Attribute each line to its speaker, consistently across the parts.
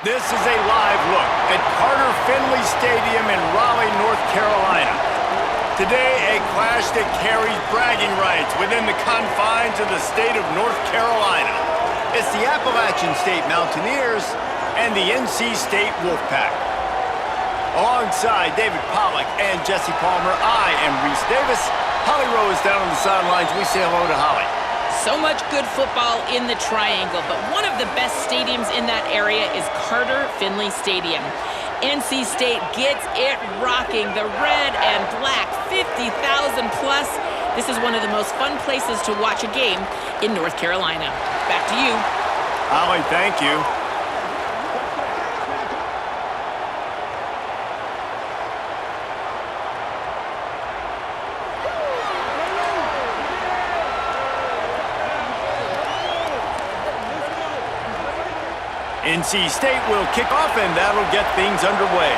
Speaker 1: This is a live look at Carter Finley Stadium in Raleigh, North Carolina. Today, a clash that carries bragging rights within the confines of the state of North Carolina. It's the Appalachian State Mountaineers and the NC State Wolfpack. Alongside David Pollack and Jesse Palmer, I am Reese Davis. Holly Rowe is down on the sidelines. We say hello to Holly.
Speaker 2: So much good football in the Triangle, but one of the best stadiums in that area is Carter Finley Stadium. NC State gets it rocking. The red and black, 50,000 plus. This is one of the most fun places to watch a game in North Carolina. Back to you.
Speaker 1: Holly, thank you. NC State will kick off, and that'll get things underway.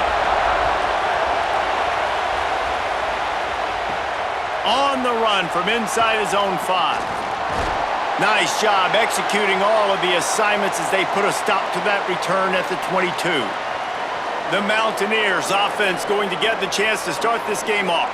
Speaker 1: On the run from inside his own 5. Nice job executing all of the assignments as they put a stop to that return at the 22. The Mountaineers offense going to get the chance to start this game off.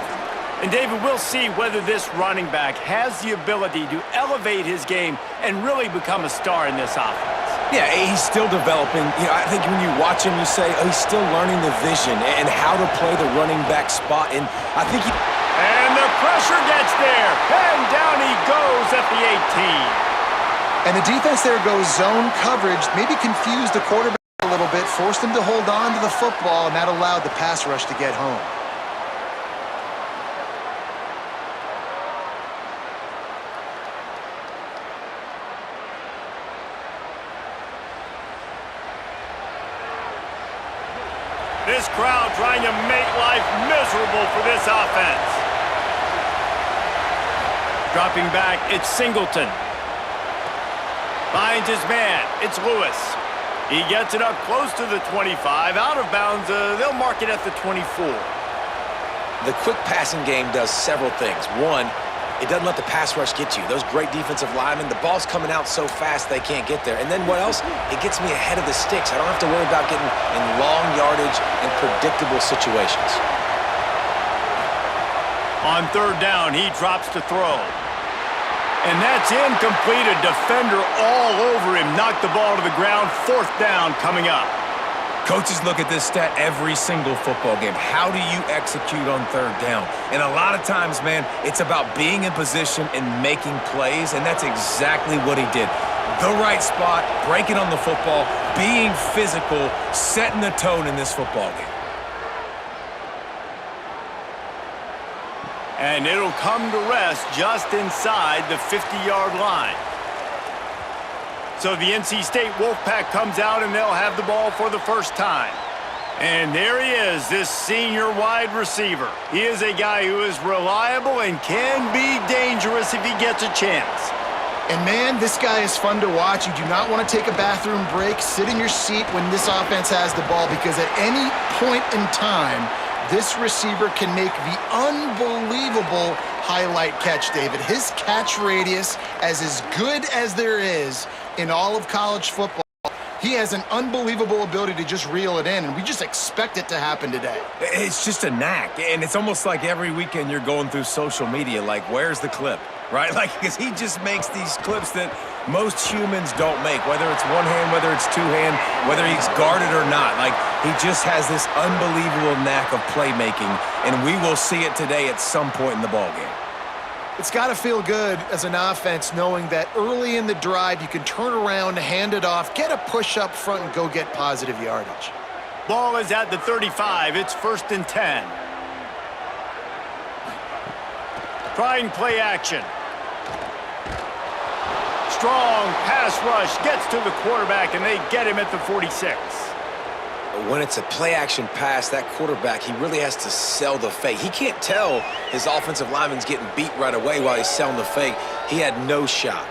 Speaker 1: And David, we'll see whether this running back has the ability to elevate his game and really become a star in this offense.
Speaker 3: Yeah, he's still developing. I think when you watch him, you say, oh, he's still learning the vision and how to play the running back spot. And I think he...
Speaker 1: And the pressure gets there. And down he goes at the 18.
Speaker 4: And the defense there goes zone coverage, maybe confused the quarterback a little bit, forced him to hold on to the football, and that allowed the pass rush to get home.
Speaker 1: This crowd trying to make life miserable for this offense. Dropping back, it's Singleton. Finds his man, it's Lewis. He gets it up close to the 25. Out of bounds, they'll mark it at the 24.
Speaker 3: The quick passing game does several things. One, it doesn't let the pass rush get you. Those great defensive linemen, the ball's coming out so fast they can't get there. And then what else? It gets me ahead of the sticks. I don't have to worry about getting in long yardage and predictable situations.
Speaker 1: On third down, he drops to throw. And that's incomplete. A defender all over him. Knocked the ball to the ground. Fourth down coming up.
Speaker 5: Coaches look at this stat every single football game. How do you execute on third down? And a lot of times, man, it's about being in position and making plays, and that's exactly what he did. The right spot, breaking on the football, being physical, setting the tone in this football game.
Speaker 1: And it'll come to rest just inside the 50-yard line. So the NC State Wolfpack comes out, and they'll have the ball for the first time. And there he is, this senior wide receiver. He is a guy who is reliable and can be dangerous if he gets a chance.
Speaker 4: And man, this guy is fun to watch. You do not want to take a bathroom break. Sit in your seat when this offense has the ball, because at any point in time, this receiver can make the unbelievable highlight catch, David. His catch radius is as good as there is in all of college football. He has an unbelievable ability to just reel it in, and we just expect it to happen today.
Speaker 5: It's just a knack, and it's almost like every weekend you're going through social media, like, where's the clip, right? Like, because he just makes these clips that most humans don't make, whether it's one hand, whether it's two hand, whether he's guarded or not. Like, he just has this unbelievable knack of playmaking, and we will see it today at some point in the ballgame.
Speaker 4: It's got to feel good as an offense knowing that early in the drive you can turn around, hand it off, get a push up front, and go get positive yardage.
Speaker 1: Ball is at the 35. It's 1st and 10. Trying play action. Strong pass rush gets to the quarterback, and they get him at the 46.
Speaker 3: When it's a play-action pass, that quarterback, he really has to sell the fake. He can't tell his offensive lineman's getting beat right away while he's selling the fake. He had no shot.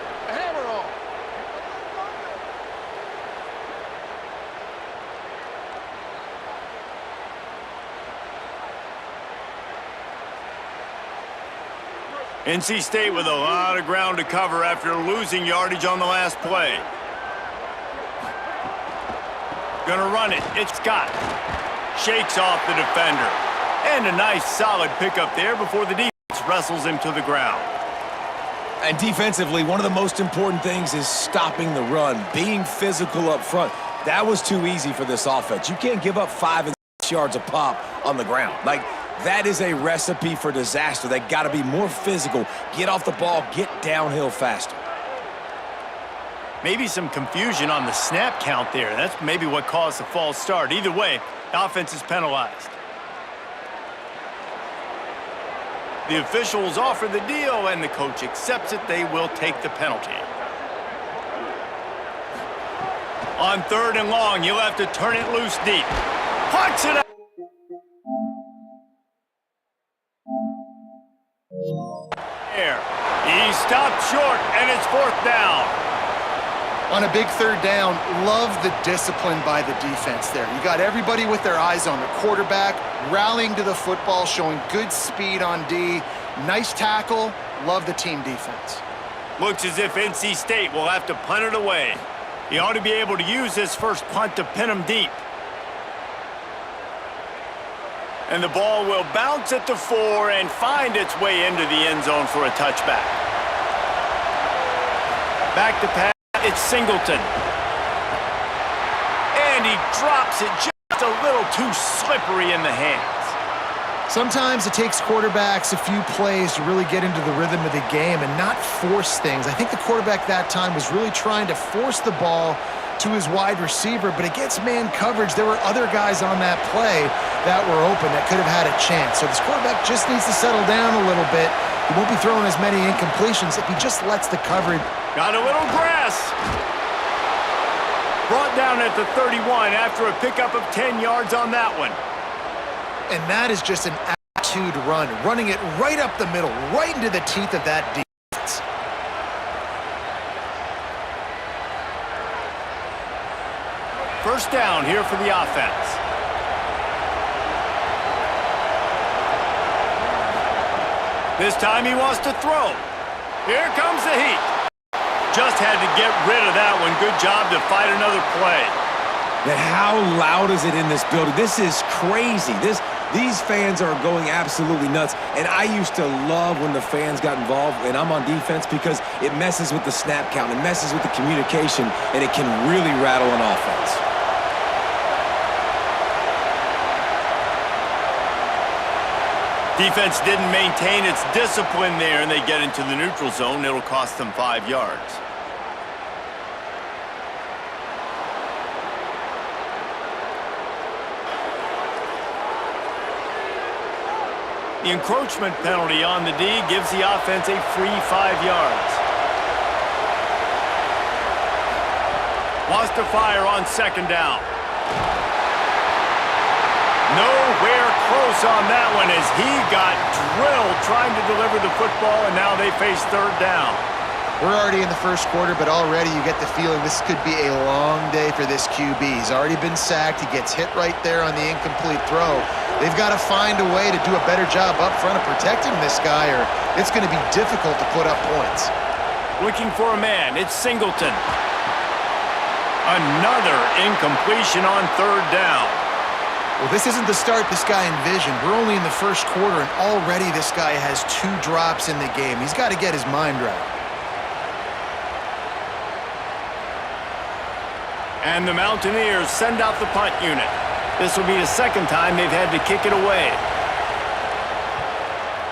Speaker 1: NC State with a lot of ground to cover after losing yardage on the last play. Gonna run it. It's Scott. Shakes off the defender. And a nice solid pickup there before the defense wrestles him to the ground.
Speaker 5: And defensively, one of the most important things is stopping the run, being physical up front. That was too easy for this offense. You can't give up 5 and 6 yards a pop on the ground. Like, that is a recipe for disaster. They got to be more physical, get off the ball, get downhill faster.
Speaker 1: Maybe some confusion on the snap count there. That's maybe what caused the false start. Either way, the offense is penalized. The officials offer the deal, and the coach accepts it. They will take the penalty. On 3rd and long, you'll have to turn it loose deep. Pucks it out. There. He stopped short, and it's 4th down.
Speaker 4: On a big 3rd down, love the discipline by the defense there. You got everybody with their eyes on the quarterback, rallying to the football, showing good speed on D. Nice tackle. Love the team defense.
Speaker 1: Looks as if NC State will have to punt it away. He ought to be able to use his first punt to pin him deep. And the ball will bounce at the 4 and find its way into the end zone for a touchback. Back to pass. It's Singleton. And he drops it just a little too slippery in the hands.
Speaker 4: Sometimes it takes quarterbacks a few plays to really get into the rhythm of the game and not force things. I think the quarterback that time was really trying to force the ball to his wide receiver, but against man coverage, there were other guys on that play that were open that could have had a chance. So this quarterback just needs to settle down a little bit. He won't be throwing as many incompletions if he just lets the coverage.
Speaker 1: Got a little grass. Brought down at the 31 after a pickup of 10 yards on that one.
Speaker 4: And that is just an attitude run, running it right up the middle, right into the teeth of that defense.
Speaker 1: First down here for the offense. This time he wants to throw. Here comes the heat. Just had to get rid of that one. Good job to fight another play.
Speaker 5: And how loud is it in this building? This is crazy. These fans are going absolutely nuts. And I used to love when the fans got involved, and I'm on defense, because it messes with the snap count, it messes with the communication, and it can really rattle an offense.
Speaker 1: Defense didn't maintain its discipline there, and they get into the neutral zone. It'll cost them 5 yards. The encroachment penalty on the D gives the offense a free 5 yards. Wants to fire on 2nd down. Nowhere close on that one as he got drilled trying to deliver the football, and now they face 3rd down.
Speaker 4: We're already in the first quarter, but already you get the feeling this could be a long day for this QB. He's already been sacked. He gets hit right there on the incomplete throw. They've got to find a way to do a better job up front of protecting this guy, or it's going to be difficult to put up points.
Speaker 1: Looking for a man. It's Singleton. Another incompletion on 3rd down.
Speaker 4: Well, this isn't the start this guy envisioned. We're only in the first quarter, and already this guy has 2 drops in the game. He's got to get his mind right.
Speaker 1: And the Mountaineers send out the punt unit. This will be the 2nd time they've had to kick it away.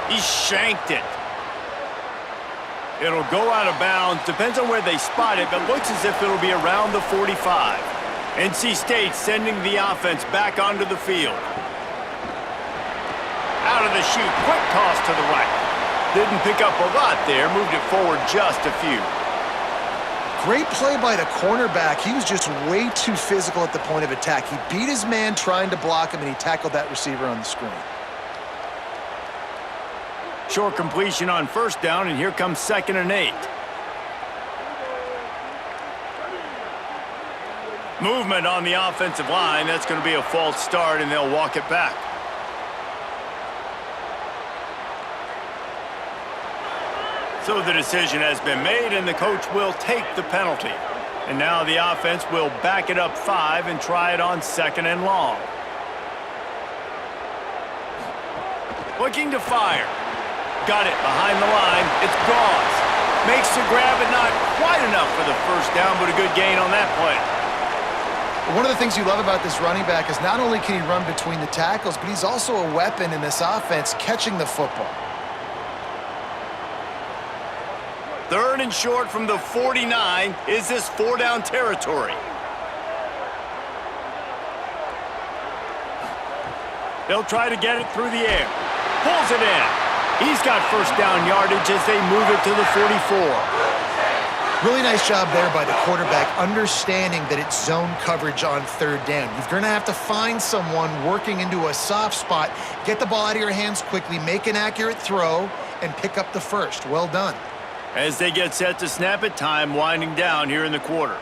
Speaker 1: He shanked it. It'll go out of bounds. Depends on where they spot it, but looks as if it'll be around the 45. NC State sending the offense back onto the field. Out of the chute, quick toss to the right. Didn't pick up a lot there, moved it forward just a few.
Speaker 4: Great play by the cornerback. He was just way too physical at the point of attack. He beat his man trying to block him, and he tackled that receiver on the screen.
Speaker 1: Short completion on 1st down, and here comes 2nd and 8. Movement on the offensive line. That's going to be a false start, and they'll walk it back. So the decision has been made, and the coach will take the penalty. And now the offense will back it up 5 and try it on 2nd and long. Looking to fire. Got it behind the line. It's Gauze. Makes the grab, but not quite enough for the first down, but a good gain on that play.
Speaker 4: One of the things you love about this running back is not only can he run between the tackles, but he's also a weapon in this offense catching the football.
Speaker 1: 3rd and short from the 49. Is this 4-down territory? They'll try to get it through the air. Pulls it in. He's got first down yardage as they move it to the 44.
Speaker 4: Really nice job there by the quarterback, understanding that it's zone coverage on 3rd down. You're going to have to find someone working into a soft spot, get the ball out of your hands quickly, make an accurate throw, and pick up the first. Well done.
Speaker 1: As they get set to snap it, time winding down here in the quarter.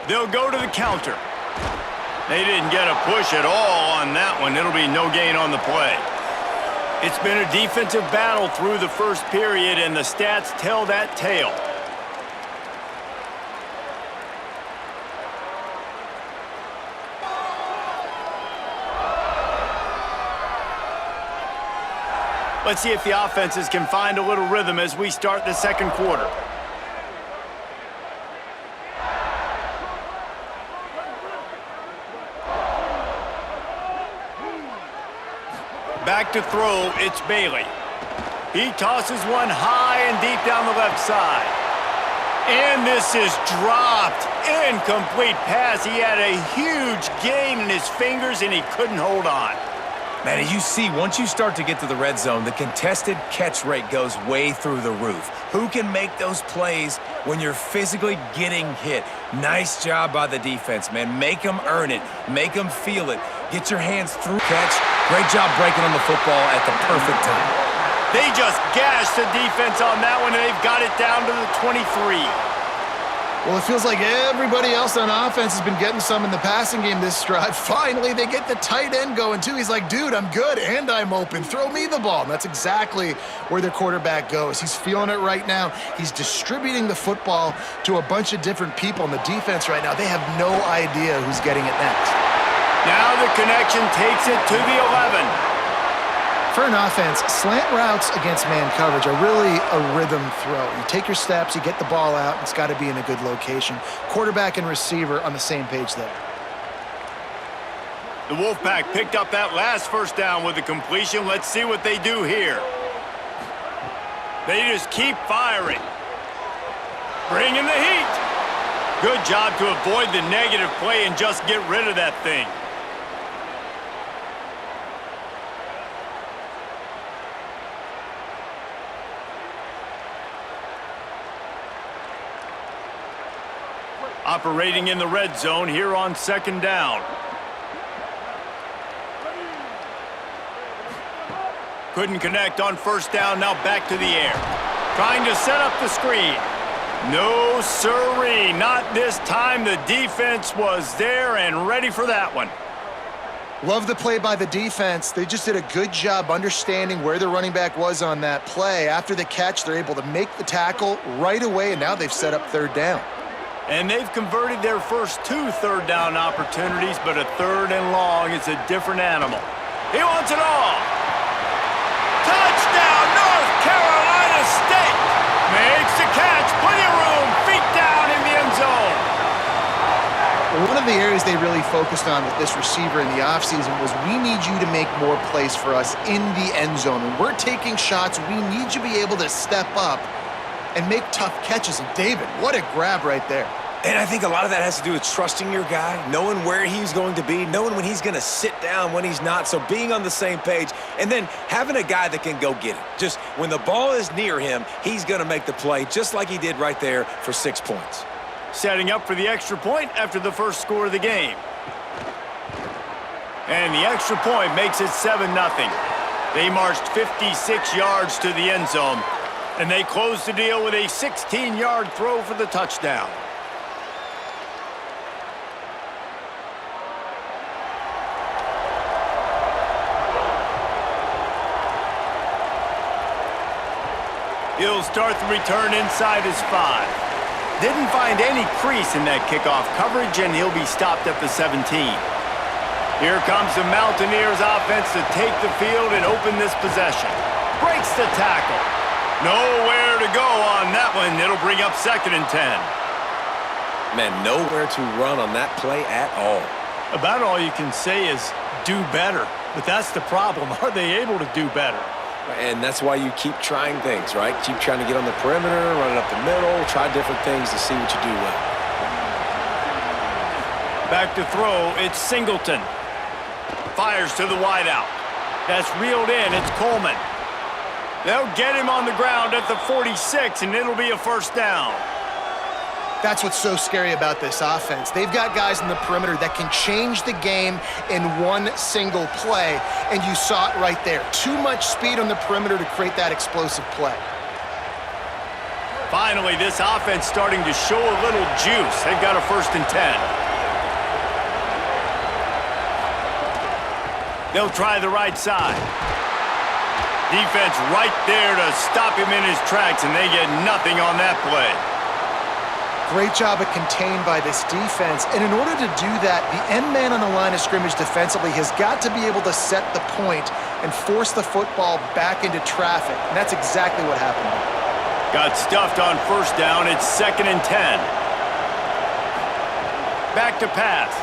Speaker 1: They'll go to the counter. They didn't get a push at all on that one. It'll be no gain on the play. It's been a defensive battle through the first period, and the stats tell that tale. Let's see if the offenses can find a little rhythm as we start the 2nd quarter. Back to throw, it's Bailey. He tosses one high and deep down the left side. And this is dropped. Incomplete pass. He had a huge gain in his fingers, and he couldn't hold on.
Speaker 5: Man, as you see, once you start to get to the red zone, the contested catch rate goes way through the roof. Who can make those plays when you're physically getting hit? Nice job by the defense, man. Make them earn it. Make them feel it. Get your hands through catch. Great job breaking on the football at the perfect time.
Speaker 1: They just gashed the defense on that one, and they've got it down to the 23.
Speaker 4: Well, it feels like everybody else on offense has been getting some in the passing game this drive. Finally, they get the tight end going, too. He's like, dude, I'm good, and I'm open. Throw me the ball. And that's exactly where their quarterback goes. He's feeling it right now. He's distributing the football to a bunch of different people. And the defense right now, they have no idea who's getting it next.
Speaker 1: Now the connection takes it to the 11.
Speaker 4: For an offense, slant routes against man coverage are really a rhythm throw. You take your steps, you get the ball out, it's got to be in a good location. Quarterback and receiver on the same page there.
Speaker 1: The Wolfpack picked up that last first down with a completion. Let's see what they do here. They just keep firing. Bringing the heat. Good job to avoid the negative play and just get rid of that thing. Operating in the red zone here on 2nd down. Couldn't connect on first down, now back to the air. Trying to set up the screen. No siree, not this time. The defense was there and ready for that one.
Speaker 4: Love the play by the defense. They just did a good job understanding where the running back was on that play. After the catch, they're able to make the tackle right away, and now they've set up 3rd down.
Speaker 1: And they've converted their first 2 third down opportunities, but a 3rd and long is a different animal. He wants it all. Touchdown, North Carolina State. Makes the catch, plenty of room, feet down in the end zone.
Speaker 4: One of the areas they really focused on with this receiver in the offseason was we need you to make more plays for us in the end zone. When we're taking shots, we need you to be able to step up and make tough catches. And David, what a grab right there.
Speaker 3: And I think a lot of that has to do with trusting your guy, knowing where he's going to be, knowing when he's going to sit down, when he's not, so being on the same page, and then having a guy that can go get it. Just when the ball is near him, he's going to make the play, just like he did right there for 6 points.
Speaker 1: Setting up for the extra point after the first score of the game. And the extra point makes it 7-0. They marched 56 yards to the end zone, and they closed the deal with a 16-yard throw for the touchdown. He'll start the return inside his 5. Didn't find any crease in that kickoff coverage, and he'll be stopped at the 17. Here comes the Mountaineers offense to take the field and open this possession. Breaks the tackle. Nowhere to go on that one. It'll bring up 2nd and 10.
Speaker 3: Man, nowhere to run on that play at all.
Speaker 1: About all you can say is do better. But that's the problem. Are they able to do better?
Speaker 3: And that's why you keep trying things, right? Keep trying to get on the perimeter, run it up the middle, try different things to see what you do well.
Speaker 1: Back to throw, it's Singleton. Fires to the wideout. That's reeled in, it's Coleman. They'll get him on the ground at the 46, and it'll be a first down.
Speaker 4: That's what's so scary about this offense. They've got guys in the perimeter that can change the game in one single play, and you saw it right there. Too much speed on the perimeter to create that explosive play.
Speaker 1: Finally, this offense starting to show a little juice. They've got a 1st and 10. They'll try the right side. Defense right there to stop him in his tracks, and they get nothing on that play.
Speaker 4: Great job of contained by this defense. And in order to do that, the end man on the line of scrimmage defensively has got to be able to set the point and force the football back into traffic. And that's exactly what happened.
Speaker 1: Got stuffed on 1st down. It's 2nd and 10. Back to pass.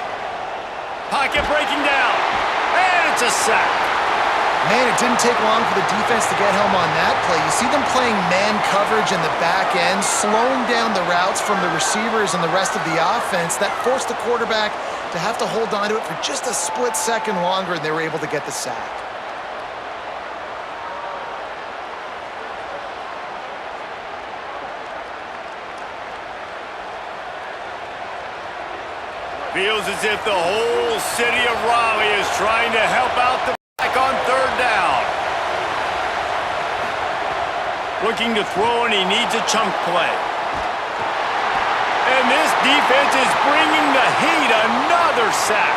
Speaker 1: Pocket breaking down. And it's a sack.
Speaker 4: Man, it didn't take long for the defense to get home on that play. You see them playing man coverage in the back end, slowing down the routes from the receivers and the rest of the offense. That forced the quarterback to have to hold on to it for just a split second longer, and they were able to get the sack.
Speaker 1: Feels as if the whole city of Raleigh is trying to help out the on 3rd down. Looking to throw, and he needs a chunk play. And this defense is bringing the heat. Another sack.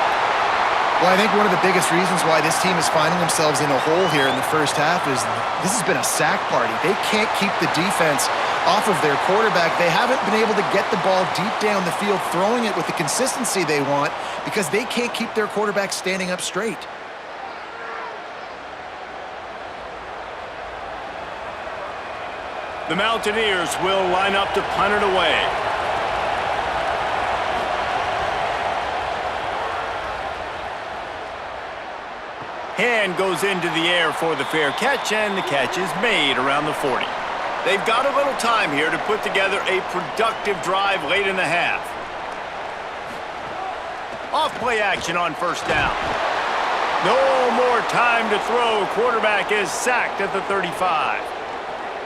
Speaker 4: Well, I think one of the biggest reasons why this team is finding themselves in a hole here in the first half is this has been a sack party. They can't keep the defense off of their quarterback. They haven't been able to get the ball deep down the field, throwing it with the consistency they want because they can't keep their quarterback standing up straight.
Speaker 1: The Mountaineers will line up to punt it away. Hand goes into the air for the fair catch, and the catch is made around the 40. They've got a little time here to put together a productive drive late in the half. Off play action on 1st down. No more time to throw. Quarterback is sacked at the 35.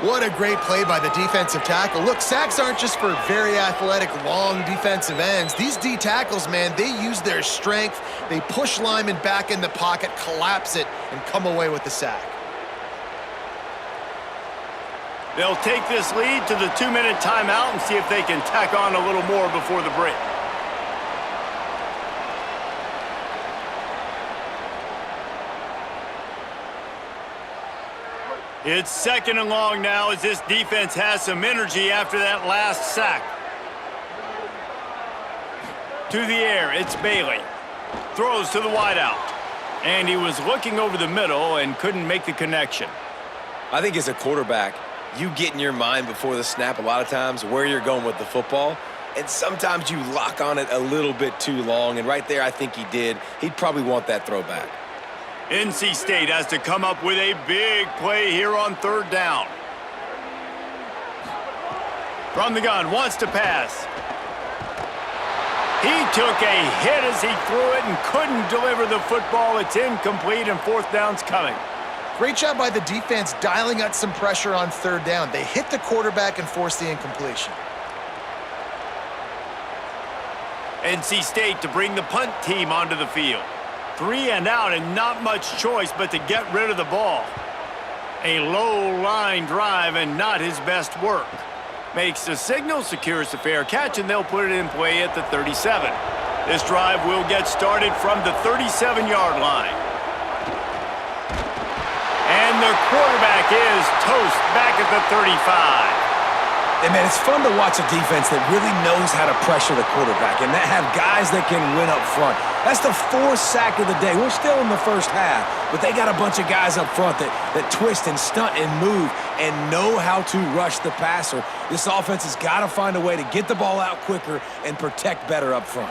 Speaker 4: What a great play by the defensive tackle. Look, sacks aren't just for very athletic, long defensive ends. These D tackles, man, they use their strength. They push linemen back in the pocket, collapse it, and come away with the sack.
Speaker 1: They'll take this lead to the 2-minute timeout and see if they can tack on a little more before the break. It's 2nd and long now as this defense has some energy after that last sack. To the air, it's Bailey. Throws to the wideout. And he was looking over the middle and couldn't make the connection.
Speaker 3: I think as a quarterback, you get in your mind before the snap a lot of times where you're going with the football. And sometimes you lock on it a little bit too long. And right there, I think he did. He'd probably want that throw back.
Speaker 1: NC State has to come up with a big play here on 3rd down. From the gun, wants to pass. He took a hit as he threw it and couldn't deliver the football. It's incomplete, and 4th down's coming.
Speaker 4: Great job by the defense dialing up some pressure on 3rd down. They hit the quarterback and forced the incompletion.
Speaker 1: NC State to bring the punt team onto the field. 3 and out, and not much choice but to get rid of the ball. A low line drive and not his best work. Makes the signal, secures the fair catch, and they'll put it in play at the 37. This drive will get started from the 37-yard line. And the quarterback is toast back at the 35.
Speaker 5: And, man, it's fun to watch a defense that really knows how to pressure the quarterback and that have guys that can win up front. That's the fourth sack of the day. We're still in the first half, but they got a bunch of guys up front that twist and stunt and move and know how to rush the passer. This offense has got to find a way to get the ball out quicker and protect better up front.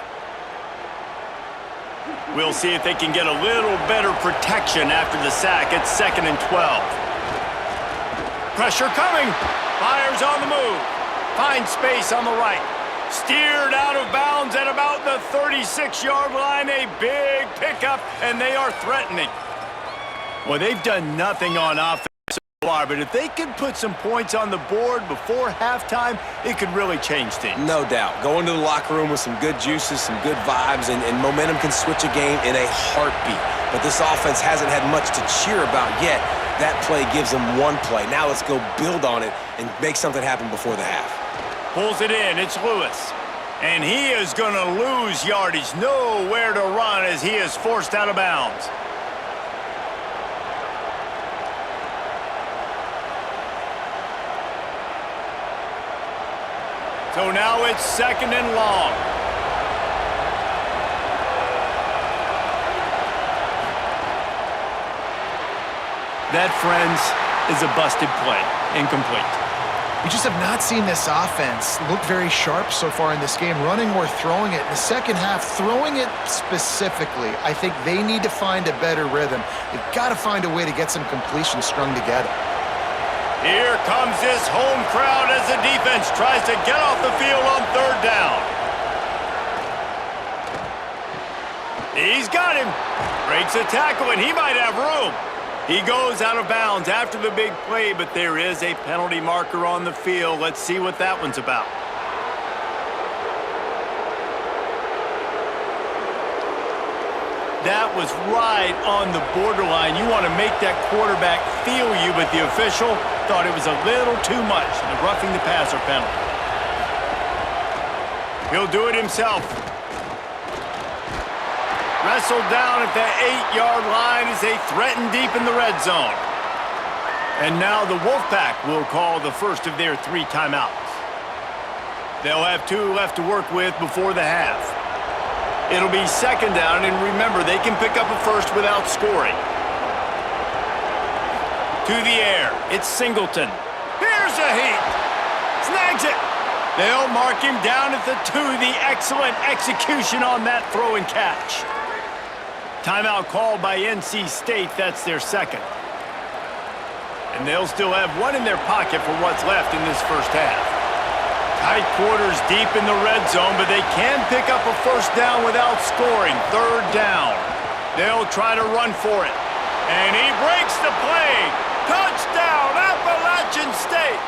Speaker 1: We'll see if they can get a little better protection after the sack. It's 2nd and 12. Pressure coming. Fires on the move. Finds space on the right. Steered out of bounds at about the 36-yard line. A big pickup, and they are threatening. Well, they've done nothing on offense so far, but if they can put some points on the board before halftime, it could really change things.
Speaker 3: No doubt. Go into the locker room with some good juices, some good vibes, and momentum can switch a game in a heartbeat. But this offense hasn't had much to cheer about yet. That play gives them one play. Now let's go build on it and make something happen before the half.
Speaker 1: Pulls it in. It's Lewis. And he is going to lose yardage. Nowhere to run as he is forced out of bounds. So now it's 2nd and long. That, friends, is a busted play. Incomplete.
Speaker 4: We just have not seen this offense look very sharp so far in this game, running or throwing it. In the second half, throwing it specifically, I think they need to find a better rhythm. They've got to find a way to get some completions strung together.
Speaker 1: Here comes this home crowd as the defense tries to get off the field on 3rd down. He's got him. Breaks a tackle, and he might have room. He goes out of bounds after the big play, but there is a penalty marker on the field. Let's see what that one's about. That was right on the borderline. You want to make that quarterback feel you, but the official thought it was a little too much. The roughing the passer penalty. He'll do it himself. Wrestled down at the 8-yard line as they threaten deep in the red zone. And now the Wolfpack will call the first of their 3 timeouts. They'll have 2 left to work with before the half. It'll be 2nd down, and remember, they can pick up a first without scoring. To the air, it's Singleton. Here's a heat. Snags it. They'll mark him down at the 2. The excellent execution on that throw and catch. Timeout called by NC State. That's their 2nd. And they'll still have 1 in their pocket for what's left in this first half. Tight quarters deep in the red zone, but they can pick up a first down without scoring. 3rd down. They'll try to run for it. And he breaks the play. Touchdown, Appalachian State.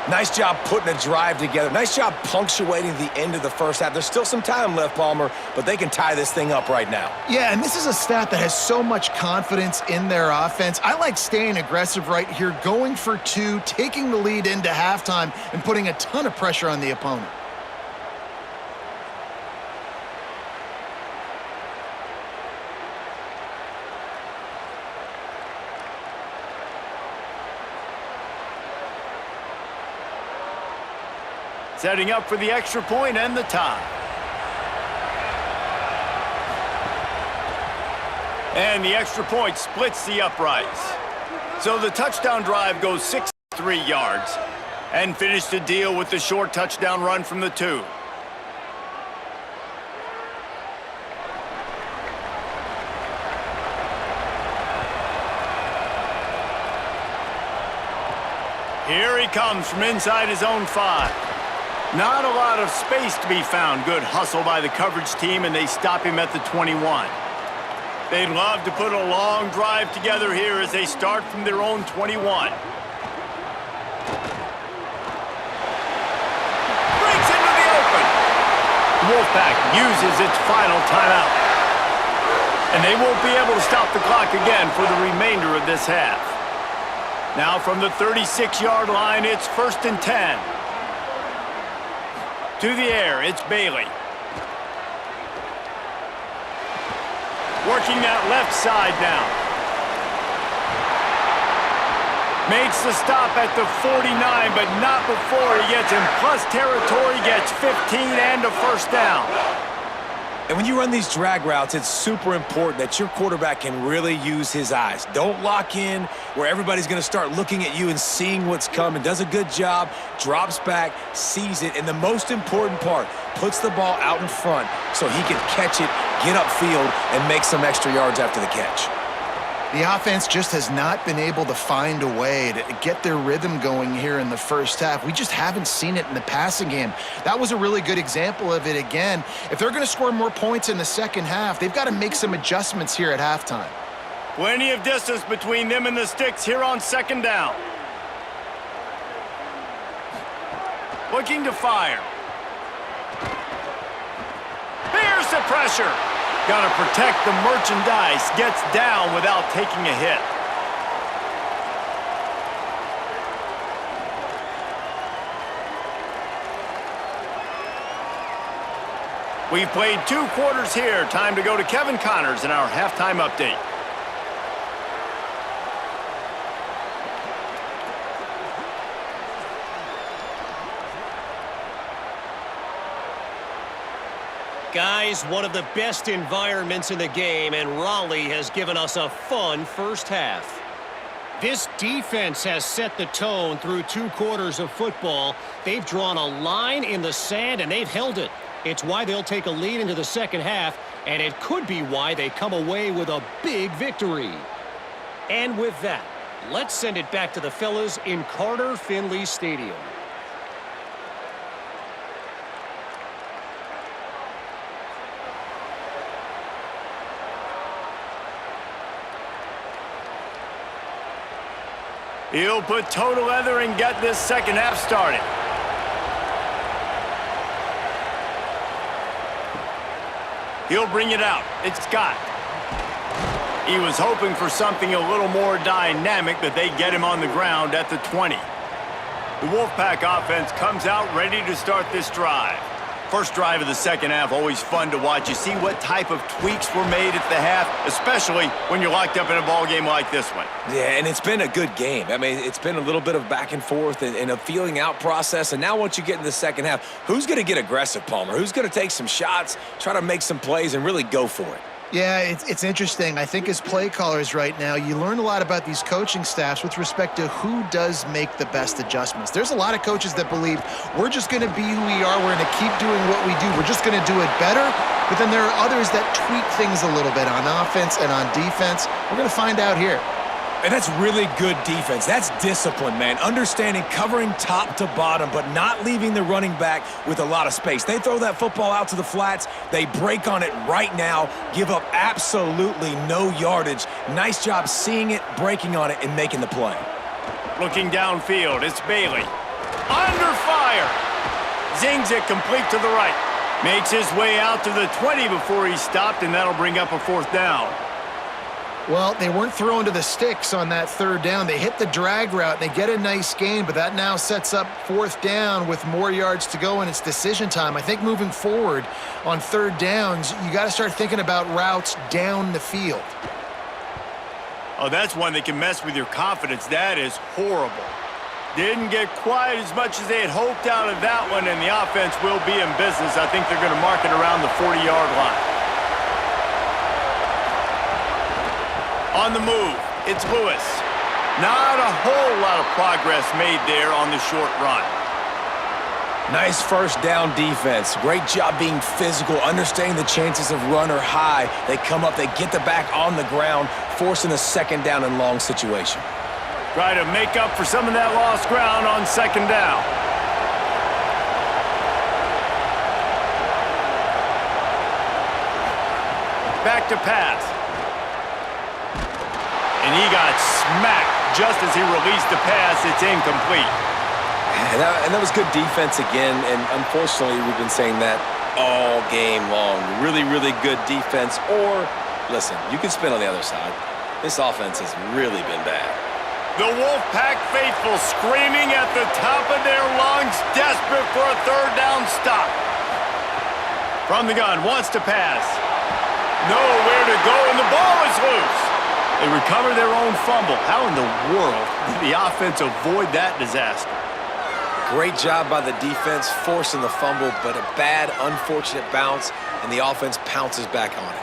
Speaker 3: Nice job putting a drive together. Nice job punctuating the end of the first half. There's still some time left, Palmer, but they can tie this thing up right now.
Speaker 4: Yeah, and this is a stat that has so much confidence in their offense. I like staying aggressive right here, going for 2, taking the lead into halftime, and putting a ton of pressure on the opponent.
Speaker 1: Setting up for the extra point and the tie. And the extra point splits the uprights. So the touchdown drive goes 63 yards and finished the deal with the short touchdown run from the 2. Here he comes from inside his own 5. Not a lot of space to be found. Good hustle by the coverage team, and they stop him at the 21. They'd love to put a long drive together here as they start from their own 21. Breaks into the open. Wolfpack uses its final timeout. And they won't be able to stop the clock again for the remainder of this half. Now from the 36-yard line, it's 1st and 10. To the air, it's Bailey. Working that left side now. Makes the stop at the 49, but not before he gets in plus territory, gets 15 and a first down.
Speaker 5: And when you run these drag routes, it's super important that your quarterback can really use his eyes. Don't lock in where everybody's going to start looking at you and seeing what's coming. Does a good job, drops back, sees it, and the most important part, puts the ball out in front so he can catch it, get upfield, and make some extra yards after the catch.
Speaker 4: The offense just has not been able to find a way to get their rhythm going here in the first half. We just haven't seen it in the passing game. That was a really good example of it again. If they're going to score more points in the second half, they've got to make some adjustments here at halftime.
Speaker 1: Plenty of distance between them and the sticks here on second down. Looking to fire. Bears the pressure. Got to protect the merchandise. Gets down without taking a hit. We've played 2 quarters here. Time to go to Kevin Connors in our halftime update.
Speaker 6: Guys, one of the best environments in the game, and Raleigh has given us a fun first half. This defense has set the tone through 2 quarters of football. They've drawn a line in the sand, and they've held it. It's why they'll take a lead into the second half, and it could be why they come away with a big victory. And with that, let's send it back to the fellas in Carter Finley Stadium.
Speaker 1: He'll put toe to leather and get this second half started. He'll bring it out. It's Scott. He was hoping for something a little more dynamic, but they get him on the ground at the 20. The Wolfpack offense comes out ready to start this drive. First drive of the second half, always fun to watch. You see what type of tweaks were made at the half, especially when you're locked up in a ball game like this one.
Speaker 5: Yeah, and it's been a good game. I mean, it's been a little bit of back and forth and a feeling out process. And now once you get in the second half, who's going to get aggressive, Palmer? Who's going to take some shots, try to make some plays, and really go for it?
Speaker 4: Yeah, it's interesting. I think as play callers right now, you learn a lot about these coaching staffs with respect to who does make the best adjustments. There's a lot of coaches that believe we're just going to be who we are. We're going to keep doing what we do. We're just going to do it better. But then there are others that tweak things a little bit on offense and on defense. We're going to find out here.
Speaker 5: And that's really good defense. That's discipline, man. Understanding, covering top to bottom, but not leaving the running back with a lot of space. They throw that football out to the flats. They break on it right now, give up absolutely no yardage. Nice job seeing it, breaking on it, and making the play.
Speaker 1: Looking downfield, it's Bailey. Under fire. Zings it complete to the right. Makes his way out to the 20 before he stopped, and that'll bring up a fourth down.
Speaker 4: Well, they weren't throwing to the sticks on that third down. They hit the drag route, and they get a nice gain, but that now sets up fourth down with more yards to go, and it's decision time. I think moving forward on third downs, you got to start thinking about routes down the field.
Speaker 1: Oh, that's one that can mess with your confidence. That is horrible. Didn't get quite as much as they had hoped out of that one, and the offense will be in business. I think they're going to mark it around the 40-yard line. On the move, it's Lewis. Not a whole lot of progress made there on the short run.
Speaker 5: Nice first down defense. Great job being physical, understanding the chances of run are high. They come up, they get the back on the ground, forcing a second down and long situation.
Speaker 1: Try to make up for some of that lost ground on second down. Back to pass. And he got smacked just as he released the pass. It's incomplete.
Speaker 5: And that was good defense again, and unfortunately we've been saying that all game long. Really, really good defense. Or, listen, you can spin on the other side. This offense has really been bad.
Speaker 1: The Wolfpack faithful screaming at the top of their lungs, desperate for a third down stop. From the gun, wants to pass. Nowhere to go, and the ball is loose. They recover their own fumble. How in the world did the offense avoid that disaster?
Speaker 3: Great job by the defense forcing the fumble, but a bad, unfortunate bounce, and the offense pounces back on it.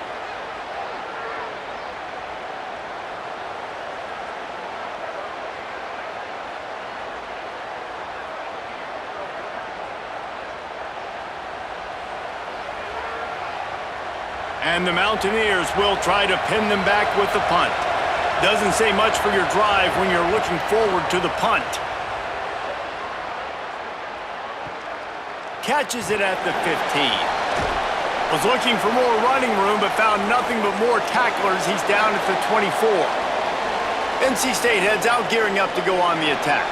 Speaker 1: And the Mountaineers will try to pin them back with the punt. Doesn't say much for your drive when you're looking forward to the punt. Catches it at the 15. Was looking for more running room, but found nothing but more tacklers. He's down at the 24. NC State heads out, gearing up to go on the attack.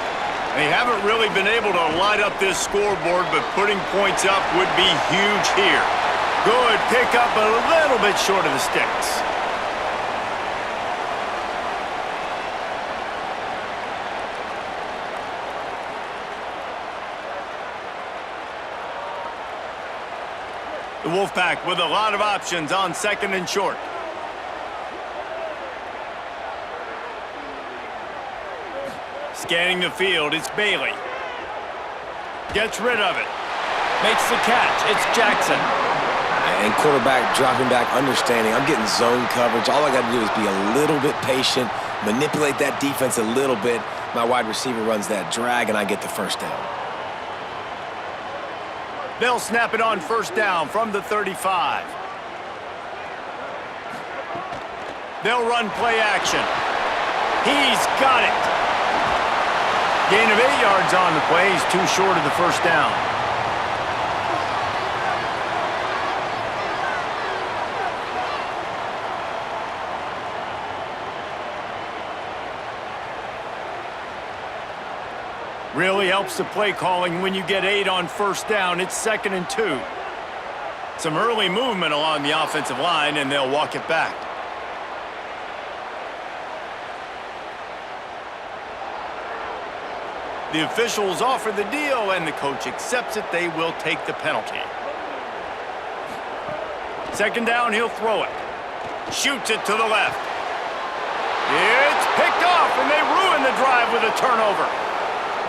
Speaker 1: They haven't really been able to light up this scoreboard, but putting points up would be huge here. Good pickup, a little bit short of the sticks. The Wolfpack with a lot of options on 2nd and short. Scanning the field, it's Bailey. Gets rid of it. Makes the catch, it's Jackson.
Speaker 3: And quarterback dropping back, understanding I'm getting zone coverage. All I got to do is be a little bit patient, manipulate that defense a little bit. My wide receiver runs that drag, and I get the first down.
Speaker 1: They'll snap it on 1st down from the 35. They'll run play action. He's got it. Gain of 8 yards on the play. He's too short of the 1st down. Really helps the play calling when you get 8 on 1st down. It's 2nd and 2. Some early movement along the offensive line, and they'll walk it back. The officials offer the deal, and the coach accepts it. They will take the penalty. 2nd down, he'll throw it. Shoots it to the left. It's picked off, and they ruin the drive with a turnover.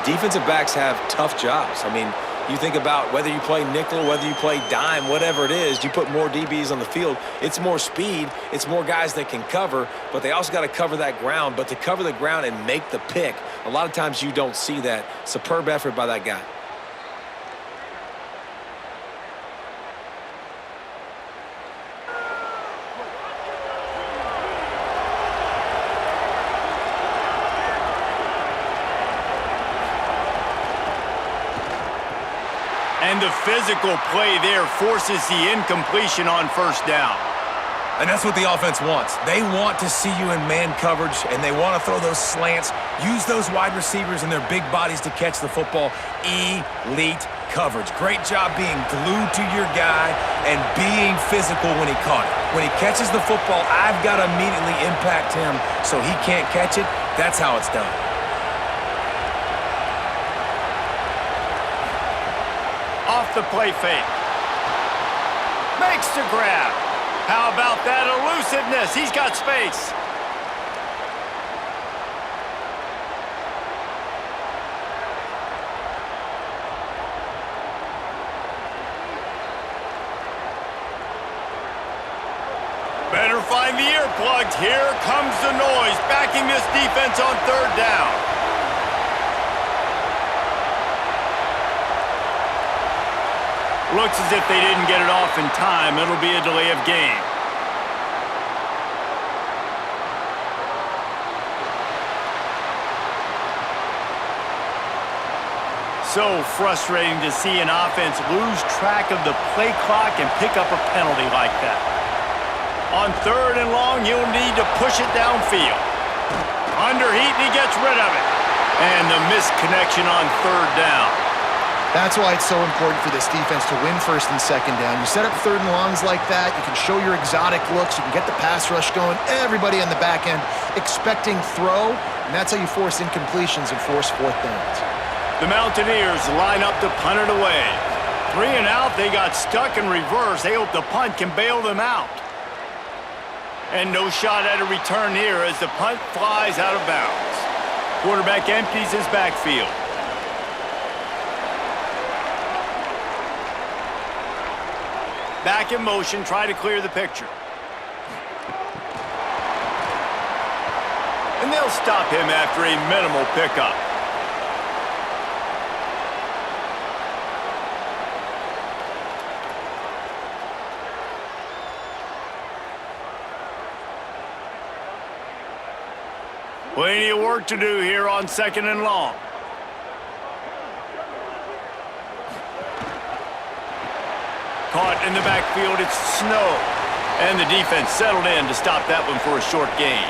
Speaker 3: Defensive backs have tough jobs. I mean, you think about whether you play nickel, whether you play dime, whatever it is, you put more DBs on the field. It's more speed. It's more guys that can cover, but they also got to cover that ground. But to cover the ground and make the pick, a lot of times you don't see that. Superb effort by that guy.
Speaker 1: And the physical play there forces the incompletion on 1st down.
Speaker 5: And that's what the offense wants. They want to see you in man coverage, and they want to throw those slants, use those wide receivers and their big bodies to catch the football. Elite coverage. Great job being glued to your guy and being physical when he caught it. When he catches the football, I've got to immediately impact him so he can't catch it. That's how it's done.
Speaker 1: Off the play fake. Makes the grab. How about that elusiveness? He's got space. Better find the earplugs. Here comes the noise, backing this defense on 3rd down. Looks as if they didn't get it off in time. It'll be a delay of game. So frustrating to see an offense lose track of the play clock and pick up a penalty like that. On 3rd and long, you'll need to push it downfield. Under heat, and he gets rid of it. And the missed connection on 3rd down.
Speaker 4: That's why it's so important for this defense to win 1st and 2nd down. You set up 3rd and longs like that, you can show your exotic looks, you can get the pass rush going, everybody on the back end expecting throw, and that's how you force incompletions and force 4th downs.
Speaker 1: The Mountaineers line up to punt it away. 3 and out, they got stuck in reverse. They hope the punt can bail them out. And no shot at a return here as the punt flies out of bounds. Quarterback empties his backfield. Back in motion, try to clear the picture. And they'll stop him after a minimal pickup. Plenty of work to do here on 2nd and long. Caught in the backfield, it's Snow. And the defense settled in to stop that one for a short gain.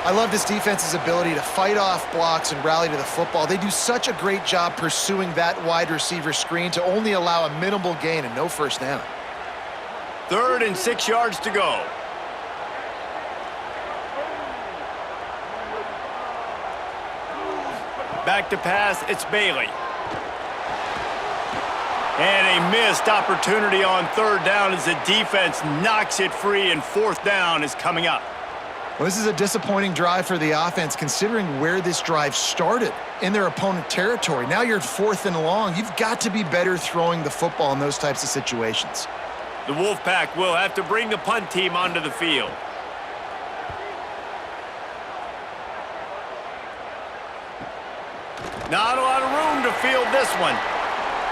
Speaker 4: I love this defense's ability to fight off blocks and rally to the football. They do such a great job pursuing that wide receiver screen to only allow a minimal gain and no first down.
Speaker 1: 3rd and 6 yards to go. Back to pass, it's Bailey. And a missed opportunity on 3rd down as the defense knocks it free, and 4th down is coming up.
Speaker 4: Well, this is a disappointing drive for the offense considering where this drive started in their opponent territory. Now you're at 4th and long. You've got to be better throwing the football in those types of situations.
Speaker 1: The Wolfpack will have to bring the punt team onto the field. Not a lot of room to field this one.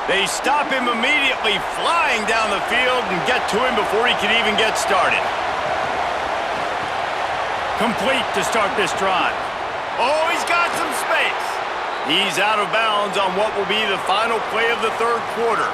Speaker 1: They stop him immediately, flying down the field, and get to him before he can even get started. Complete to start this drive. Oh, he's got some space. He's out of bounds on what will be the final play of the 3rd quarter.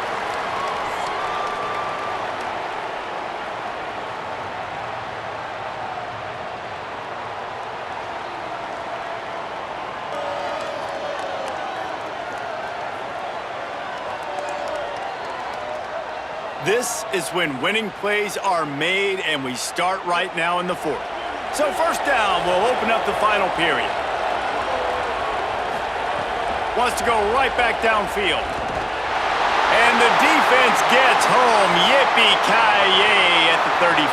Speaker 1: This is when winning plays are made, and we start right now in the 4th. So 1st down will open up the final period. Wants to go right back downfield. And the defense gets home. Yippee-ki-yay at the 35.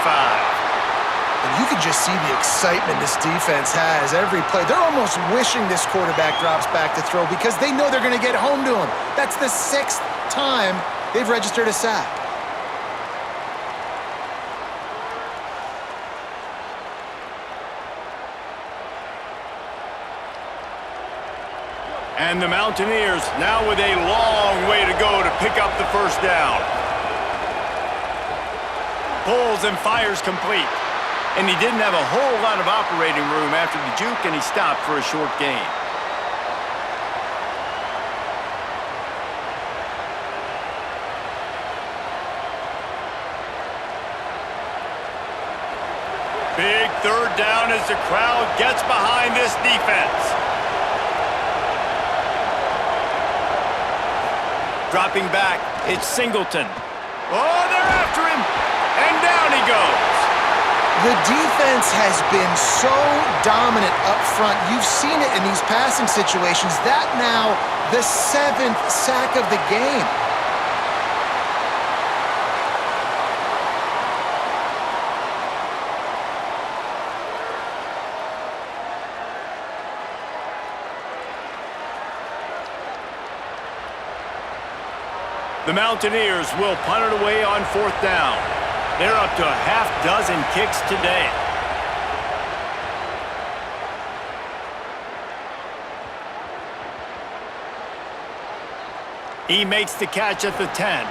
Speaker 4: And you can just see the excitement this defense has every play. They're almost wishing this quarterback drops back to throw because they know they're going to get home to him. That's the 6th time they've registered a sack.
Speaker 1: And the Mountaineers now with a long way to go to pick up the 1st down. Pulls and fires complete. And he didn't have a whole lot of operating room after the juke, and he stopped for a short gain. Big 3rd down as the crowd gets behind this defense. Dropping back, it's Singleton. Oh, they're after him, and down he goes.
Speaker 4: The defense has been so dominant up front. You've seen it in these passing situations. That now the 7th sack of the game.
Speaker 1: The Mountaineers will punt it away on 4th down. They're up to a half-dozen kicks today. He makes the catch at the 10.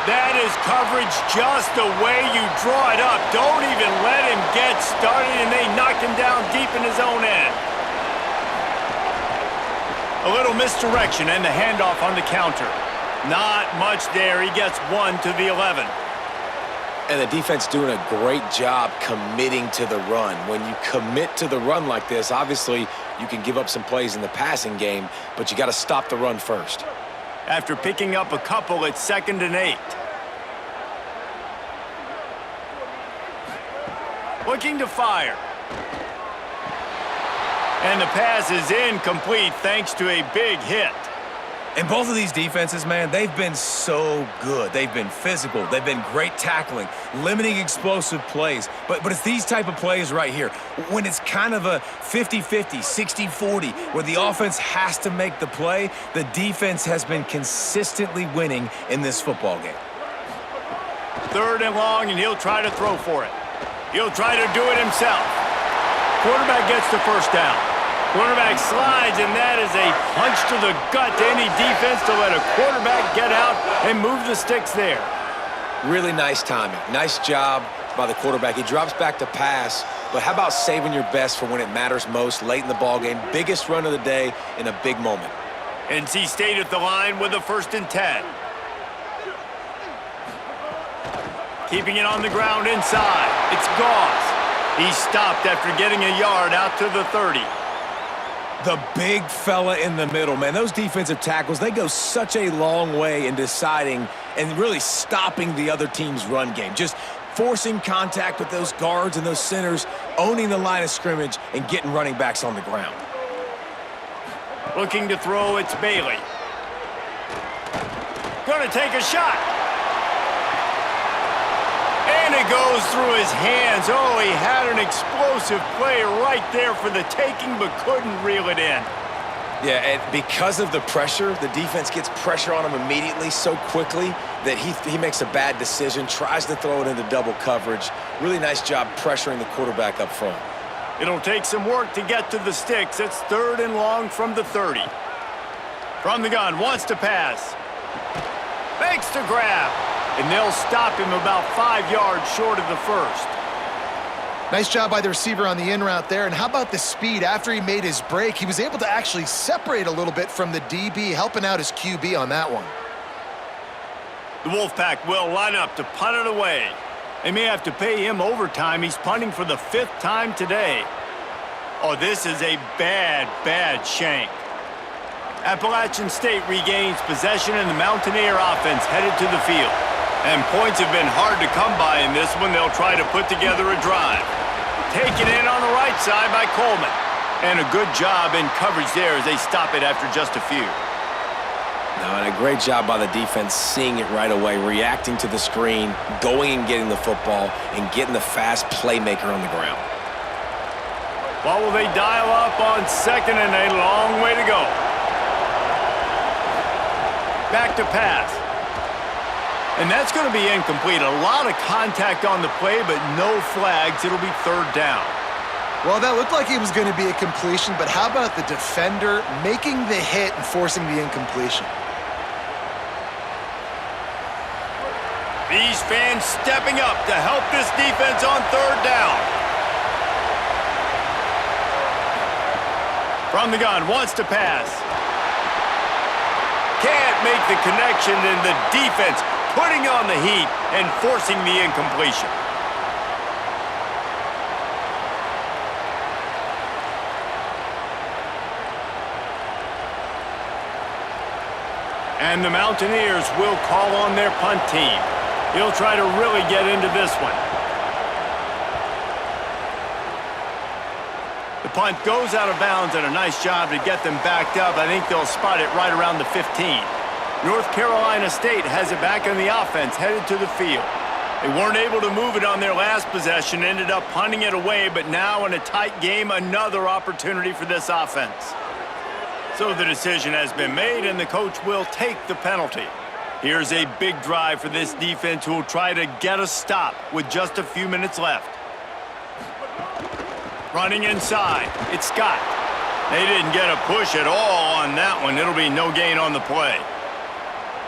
Speaker 1: That is coverage just the way you draw it up. Don't even let him get started, and they knock him down deep in his own end. A little misdirection and the handoff on the counter. Not much there. He gets 1 to the 11.
Speaker 3: And the defense doing a great job committing to the run. When you commit to the run like this, obviously you can give up some plays in the passing game, but you got to stop the run first.
Speaker 1: After picking up a couple, it's 2nd and 8. Looking to fire. And the pass is incomplete thanks to a big hit.
Speaker 5: And both of these defenses, man, they've been so good. They've been physical. They've been great tackling, limiting explosive plays. But it's these type of plays right here. When it's kind of a 50-50, 60-40, where the offense has to make the play, the defense has been consistently winning in this football game.
Speaker 1: 3rd and long, and he'll try to throw for it. He'll try to do it himself. Quarterback gets the first down. Quarterback slides, and that is a punch to the gut to any defense to let a quarterback get out and move the sticks there.
Speaker 3: Really nice timing. Nice job by the quarterback. He drops back to pass, but how about saving your best for when it matters most late in the ballgame? Biggest run of the day in a big moment.
Speaker 1: NC State at the line with a 1st and 10. Keeping it on the ground inside. It's Goss. He stopped after getting a yard out to the 30.
Speaker 5: The big fella in the middle, man. Those defensive tackles, they go such a long way in deciding and really stopping the other team's run game. Just forcing contact with those guards and those centers, owning the line of scrimmage, and getting running backs on the ground.
Speaker 1: Looking to throw, it's Bailey. Gonna take a shot. And it goes through his hands. Oh, he had an explosive play right there for the taking, but couldn't reel it in.
Speaker 3: Yeah, and because of the pressure, the defense gets pressure on him immediately so quickly that he makes a bad decision, tries to throw it into double coverage. Really nice job pressuring the quarterback up front.
Speaker 1: It'll take some work to get to the sticks. It's 3rd and long from the 30. From the gun, wants to pass. Makes the grab. And they'll stop him about 5 yards short of the 1st.
Speaker 4: Nice job by the receiver on the in route there. And how about the speed? After he made his break, he was able to actually separate a little bit from the DB, helping out his QB on that one.
Speaker 1: The Wolfpack will line up to punt it away. They may have to pay him overtime. He's punting for the 5th time today. Oh, this is a bad shank. Appalachian State regains possession, and the Mountaineer offense headed to the field. And points have been hard to come by in this one. They'll try to put together a drive. Taken in on the right side by Coleman. And a good job in coverage there as they stop it after just a few.
Speaker 3: No, and a great job by the defense seeing it right away, reacting to the screen, going and getting the football, and getting the fast playmaker on the ground.
Speaker 1: Well, will they dial up on 2nd and a long way to go? Back to pass. And that's going to be incomplete. A lot of contact on the play, but no flags. It'll be 3rd down.
Speaker 4: Well, that looked like it was going to be a completion, but how about the defender making the hit and forcing the incompletion?
Speaker 1: These fans stepping up to help this defense on 3rd down. From the gun, wants to pass. Can't make the connection, and the defense putting on the heat and forcing the incompletion. And the Mountaineers will call on their punt team. He'll try to really get into this one. The punt goes out of bounds, and a nice job to get them backed up. I think they'll spot it right around the 15. North Carolina State has it back on the offense, headed to the field. They weren't able to move it on their last possession, ended up punting it away, but now in a tight game, another opportunity for this offense. So the decision has been made, and the coach will take the penalty. Here's a big drive for this defense who will try to get a stop with just a few minutes left. Running inside, it's Scott. They didn't get a push at all on that one. It'll be no gain on the play.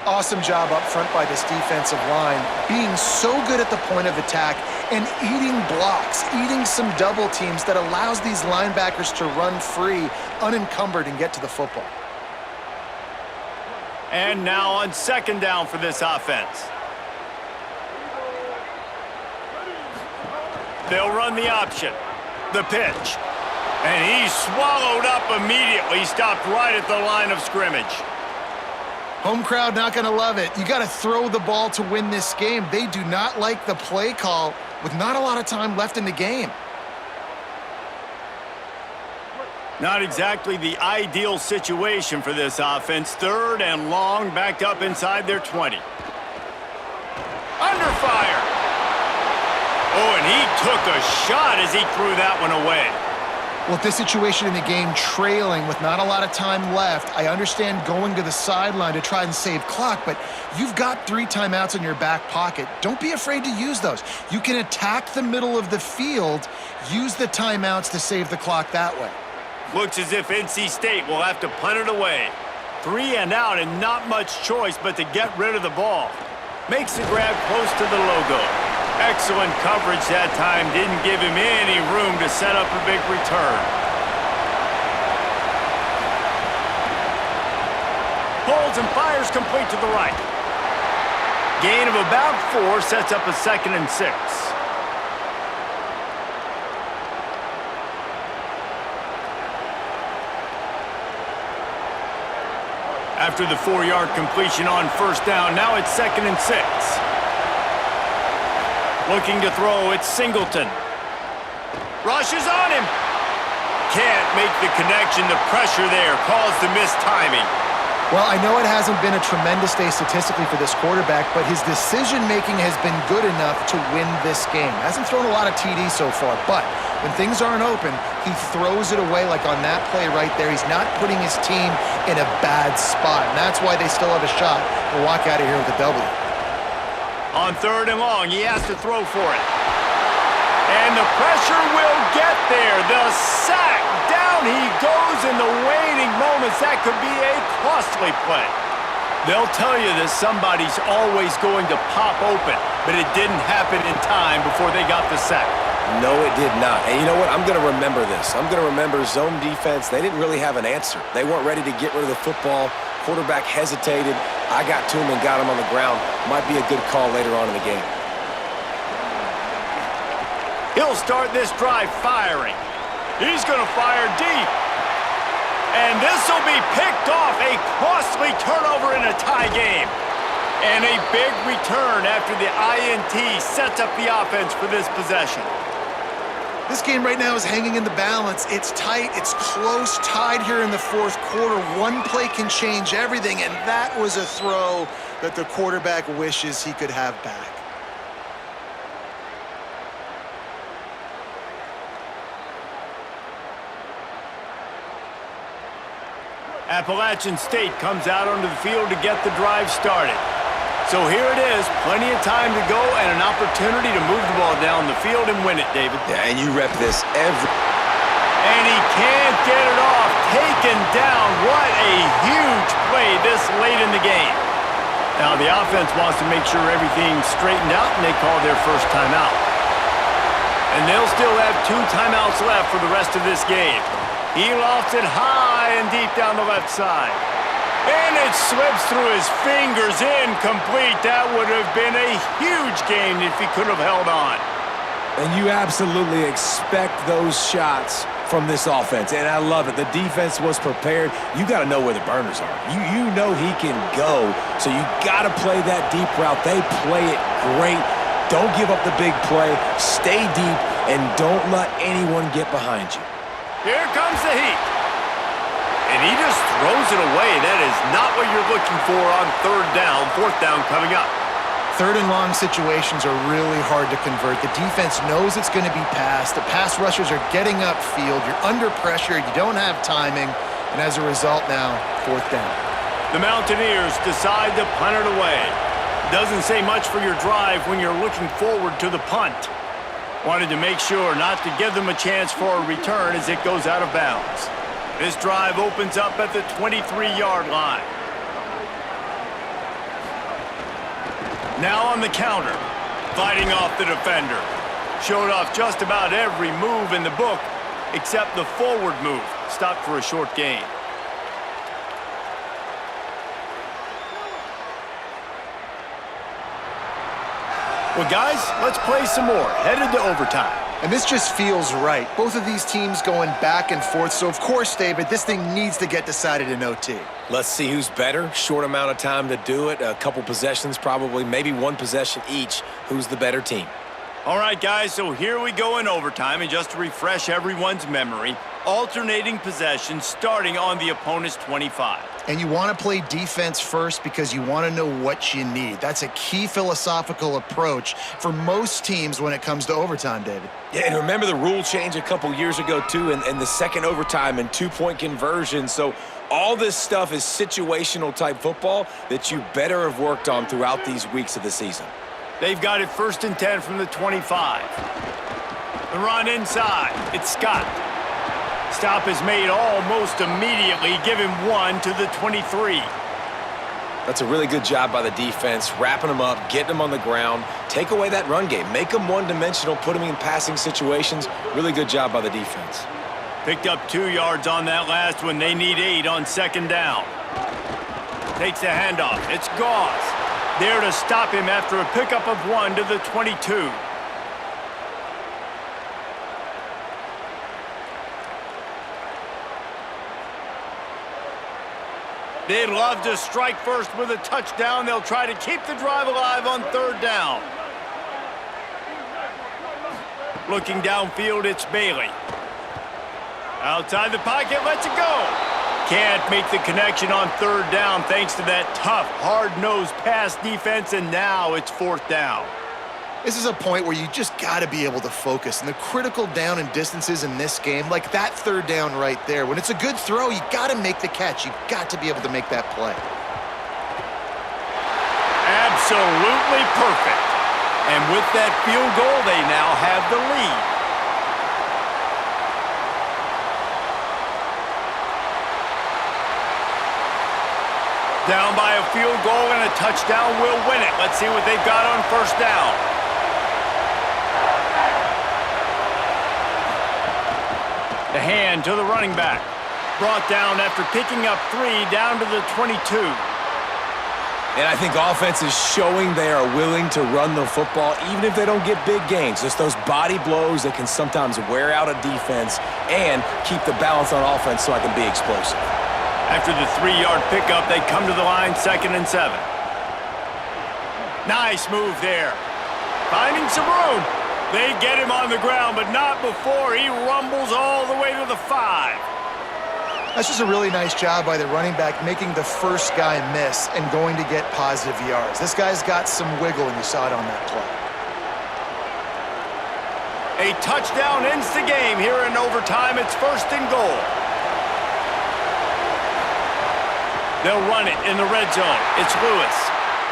Speaker 4: Awesome job up front by this defensive line, being so good at the point of attack and eating blocks, eating some double teams that allows these linebackers to run free, unencumbered, and get to the football.
Speaker 1: And now on 2nd down for this offense. They'll run the option. The pitch. And he's swallowed up immediately, stopped right at the line of scrimmage.
Speaker 4: Home crowd not going to love it. You got to throw the ball to win this game. They do not like the play call with not a lot of time left in the game.
Speaker 1: Not exactly the ideal situation for this offense. 3rd and long, backed up inside their 20. Under fire. Oh, and he took a shot as he threw that one away.
Speaker 4: Well, this situation in the game, trailing with not a lot of time left, I understand going to the sideline to try and save clock, but you've got 3 timeouts in your back pocket. Don't be afraid to use those. You can attack the middle of the field, use the timeouts to save the clock that way.
Speaker 1: Looks as if NC State will have to punt it away. 3 and out and not much choice but to get rid of the ball. Makes the grab close to the logo. Excellent coverage that time. Didn't give him any room to set up a big return. Pulls and fires complete to the right. Gain of about 4 sets up a 2nd and 6. After the 4-yard completion on 1st down, now it's 2nd and 6. Looking to throw, it's Singleton. Rushes on him. Can't make the connection. The pressure there caused the missed timing.
Speaker 4: Well, I know it hasn't been a tremendous day statistically for this quarterback, but his decision-making has been good enough to win this game. Hasn't thrown a lot of TDs so far, but when things aren't open, he throws it away like on that play right there. He's not putting his team in a bad spot, and that's why they still have a shot to walk out of here with a W.
Speaker 1: On 3rd and long, he has to throw for it. And the pressure will get there. The sack. Down he goes in the waiting moments. That could be a costly play. They'll tell you that somebody's always going to pop open, but it didn't happen in time before they got the sack.
Speaker 3: No, it did not. And you know what? I'm going to remember this. I'm going to remember zone defense. They didn't really have an answer. They weren't ready to get rid of the football. Quarterback hesitated. I got to him and got him on the ground. Might be a good call later on in the game.
Speaker 1: He'll start this drive firing. He's going to fire deep. And this will be picked off. A costly turnover in a tie game. And a big return after the INT sets up the offense for this possession.
Speaker 4: This game right now is hanging in the balance. It's tight, it's close, tied here in the 4th quarter. One play can change everything, and that was a throw that the quarterback wishes he could have back.
Speaker 1: Appalachian State comes out onto the field to get the drive started. So here it is, plenty of time to go and an opportunity to move the ball down the field and win it, David.
Speaker 3: Yeah, and you rep this every...
Speaker 1: And he can't get it off. Taken down. What a huge play this late in the game. Now the offense wants to make sure everything's straightened out, and they call their first timeout. And they'll still have 2 timeouts left for the rest of this game. He lofts it high and deep down the left side. And it slips through his fingers, incomplete. That would have been a huge gain if he could have held on.
Speaker 5: And you absolutely expect those shots from this offense, and I love it. The defense was prepared. You got to know where the burners are. You know he can go, so you got to play that deep route. They play it great. Don't give up the big play. Stay deep, and don't let anyone get behind you.
Speaker 1: Here comes the heat. And he just throws it away. That is not what you're looking for on 3rd down. 4th down coming up.
Speaker 4: 3rd and long situations are really hard to convert. The defense knows it's going to be passed. The pass rushers are getting upfield. You're under pressure. You don't have timing. And as a result now, 4th down.
Speaker 1: The Mountaineers decide to punt it away. Doesn't say much for your drive when you're looking forward to the punt. Wanted to make sure not to give them a chance for a return as it goes out of bounds. This drive opens up at the 23-yard line. Now on the counter, fighting off the defender. Showed off just about every move in the book except the forward move. Stopped for a short gain. Well, guys, let's play some more. Headed to overtime.
Speaker 4: And this just feels right. Both of these teams going back and forth. So, of course, David, this thing needs to get decided in OT.
Speaker 3: Let's see who's better. Short amount of time to do it. A couple possessions probably, maybe 1 possession each. Who's the better team?
Speaker 1: All right, guys, so here we go in overtime. And just to refresh everyone's memory, alternating possession starting on the opponent's 25.
Speaker 4: And you want to play defense first because you want to know what you need. That's a key philosophical approach for most teams when it comes to overtime, David.
Speaker 3: Yeah, and remember the rule change a couple years ago, too, and the second overtime and two-point conversion. So all this stuff is situational type football that you better have worked on throughout these weeks of the season.
Speaker 1: They've got it 1st and 10 from the 25. The run inside. It's Scott. Stop is made almost immediately. Give him 1 to the 23.
Speaker 3: That's a really good job by the defense, wrapping them up, getting them on the ground. Take away that run game. Make them one-dimensional, put them in passing situations. Really good job by the defense.
Speaker 1: Picked up 2 yards on that last one. They need 8 on 2nd down. Takes the handoff. It's Gauze. There to stop him after a pickup of 1 to the 22. They'd love to strike first with a touchdown. They'll try to keep the drive alive on 3rd down. Looking downfield, it's Bailey. Outside the pocket, lets it go. Can't make the connection on 3rd down thanks to that tough, hard-nosed pass defense, and now it's 4th down.
Speaker 4: This is a point where you just got to be able to focus. And the critical down and distances in this game, like that 3rd down right there, when it's a good throw, you got to make the catch. You've got to be able to make that play.
Speaker 1: Absolutely perfect. And with that field goal, they now have the lead. Down by a field goal and a touchdown will win it. Let's see what they've got on 1st down. The hand to the running back. Brought down after picking up 3 down to the 22.
Speaker 3: And I think offense is showing they are willing to run the football even if they don't get big gains. Just those body blows that can sometimes wear out a defense and keep the balance on offense so I can be explosive.
Speaker 1: After the 3-yard pickup, they come to the line 2nd and 7. Nice move there. Finding some room. They get him on the ground, but not before he rumbles all the way to the 5.
Speaker 4: That's just a really nice job by the running back making the first guy miss and going to get positive yards. This guy's got some wiggle, and you saw it on that play.
Speaker 1: A touchdown ends the game here in overtime. It's 1st and goal. They'll run it in the red zone. It's Lewis.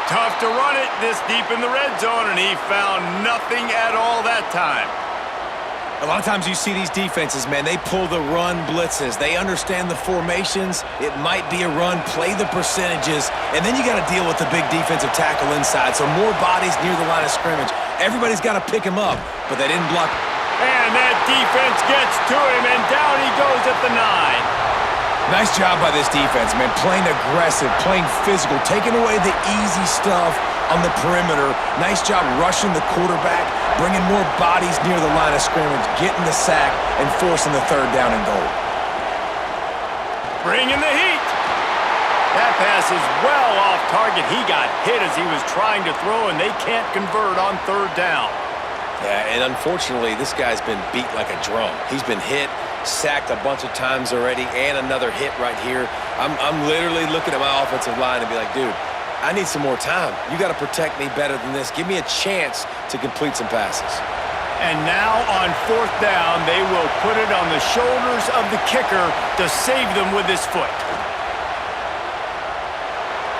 Speaker 1: Tough to run it this deep in the red zone, and he found nothing at all that time.
Speaker 3: A lot of times you see these defenses, man, they pull the run blitzes. They understand the formations. It might be a run, play the percentages, and then you got to deal with the big defensive tackle inside. So more bodies near the line of scrimmage. Everybody's got to pick him up, but they didn't block.
Speaker 1: And that defense gets to him, and down he goes at the 9.
Speaker 3: Nice job by this defense, man. Playing aggressive, playing physical, taking away the easy stuff on the perimeter. Nice job rushing the quarterback, bringing more bodies near the line of scrimmage, getting the sack, and forcing the 3rd down and goal.
Speaker 1: Bringing the heat. That pass is well off target. He got hit as he was trying to throw, and they can't convert on 3rd down.
Speaker 3: Yeah, and unfortunately, this guy's been beat like a drum. He's been hit, sacked a bunch of times already, and another hit right here. I'm literally looking at my offensive line and be like, dude, I need some more time. You got to protect me better than this. Give me a chance to complete some passes.
Speaker 1: And now on 4th down, they will put it on the shoulders of the kicker to save them with his foot.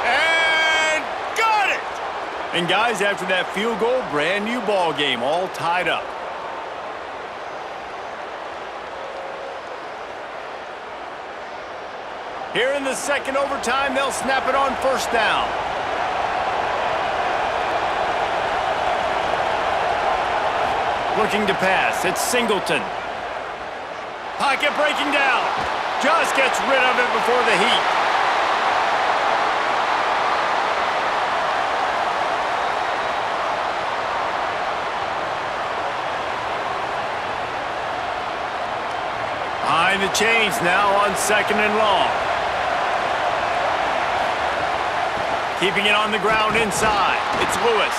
Speaker 1: And got it! And guys, after that field goal, brand new ball game, all tied up. Here in the 2nd overtime, they'll snap it on 1st down. Looking to pass, it's Singleton. Pocket breaking down. Just gets rid of it before the heat. Behind the chains now on 2nd and long. Keeping it on the ground inside. It's Lewis.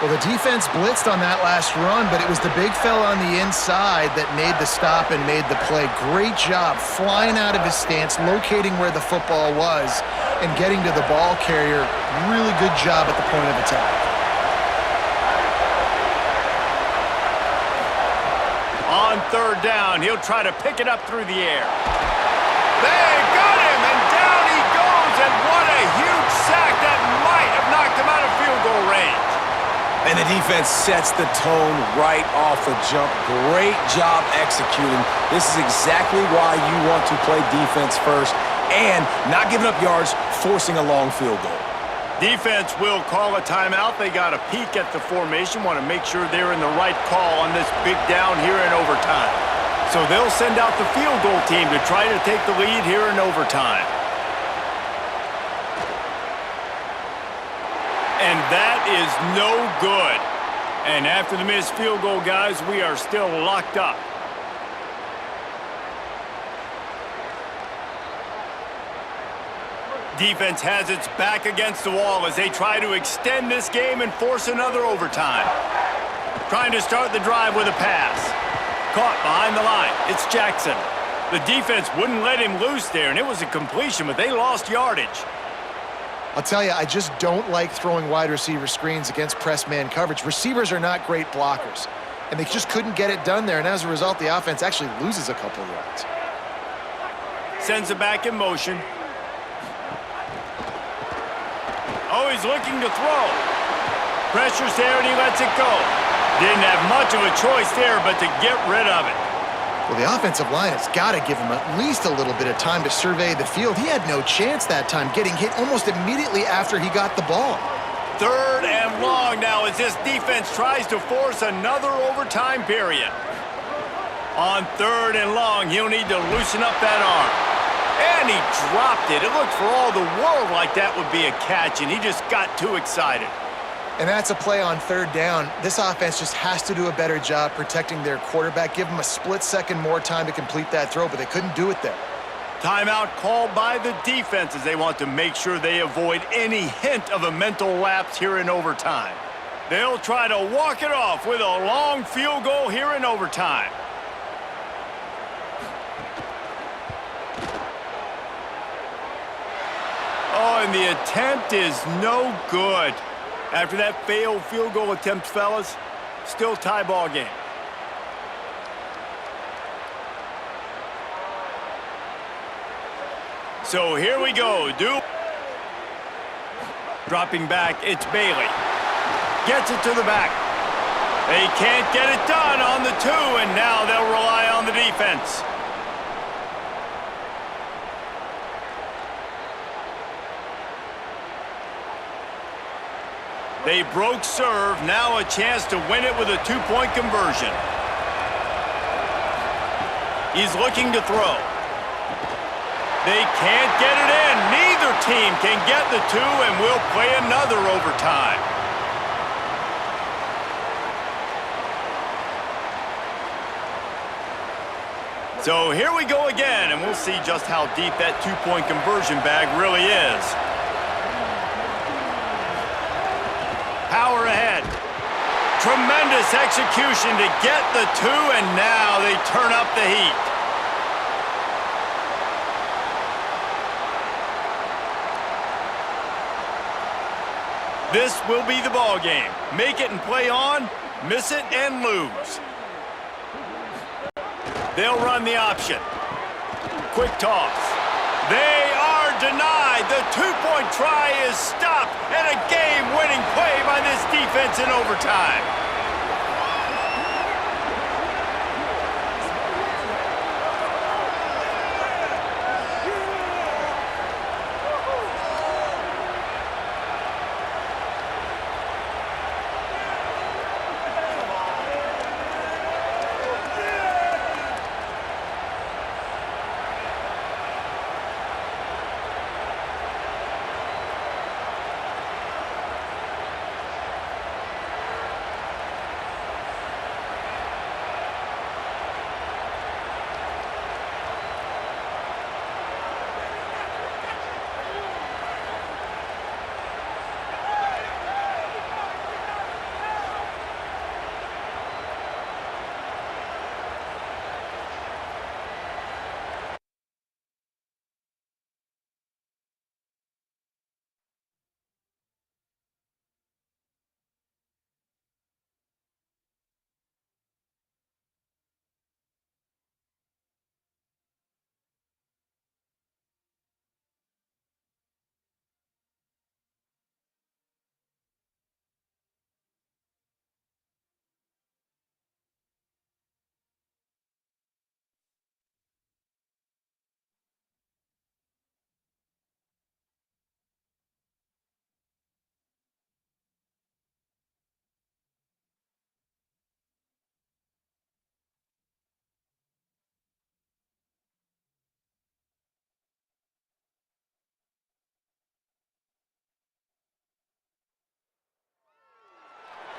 Speaker 4: Well, the defense blitzed on that last run, but it was the big fella on the inside that made the stop and made the play. Great job flying out of his stance, locating where the football was, and getting to the ball carrier. Really good job at the point of attack.
Speaker 1: On third down, he'll try to pick it up through the air. They got him, and down he goes, and what a huge sack that might have knocked him out of field goal range.
Speaker 3: And the defense sets the tone right off the jump. Great job executing. This is exactly why you want to play defense first and not giving up yards, forcing a long field goal.
Speaker 1: Defense will call a timeout. They got a peek at the formation, want to make sure they're in the right call on this big down here in overtime. So they'll send out the field goal team to try to take the lead here in overtime. And that is no good. And after the missed field goal, guys, we are still locked up. Defense has its back against the wall as they try to extend this game and force another overtime. Trying to start the drive with a pass. Caught behind the line. It's Jackson. The defense wouldn't let him loose there, and it was a completion, but they lost yardage.
Speaker 4: I'll tell you, I just don't like throwing wide receiver screens against press man coverage. Receivers are not great blockers, and they just couldn't get it done there, and as a result, the offense actually loses a couple of yards.
Speaker 1: Sends it back in motion. Oh, he's looking to throw. Pressure's there, and he lets it go. Didn't have much of a choice there, but to get rid of it.
Speaker 4: Well, the offensive line has got to give him at least a little bit of time to survey the field. He had no chance that time, getting hit almost immediately after he got the ball.
Speaker 1: Third and long now as this defense tries to force another overtime period. On third and long, he'll need to loosen up that arm. And he dropped it. It looked for all the world like that would be a catch, and he just got too excited.
Speaker 4: And that's a play on third down. This offense just has to do a better job protecting their quarterback. Give him a split second more time to complete that throw, but they couldn't do it there.
Speaker 1: Timeout called by the defense as they want to make sure they avoid any hint of a mental lapse here in overtime. They'll try to walk it off with a long field goal here in overtime. Oh, and the attempt is no good. After that failed field goal attempt, fellas, still tie ball game. So here we go. Dropping back, it's Bailey. Gets it to the back. They can't get it done on the two, and now they'll rely on the defense. They broke serve, now a chance to win it with a two-point conversion. He's looking to throw. They can't get it in. Neither team can get the two, and we'll play another overtime. So here we go again, and we'll see just how deep that two-point conversion bag really is. Power ahead. Tremendous execution to get the two, and now they turn up the heat. This will be the ball game. Make it and play on, miss it and lose. They'll run the option. Quick toss. They are denied. The two-point try is stopped, and a game-winning play by this defense in overtime.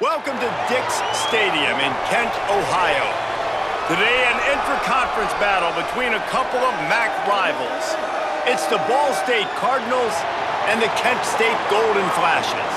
Speaker 1: Welcome to Dick's Stadium in Kent, Ohio. Today, an intra-conference battle between a couple of MAC rivals. It's the Ball State Cardinals and the Kent State Golden Flashes.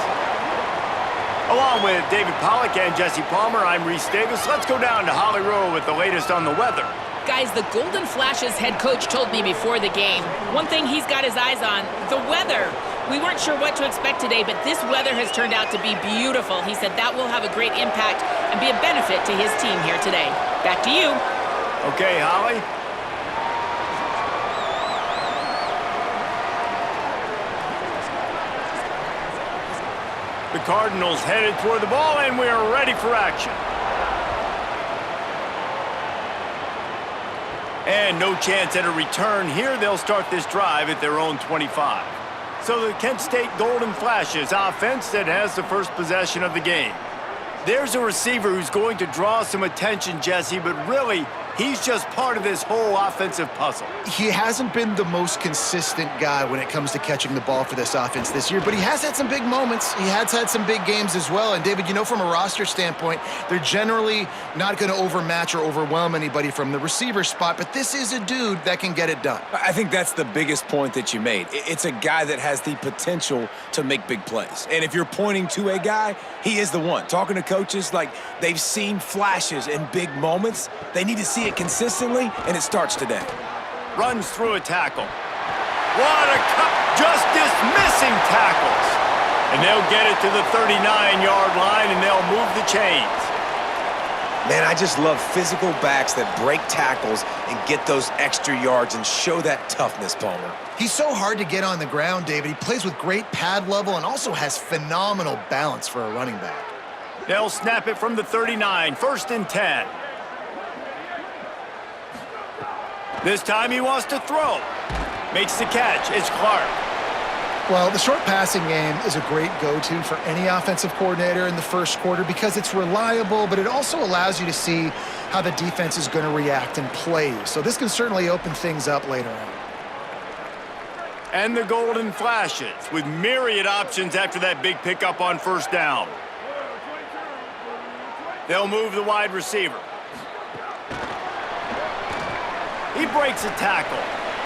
Speaker 1: Along with David Pollack and Jesse Palmer, I'm Reese Davis. Let's go down to Holly Rowe with the latest on the weather.
Speaker 2: Guys, the Golden Flashes head coach told me before the game, one thing he's got his eyes on, the weather. We weren't sure what to expect today, but this weather has turned out to be beautiful. He said that will have a great impact and be a benefit to his team here today. Back to you.
Speaker 1: Okay, Holly. The Cardinals headed toward the ball, and we are ready for action. And no chance at a return here. They'll start this drive at their own 25. So the Kent State Golden Flashes offense that has the first possession of the game. There's a receiver who's going to draw some attention, Jesse, but really, he's just part of this whole offensive puzzle.
Speaker 4: He hasn't been the most consistent guy when it comes to catching the ball for this offense this year, but he has had some big moments. He has had some big games as well. And, David, you know, from a roster standpoint, they're generally not going to overmatch or overwhelm anybody from the receiver spot, but this is a dude that can get it done.
Speaker 5: I think that's the biggest point that you made. It's a guy that has the potential to make big plays. And if you're pointing to a guy, he is the one. Talking to coaches, like, they've seen flashes in big moments. They need to see it consistently, and it starts today.
Speaker 1: Runs through a tackle. What a cut! Just dismissing tackles. And they'll get it to the 39-yard line, and they'll move the chains.
Speaker 3: Man, I just love physical backs that break tackles and get those extra yards and show that toughness, Palmer.
Speaker 4: He's so hard to get on the ground, David. He plays with great pad level and also has phenomenal balance for a running back.
Speaker 1: They'll snap it from the 39, 1st and 10. This time he wants to throw. Makes the catch. It's Clark.
Speaker 4: Well, the short passing game is a great go-to for any offensive coordinator in the first quarter because it's reliable, but it also allows you to see how the defense is going to react and play. So this can certainly open things up later on.
Speaker 1: And the Golden Flashes with myriad options after that big pickup on 1st down. They'll move the wide receiver. He breaks a tackle.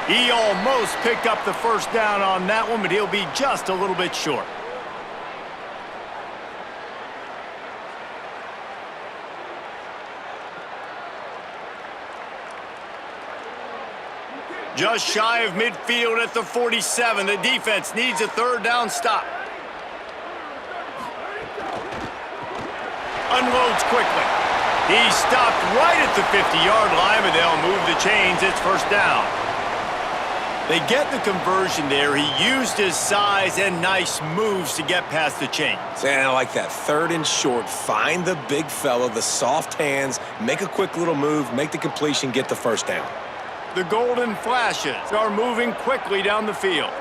Speaker 1: He almost picked up the 1st down on that one, but he'll be just a little bit short. Just shy of midfield at the 47. The defense needs a 3rd down stop. Unloads quickly. He stopped right at the 50-yard line, but they'll move the chains. It's 1st down. They get the conversion there. He used his size and nice moves to get past the chains.
Speaker 3: And I like that 3rd and short. Find the big fella, the soft hands, make a quick little move, make the completion, get the 1st down.
Speaker 1: The Golden Flashes are moving quickly down the field.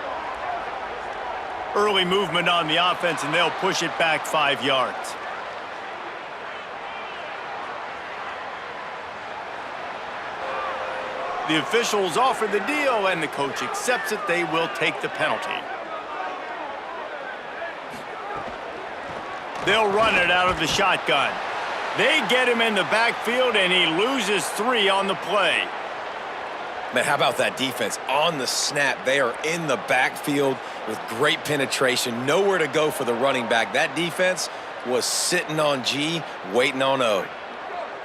Speaker 1: Early movement on the offense, and they'll push it back 5 yards. The officials offer the deal, and the coach accepts it. They will take the penalty. They'll run it out of the shotgun. They get him in the backfield, and he loses 3 on the play.
Speaker 3: Man, how about that defense? On the snap, they are in the backfield with great penetration. Nowhere to go for the running back. That defense was sitting on G, waiting on O.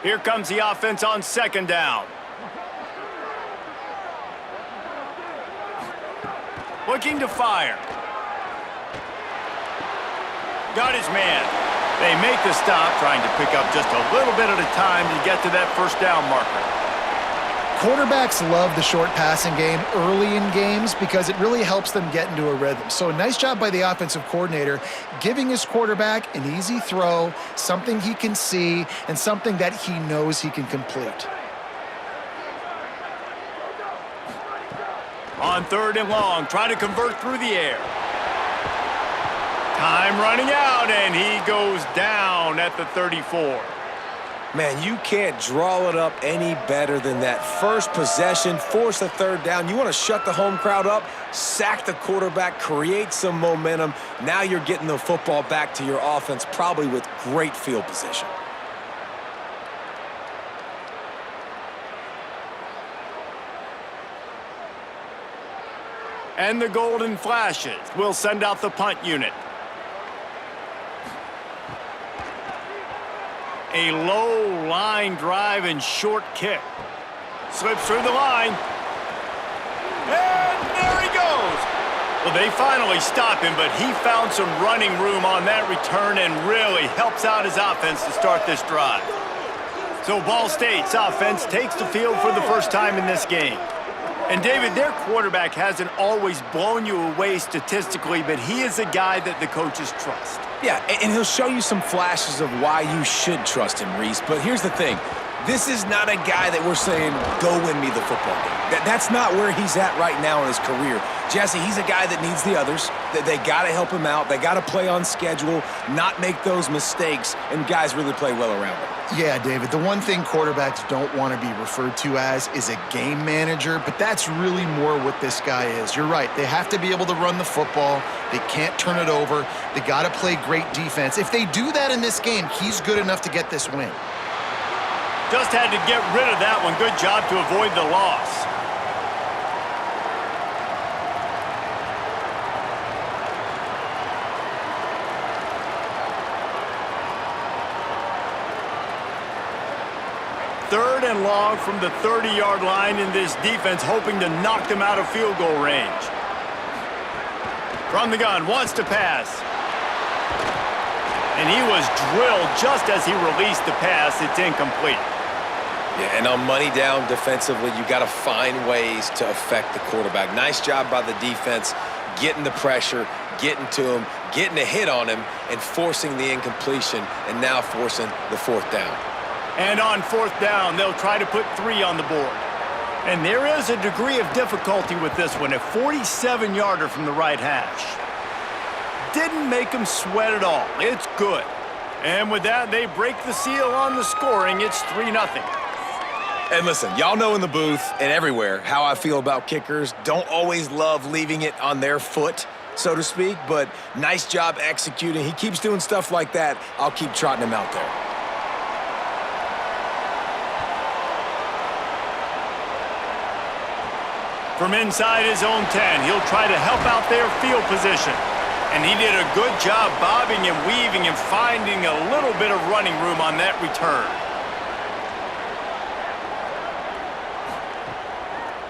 Speaker 1: Here comes the offense on 2nd down. Looking to fire. Got his man. They make the stop, trying to pick up just a little bit at a time to get to that 1st down marker.
Speaker 4: Quarterbacks love the short passing game early in games because it really helps them get into a rhythm. So a nice job by the offensive coordinator giving his quarterback an easy throw, something he can see, and something that he knows he can complete.
Speaker 1: On 3rd and long, trying to convert through the air. Time running out, and he goes down at the 34.
Speaker 5: Man, you can't draw it up any better than that. First possession, force a third down. You want to shut the home crowd up, sack the quarterback, create some momentum. Now you're getting the football back to your offense, probably with great field position.
Speaker 1: And the golden flashes will send out the punt unit. A low line drive and short kick. Slips through the line. And there he goes. Well, they finally stop him, but he found some running room on that return and really helps out his offense to start this drive. So Ball State's offense takes the field for the first time in this game. And, David, their quarterback hasn't always blown you away statistically, but he is a guy that the coaches trust.
Speaker 5: Yeah, and he'll show you some flashes of why you should trust him, Reese. But here's the thing. This is not a guy that we're saying, go win me the football game. That's not where he's at right now in his career. Jesse, he's a guy that needs the others. They got to help him out. They got to play on schedule, not make those mistakes, and guys really play well around him.
Speaker 4: Yeah, David, the one thing quarterbacks don't want to be referred to as is a game manager, but that's really more what this guy is. You're right. They have to be able to run the football. They can't turn it over. They got to play great defense. If they do that in this game, he's good enough to get this win.
Speaker 1: Just had to get rid of that one. Good job to avoid the loss. Third and long from the 30-yard line in this defense, hoping to knock them out of field goal range. From the gun, wants to pass. And he was drilled just as he released the pass. It's incomplete.
Speaker 3: Yeah, and on money down defensively, you got to find ways to affect the quarterback. Nice job by the defense, getting the pressure, getting to him, getting a hit on him, and forcing the incompletion, and now forcing the fourth down.
Speaker 1: And on fourth down, they'll try to put 3 on the board. And there is a degree of difficulty with this one, a 47-yarder from the right hash. Didn't make them sweat at all. It's good. And with that, they break the seal on the scoring. It's 3-0.
Speaker 5: And listen, y'all know in the booth and everywhere how I feel about kickers. Don't always love leaving it on their foot, so to speak, but nice job executing. He keeps doing stuff like that. I'll keep trotting him out there.
Speaker 1: From inside his own 10, he'll try to help out their field position. And he did a good job bobbing and weaving and finding a little bit of running room on that return.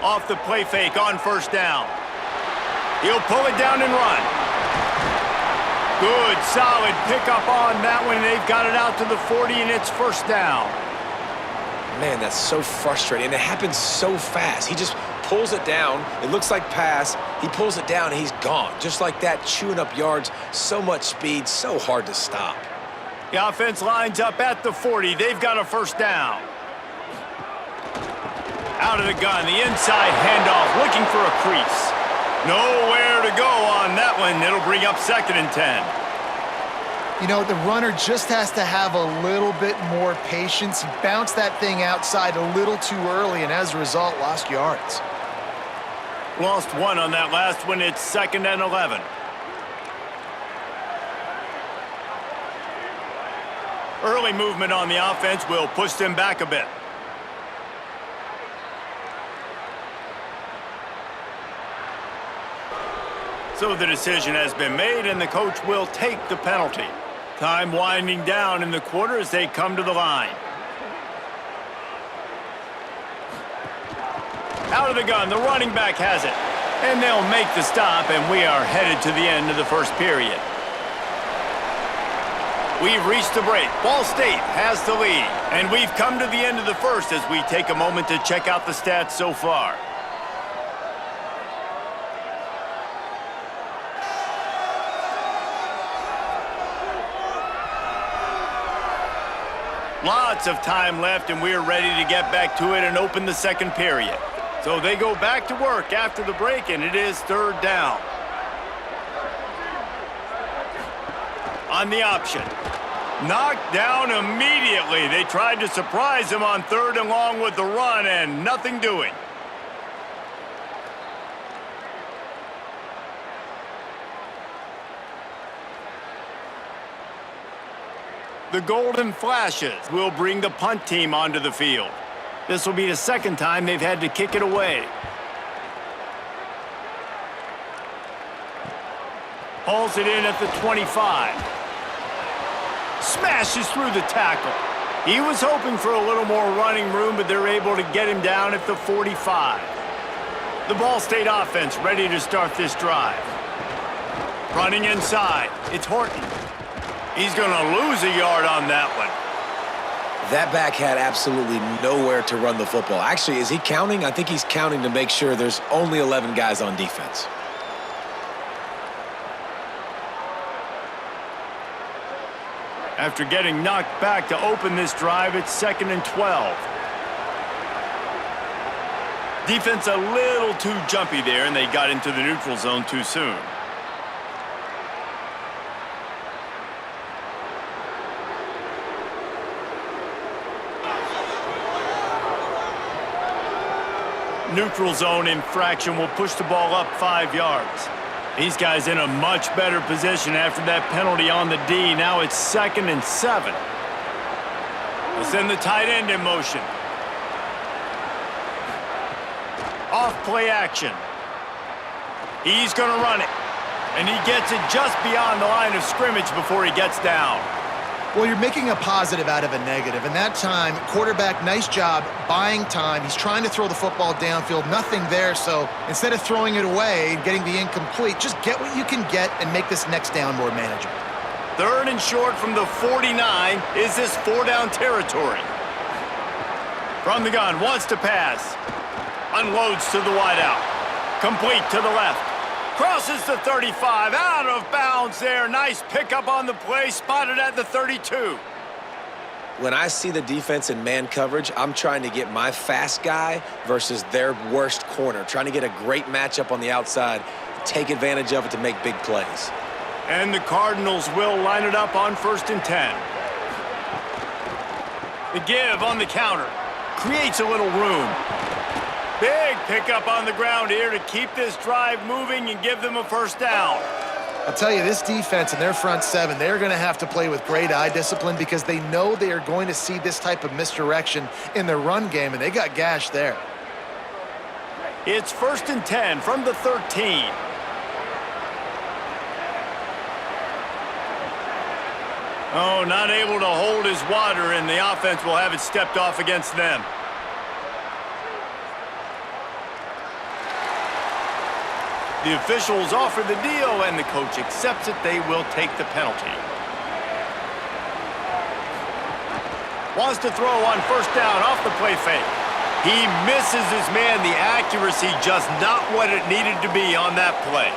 Speaker 1: Off the play fake on first down. He'll pull it down and run. Good, solid pickup on that one. They've got it out to the 40, and it's first down.
Speaker 3: Man, that's so frustrating, and it happens so fast. He just pulls it down. It looks like pass. He pulls it down, and he's gone. Just like that, chewing up yards. So much speed, so hard to stop.
Speaker 1: The offense lines up at the 40. They've got a first down. Out of the gun, the inside handoff, looking for a crease. Nowhere to go on that one. It'll bring up 2nd and 10.
Speaker 4: You know, the runner just has to have a little bit more patience. He bounced that thing outside a little too early, and as a result, lost yards.
Speaker 1: Lost 1 on that last one. It's 2nd and 11. Early movement on the offense will push them back a bit. So the decision has been made, and the coach will take the penalty. Time winding down in the quarter as they come to the line. Out of the gun, the running back has it. And they'll make the stop, and we are headed to the end of the first period. We've reached the break. Ball State has the lead. And we've come to the end of the first as we take a moment to check out the stats so far. Lots of time left, and we're ready to get back to it and open the second period. So they go back to work after the break, and it is 3rd down. On the option. Knocked down immediately. They tried to surprise him on third along with the run, and nothing doing. The Golden Flashes will bring the punt team onto the field. This will be the second time they've had to kick it away. Hauls it in at the 25. Smashes through the tackle. He was hoping for a little more running room, but they're able to get him down at the 45. The Ball State offense ready to start this drive. Running inside, it's Horton. He's going to lose a yard on that one.
Speaker 3: That back had absolutely nowhere to run the football. Actually, is he counting? I think he's counting to make sure there's only 11 guys on defense.
Speaker 1: After getting knocked back to open this drive, it's 2nd and 12. Defense a little too jumpy there, and they got into the neutral zone too soon. Neutral zone infraction will push the ball up 5 yards. These guys in a much better position after that penalty on the D. Now it's 2nd and 7. They'll send the tight end in motion. Off play action. He's going to run it. And he gets it just beyond the line of scrimmage before he gets down.
Speaker 4: Well, you're making a positive out of a negative. And that time, quarterback, nice job buying time. He's trying to throw the football downfield. Nothing there. So instead of throwing it away and getting the incomplete, just get what you can get and make this next down more manageable.
Speaker 1: 3rd and short from the 49. Is this 4-down territory? From the gun, wants to pass. Unloads to the wideout. Complete to the left. Crosses the 35, out of bounds there. Nice pickup on the play, spotted at the 32.
Speaker 3: When I see the defense in man coverage, I'm trying to get my fast guy versus their worst corner, trying to get a great matchup on the outside, take advantage of it to make big plays.
Speaker 1: And the Cardinals will line it up on 1st and 10. The give on the counter. Creates a little room. Big pickup on the ground here to keep this drive moving and give them a 1st down.
Speaker 4: I'll tell you, this defense and their front seven, they're going to have to play with great eye discipline because they know they are going to see this type of misdirection in their run game, and they got gashed there.
Speaker 1: It's 1st and 10 from the 13. Oh, not able to hold his water, and the offense will have it stepped off against them. The officials offer the deal, and the coach accepts it. They will take the penalty. Wants to throw on 1st down off the play fake. He misses his man. The accuracy just not what it needed to be on that play.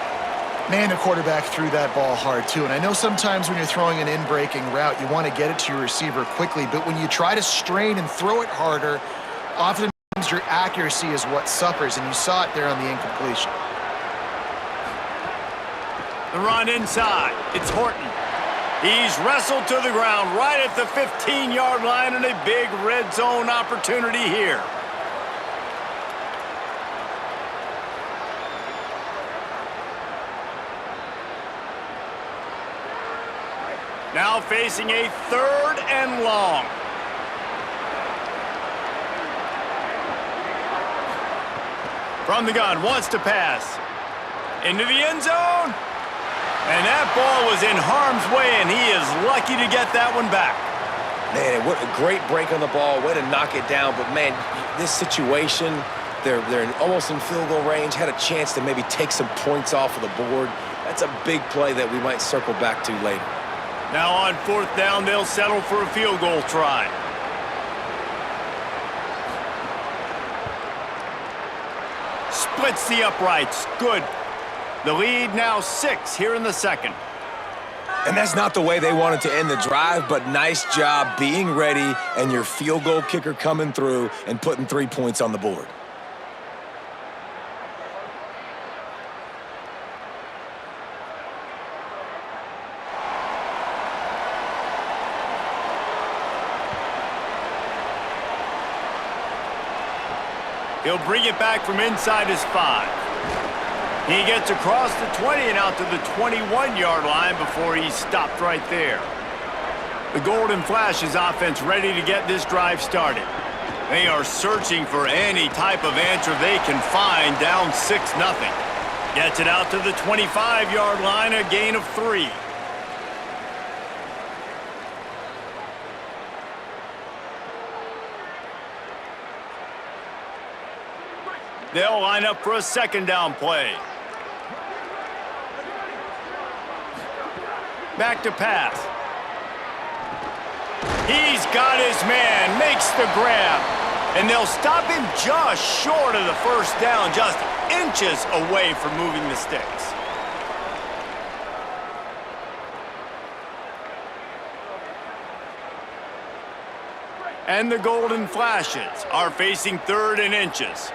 Speaker 4: Man, the quarterback threw that ball hard, too. And I know sometimes when you're throwing an in-breaking route, you want to get it to your receiver quickly. But when you try to strain and throw it harder, often your accuracy is what suffers. And you saw it there on the incompletion.
Speaker 1: The run inside. It's Horton. He's wrestled to the ground right at the 15-yard line, and a big red zone opportunity here. Now facing a 3rd and long. From the gun, wants to pass. Into the end zone. And that ball was in harm's way, and he is lucky to get that one back.
Speaker 3: Man, what a great break on the ball. Way to knock it down. But, man, this situation, they're almost in field goal range, had a chance to maybe take some points off of the board. That's a big play that we might circle back to later.
Speaker 1: Now on 4th down, they'll settle for a field goal try. Splits the uprights. Good. The lead now 6 here in the 2nd.
Speaker 3: And that's not the way they wanted to end the drive, but nice job being ready and your field goal kicker coming through and putting 3 points on the board.
Speaker 1: He'll bring it back from inside his 5. He gets across the 20 and out to the 21-yard line before he's stopped right there. The Golden Flash's offense ready to get this drive started. They are searching for any type of answer they can find, down 6-0. Gets it out to the 25-yard line, a gain of 3. They'll line up for a second down play. Back to pass. He's got his man, makes the grab. And they'll stop him just short of the first down, just inches away from moving the sticks. And the Golden Flashes are facing 3rd and inches.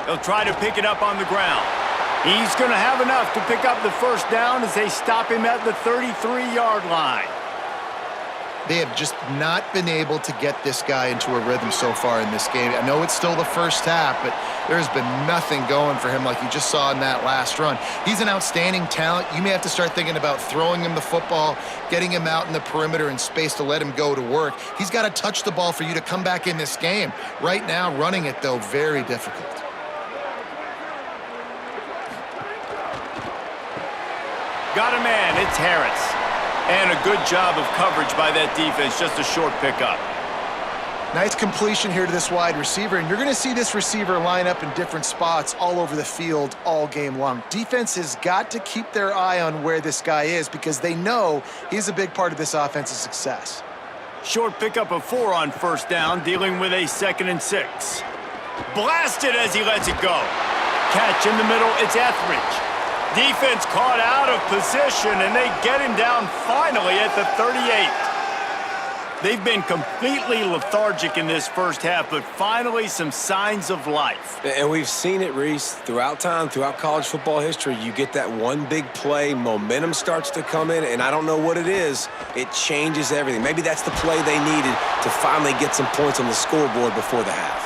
Speaker 1: They'll try to pick it up on the ground. He's going to have enough to pick up the first down as they stop him at the 33-yard line.
Speaker 4: They have just not been able to get this guy into a rhythm so far in this game. I know it's still the first half, but there's been nothing going for him like you just saw in that last run. He's an outstanding talent. You may have to start thinking about throwing him the football, getting him out in the perimeter and space to let him go to work. He's got to touch the ball for you to come back in this game. Right now, running it, though, very difficult.
Speaker 1: Got a man, it's Harris. And a good job of coverage by that defense, just a short pickup.
Speaker 4: Nice completion here to this wide receiver, and you're going to see this receiver line up in different spots all over the field all game long. Defense has got to keep their eye on where this guy is because they know he's a big part of this offense's success.
Speaker 1: Short pickup of 4 on first down, dealing with a 2nd and 6. Blasted as he lets it go. Catch in the middle, it's Etheridge. Defense caught out of position, and they get him down finally at the 38. They've been completely lethargic in this first half, but finally some signs of life.
Speaker 3: And we've seen it, Reese, throughout time, throughout college football history. You get that one big play, momentum starts to come in, and I don't know what it is. It changes everything. Maybe that's the play they needed to finally get some points on the scoreboard before the half.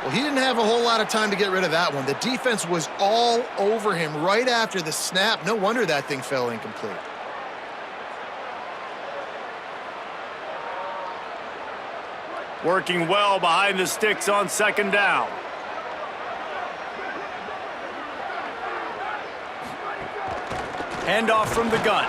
Speaker 4: Well, he didn't have a whole lot of time to get rid of that one. The defense was all over him right after the snap. No wonder that thing fell incomplete.
Speaker 1: Working well behind the sticks on 2nd down. Handoff from the gun.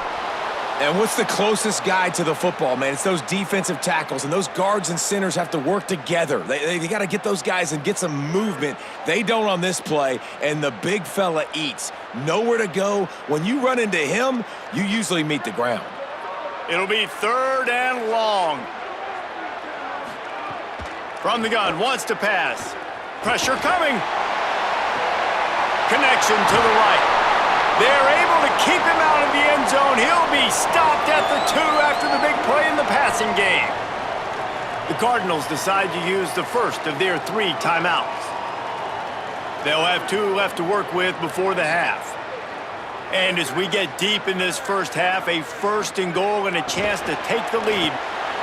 Speaker 5: And what's the closest guy to the football, man? It's those defensive tackles, and those guards and centers have to work together. They got to get those guys and get some movement. They don't on this play, and the big fella eats. Nowhere to go. When you run into him, you usually meet the ground.
Speaker 1: It'll be 3rd and long. From the gun, wants to pass. Pressure coming. Connection to the right. They're able to keep him out of the end zone. He'll be stopped at the 2 after the big play in the passing game. The Cardinals decide to use the first of their 3 timeouts. They'll have 2 left to work with before the half. And as we get deep in this first half, a 1st and goal and a chance to take the lead.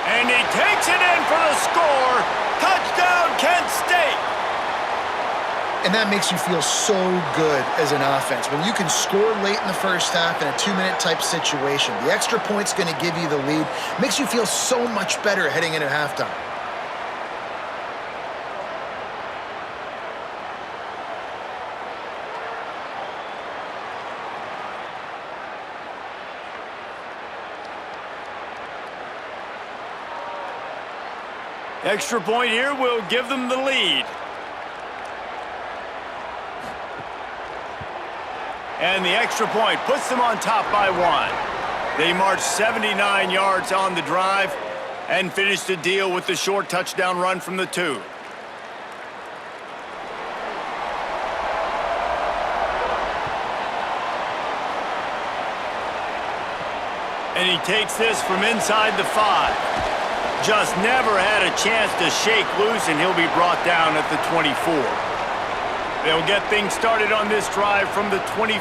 Speaker 1: And he takes it in for the score. Touchdown, Kent State.
Speaker 4: And that makes you feel so good as an offense. When you can score late in the first half in a 2-minute type situation, the extra point's going to give you the lead. Makes you feel so much better heading into halftime.
Speaker 1: Extra point here will give them the lead. And the extra point puts them on top by 1. They march 79 yards on the drive and finish the deal with the short touchdown run from the 2. And he takes this from inside the 5. Just never had a chance to shake loose, and he'll be brought down at the 24. They'll get things started on this drive from the 24.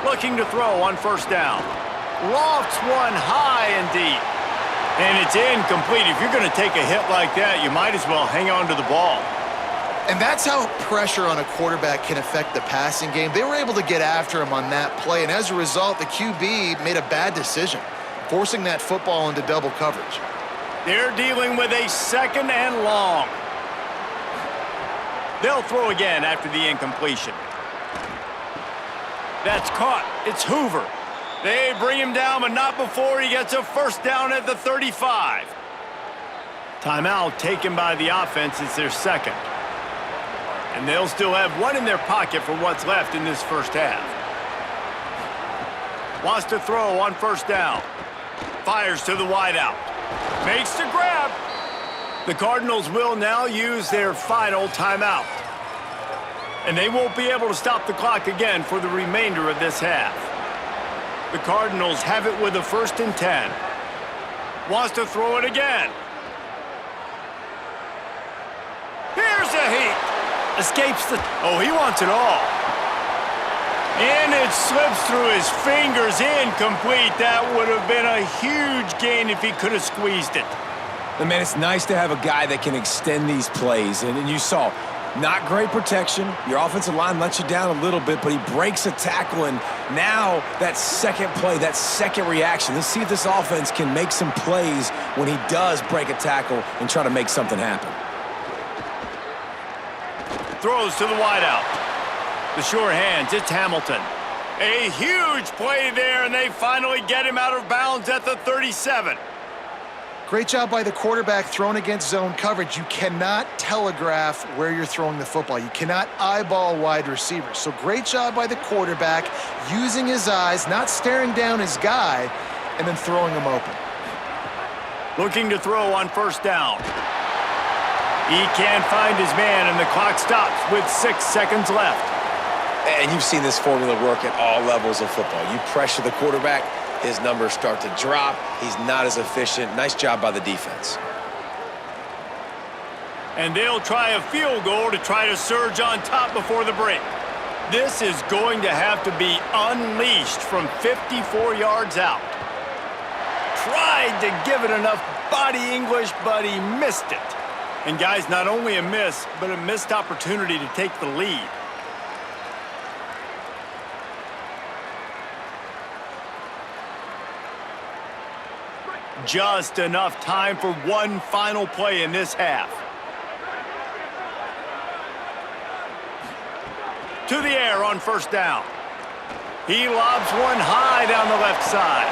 Speaker 1: Looking to throw on first down. Lofts one high and deep. And it's incomplete. If you're going to take a hit like that, you might as well hang on to the ball.
Speaker 4: And that's how pressure on a quarterback can affect the passing game. They were able to get after him on that play, and as a result, the QB made a bad decision, forcing that football into double coverage.
Speaker 1: They're dealing with a second and long. They'll throw again after the incompletion. That's caught. It's Hoover. They bring him down, but not before he gets a first down at the 35. Timeout taken by the offense. It's their second. And they'll still have one in their pocket for what's left in this first half. Wants to throw on first down. Fires to the wideout. Makes the grab. The Cardinals will now use their final timeout. And they won't be able to stop the clock again for the remainder of this half. The Cardinals have it with a 1st and 10. Wants to throw it again. Here's a heat. Escapes the... Oh, he wants it all. And it slips through his fingers, incomplete. That would have been a huge gain if he could have squeezed it.
Speaker 5: And man, it's nice to have a guy that can extend these plays. And you saw, not great protection. Your offensive line lets you down a little bit, but he breaks a tackle. And now that second play, that second reaction, let's see if this offense can make some plays when he does break a tackle and try to make something happen.
Speaker 1: Throws to the wideout. The sure hands, it's Hamilton. A huge play there, and they finally get him out of bounds at the 37.
Speaker 4: Great job by the quarterback thrown against zone coverage. You cannot telegraph where you're throwing the football. You cannot eyeball wide receivers. So great job by the quarterback using his eyes, not staring down his guy, and then throwing him open.
Speaker 1: Looking to throw on first down. He can't find his man, and the clock stops with 6 seconds left.
Speaker 3: And you've seen this formula work at all levels of football. You pressure the quarterback, his numbers start to drop. He's not as efficient. Nice job by the defense.
Speaker 1: And they'll try a field goal to try to surge on top before the break. This is going to have to be unleashed from 54 yards out. Tried to give it enough body English, but he missed it. And guys, not only a miss, but a missed opportunity to take the lead. Just enough time for one final play in this half. To the air on first down. He lobs one high down the left side.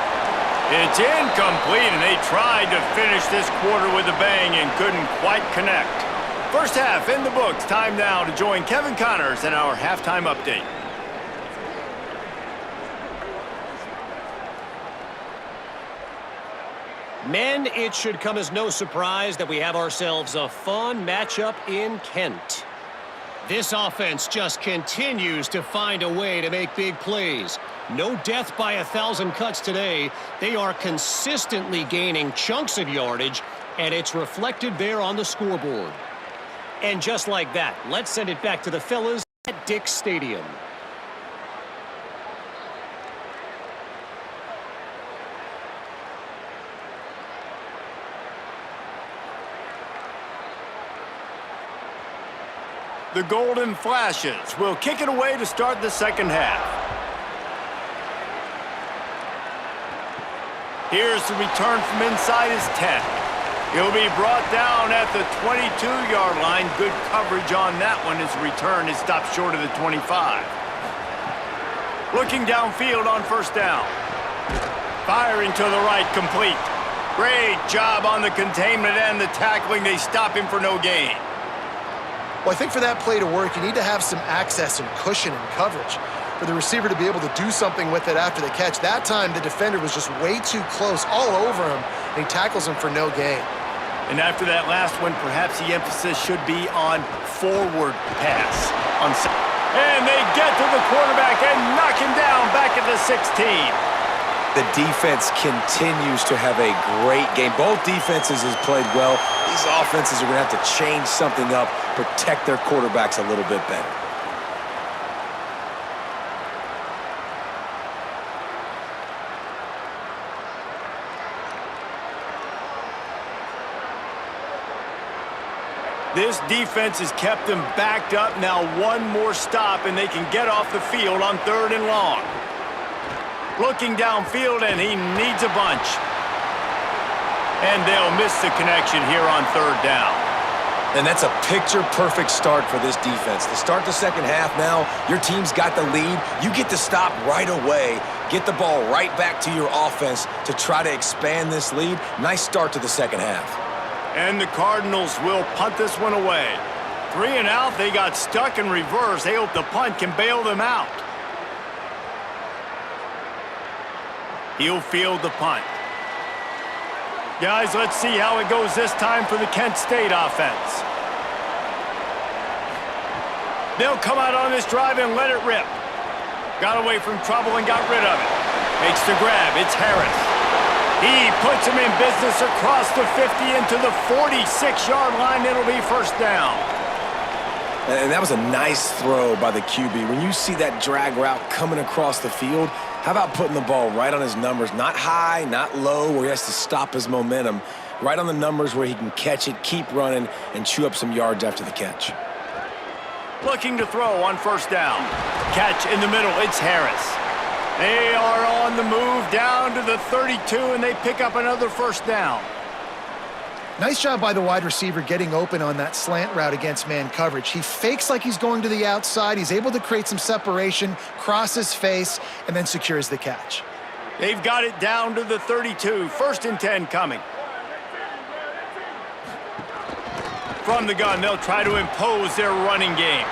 Speaker 1: It's incomplete, and they tried to finish this quarter with a bang and couldn't quite connect. First half in the books. Time now to join Kevin Connors in our halftime update.
Speaker 6: Men, it should come as no surprise that we have ourselves a fun matchup in Kent. This offense just continues to find a way to make big plays. No death by 1,000 cuts today. They are consistently gaining chunks of yardage, and it's reflected there on the scoreboard. And just like that, let's send it back to the fellas at Dick's Stadium.
Speaker 1: The Golden Flashes will kick it away to start the second half. Here's the return from inside his 10. He'll be brought down at the 22-yard line. Good coverage on that one as the return is stopped short of the 25. Looking downfield on first down. Firing to the right, complete. Great job on the containment and the tackling. They stop him for no gain.
Speaker 4: Well, I think for that play to work, you need to have some access and cushion and coverage for the receiver to be able to do something with it after the catch. That time, the defender was just way too close, all over him, and he tackles him for no gain.
Speaker 1: And after that last one, perhaps the emphasis should be on forward pass. And they get to the quarterback and knock him down back at the 16.
Speaker 3: The defense continues to have a great game. Both defenses has played well. These offenses are going to have to change something up, protect their quarterbacks a little bit better.
Speaker 1: This defense has kept them backed up. Now one more stop, and they can get off the field on 3rd and long. Looking downfield, and he needs a bunch. And they'll miss the connection here on 3rd down.
Speaker 3: And that's a picture-perfect start for this defense. To start the second half now, your team's got the lead. You get to stop right away, get the ball right back to your offense to try to expand this lead. Nice start to the second half.
Speaker 1: And the Cardinals will punt this one away. 3 and out, they got stuck in reverse. They hope the punt can bail them out. He'll field the punt. Guys, let's see how it goes this time for the Kent State offense. They'll come out on this drive and let it rip. Got away from trouble and got rid of it. Makes the grab. It's Harris. He puts him in business across the 50 into the 46-yard line. It'll be 1st down.
Speaker 3: And that was a nice throw by the QB. When you see that drag route coming across the field, how about putting the ball right on his numbers? Not high, not low, where he has to stop his momentum. Right on the numbers where he can catch it, keep running, and chew up some yards after the catch.
Speaker 1: Looking to throw on 1st down. Catch in the middle. It's Harris. They are on the move down to the 32, and they pick up another 1st down.
Speaker 4: Nice job by the wide receiver getting open on that slant route against man coverage. He fakes like he's going to the outside. He's able to create some separation, cross his face, and then secures the catch.
Speaker 1: They've got it down to the 32. 1st and 10 coming. From the gun, they'll try to impose their running game.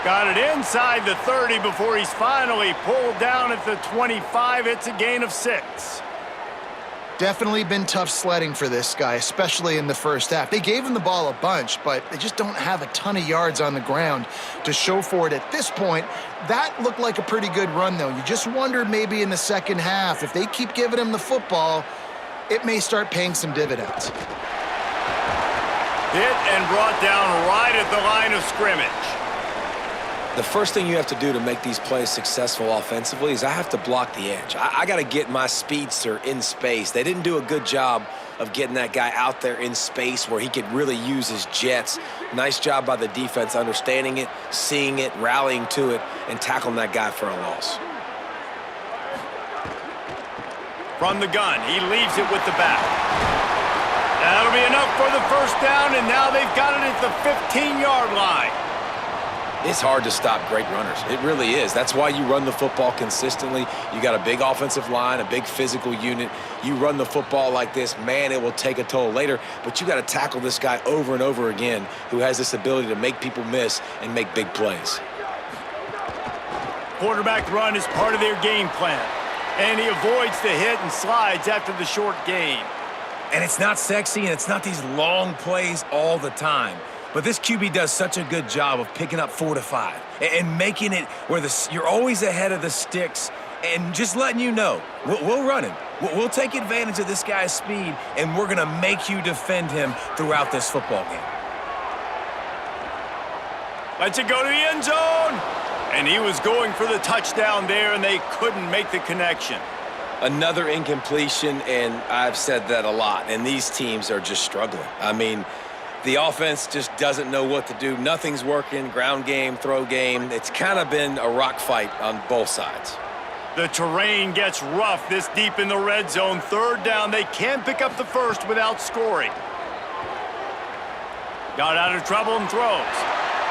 Speaker 1: Got it inside the 30 before he's finally pulled down at the 25. It's a gain of 6.
Speaker 4: Definitely been tough sledding for this guy, especially in the first half. They gave him the ball a bunch, but they just don't have a ton of yards on the ground to show for it at this point. That looked like a pretty good run, though. You just wondered maybe in the second half, if they keep giving him the football, it may start paying some dividends.
Speaker 1: Hit and brought down right at the line of scrimmage.
Speaker 3: The first thing you have to do to make these plays successful offensively is I have to block the edge. I got to get my speedster in space. They didn't do a good job of getting that guy out there in space where he could really use his jets. Nice job by the defense understanding it, seeing it, rallying to it, and tackling that guy for a loss.
Speaker 1: From the gun, he leaves it with the back. That'll be enough for the 1st down, and now they've got it at the 15-yard line.
Speaker 3: It's hard to stop great runners. It really is. That's why you run the football consistently. You got a big offensive line, a big physical unit. You run the football like this, man, it will take a toll later. But you got to tackle this guy over and over again who has this ability to make people miss and make big plays.
Speaker 1: Quarterback run is part of their game plan. And he avoids the hit and slides after the short gain.
Speaker 5: And it's not sexy, and it's not these long plays all the time. But this QB does such a good job of picking up 4 to 5 and making it where you're always ahead of the sticks and just letting you know, we'll run him. We'll take advantage of this guy's speed, and we're going to make you defend him throughout this football game.
Speaker 1: Lets it go to the end zone. And he was going for the touchdown there, and they couldn't make the connection.
Speaker 3: Another incompletion, and I've said that a lot, and these teams are just struggling. I mean, the offense just doesn't know what to do. Nothing's working, ground game, throw game. It's kind of been a rock fight on both sides.
Speaker 1: The terrain gets rough this deep in the red zone. 3rd down, they can't pick up the 1st without scoring. Got out of trouble and throws.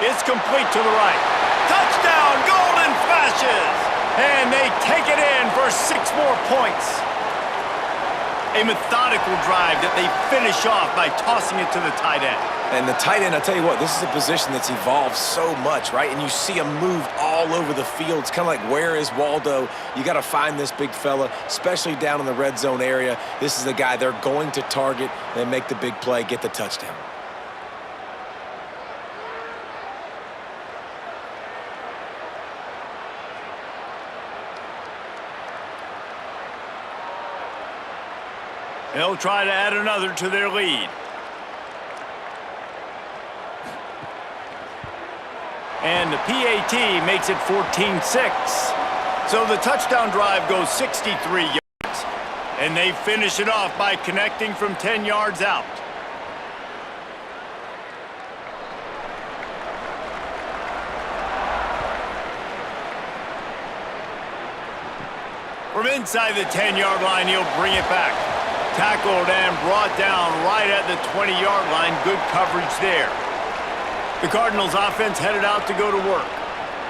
Speaker 1: It's complete to the right. Touchdown, Golden Flashes! And they take it in for 6 more points. A methodical drive that they finish off by tossing it to the tight end.
Speaker 3: And the tight end, I'll tell you what, this is a position that's evolved so much, right? And you see him move all over the field. It's kind of like, where is Waldo? You got to find this big fella, especially down in the red zone area. This is the guy they're going to target and make the big play, get the touchdown.
Speaker 1: They'll try to add another to their lead. And the PAT makes it 14-6. So the touchdown drive goes 63 yards. And they finish it off by connecting from 10 yards out. From inside the 10-yard line, he'll bring it back. Tackled and brought down right at the 20-yard line. Good coverage there. The Cardinals offense headed out to go to work.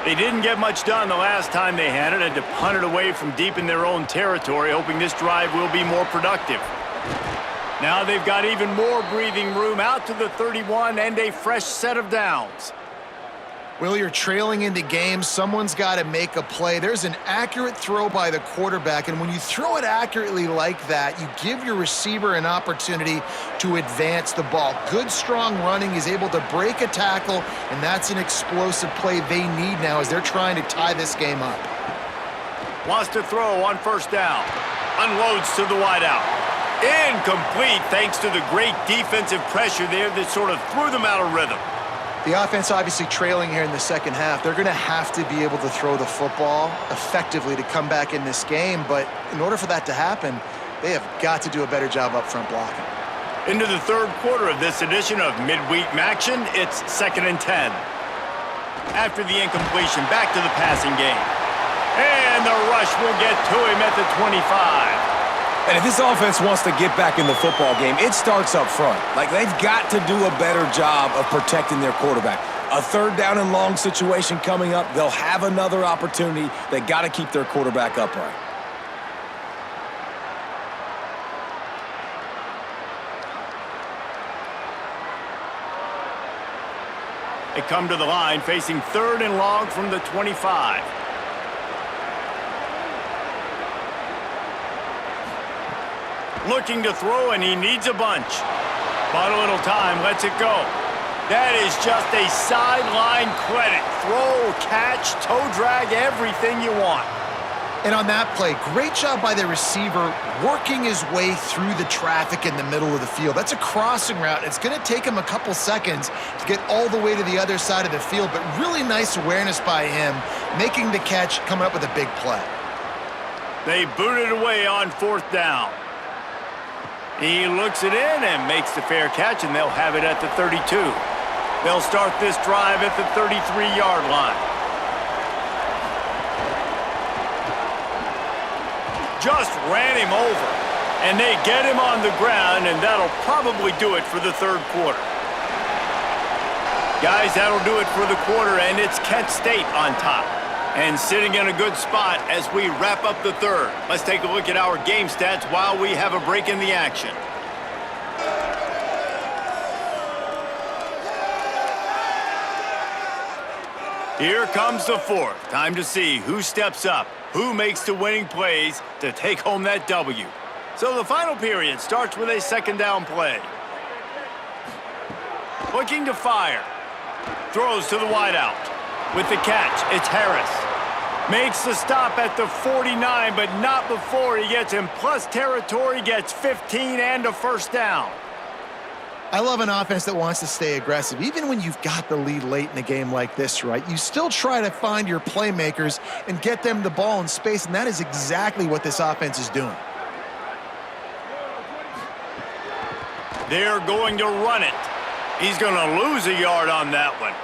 Speaker 1: They didn't get much done the last time they had it, had to punt it away from deep in their own territory, hoping this drive will be more productive. Now they've got even more breathing room out to the 31 and a fresh set of downs.
Speaker 4: Will, you're trailing in the game. Someone's got to make a play. There's an accurate throw by the quarterback, and when you throw it accurately like that, you give your receiver an opportunity to advance the ball. Good, strong running is able to break a tackle, and that's an explosive play they need now as they're trying to tie this game up.
Speaker 1: Wants to throw on first down. Unloads to the wideout. Incomplete thanks to the great defensive pressure there that sort of threw them out of rhythm.
Speaker 4: The offense obviously trailing here in the second half. They're going to have to be able to throw the football effectively to come back in this game, but in order for that to happen, they have got to do a better job up front blocking.
Speaker 1: Into the third quarter of this edition of Midweek Maction, it's 2nd and 10. After the incompletion, back to the passing game. And the rush will get to him at the 25.
Speaker 5: And if this offense wants to get back in the football game, it starts up front. Like, they've got to do a better job of protecting their quarterback. A third down and long situation coming up, they'll have another opportunity. They got to keep their quarterback upright.
Speaker 1: They come to the line facing 3rd and long from the 25. Looking to throw, and he needs a bunch. But a little time, lets it go. That is just a sideline credit. Throw, catch, toe drag, everything you want.
Speaker 4: And on that play, great job by the receiver working his way through the traffic in the middle of the field. That's a crossing route. It's going to take him a couple seconds to get all the way to the other side of the field, but really nice awareness by him, making the catch, coming up with a big play.
Speaker 1: They boot it away on 4th down. He looks it in and makes the fair catch, and they'll have it at the 32. They'll start this drive at the 33-yard line. Just ran him over, and they get him on the ground, and that'll probably do it for the third quarter. Guys, that'll do it for the quarter, and it's Kent State on top. And sitting in a good spot as we wrap up the third. Let's take a look at our game stats while we have a break in the action. Here comes the fourth. Time to see who steps up, who makes the winning plays to take home that W. So the final period starts with a 2nd down play. Looking to fire. Throws to the wideout. With the catch, it's Harris. Makes the stop at the 49, but not before he gets in plus territory, gets 15 and a first down.
Speaker 4: I love an offense that wants to stay aggressive. Even when you've got the lead late in a game like this, right, you still try to find your playmakers and get them the ball in space, and that is exactly what this offense is doing.
Speaker 1: They're going to run it. He's going to lose a yard on that one.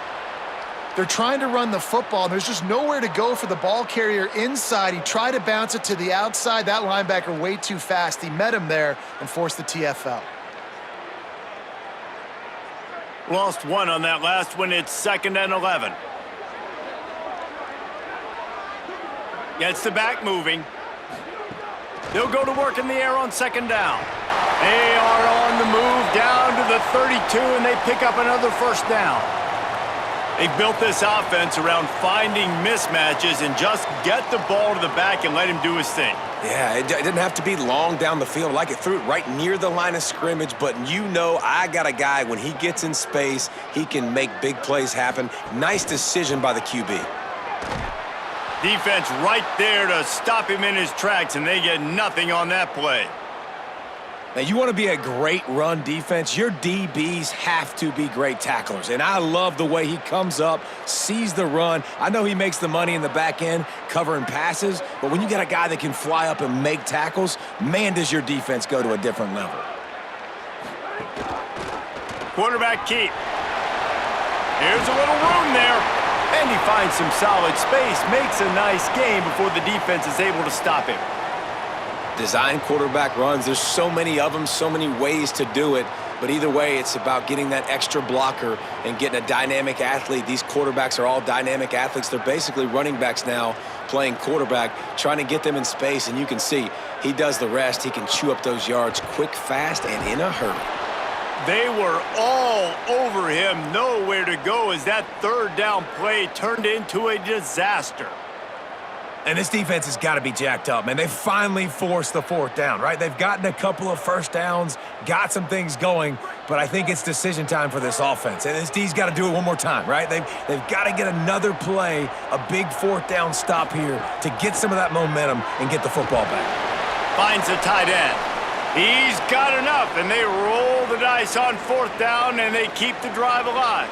Speaker 4: They're trying to run the football, and there's just nowhere to go for the ball carrier inside. He tried to bounce it to the outside. That linebacker way too fast. He met him there and forced the TFL.
Speaker 1: Lost one on that last one. It's 2nd and 11. Gets the back moving. They'll go to work in the air on 2nd down. They are on the move down to the 32, and they pick up another first down. They've built this offense around finding mismatches and just get the ball to the back and let him do his thing.
Speaker 3: Yeah, it didn't have to be long down the field. Like, it threw it right near the line of scrimmage, but you know I got a guy, when he gets in space, he can make big plays happen. Nice decision by the QB.
Speaker 1: Defense right there to stop him in his tracks, and they get nothing on that play.
Speaker 5: Now, you want to be a great run defense, your DBs have to be great tacklers. And I love the way he comes up, sees the run. I know he makes the money in the back end covering passes, but when you got a guy that can fly up and make tackles, man, does your defense go to a different level.
Speaker 1: Quarterback keep. Here's a little room there. And he finds some solid space, makes a nice game before the defense is able to stop him.
Speaker 3: design quarterback runs. There's so many of them, so many ways to do it. But either way, it's about getting that extra blocker and getting a dynamic athlete. These quarterbacks are all dynamic athletes. They're basically running backs now playing quarterback, trying to get them in space. And you can see he does the rest. He can chew up those yards quick, fast, and in a hurry.
Speaker 1: They were all over him, nowhere to go as that third down play turned into a disaster.
Speaker 5: And this defense has got to be jacked up, man. They finally forced the fourth down, right? They've gotten a couple of first downs, got some things going, but I think it's decision time for this offense. And this D's got to do it one more time, right? They've got to get another play, a big fourth down stop here to get some of that momentum and get the football back.
Speaker 1: Finds the tight end. He's got enough, and they roll the dice on fourth down, and they keep the drive alive.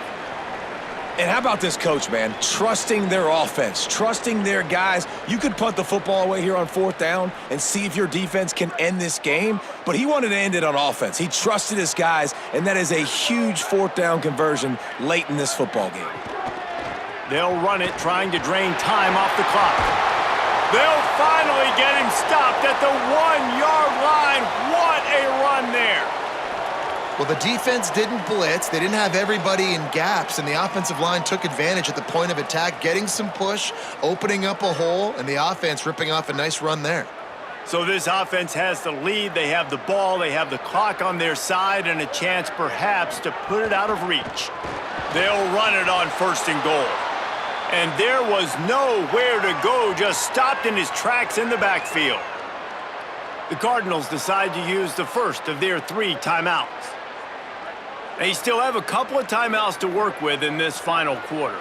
Speaker 3: And how about this coach, man? Trusting their offense, trusting their guys. You could punt the football away here on fourth down and see if your defense can end this game, but he wanted to end it on offense. He trusted his guys, and that is a huge fourth down conversion late in this football game.
Speaker 1: They'll run it, trying to drain time off the clock. They'll finally get him stopped at the 1-yard line. What a run there.
Speaker 4: Well, the defense didn't blitz. They didn't have everybody in gaps, and the offensive line took advantage at the point of attack, getting some push, opening up a hole, and the offense ripping off a nice run there.
Speaker 1: So this offense has the lead. They have the ball. They have the clock on their side and a chance perhaps to put it out of reach. They'll run it on first and goal. And there was nowhere to go, just stopped in his tracks in the backfield. The Cardinals decide to use the first of their 3 timeouts. They still have a couple of timeouts to work with in this final quarter.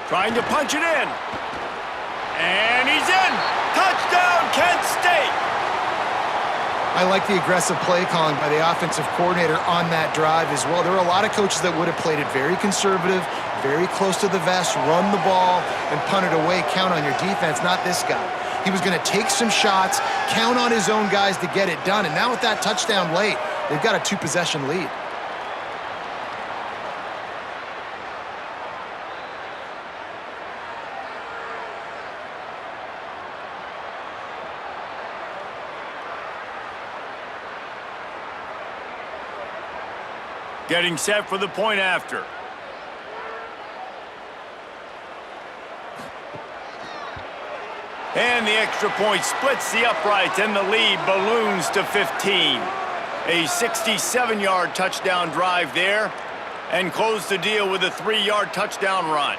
Speaker 1: Trying to punch it in. And he's in. Touchdown, Kent State.
Speaker 4: I like the aggressive play calling by the offensive coordinator on that drive as well. There are a lot of coaches that would have played it very conservative, very close to the vest, run the ball, and punt it away, count on your defense, not this guy. He was going to take some shots, count on his own guys to get it done. And now with that touchdown late, they've got a 2-possession lead.
Speaker 1: Getting set for the point after. And the extra point splits the uprights, and the lead balloons to 15. A 67-yard touchdown drive there, and close the deal with a 3-yard touchdown run.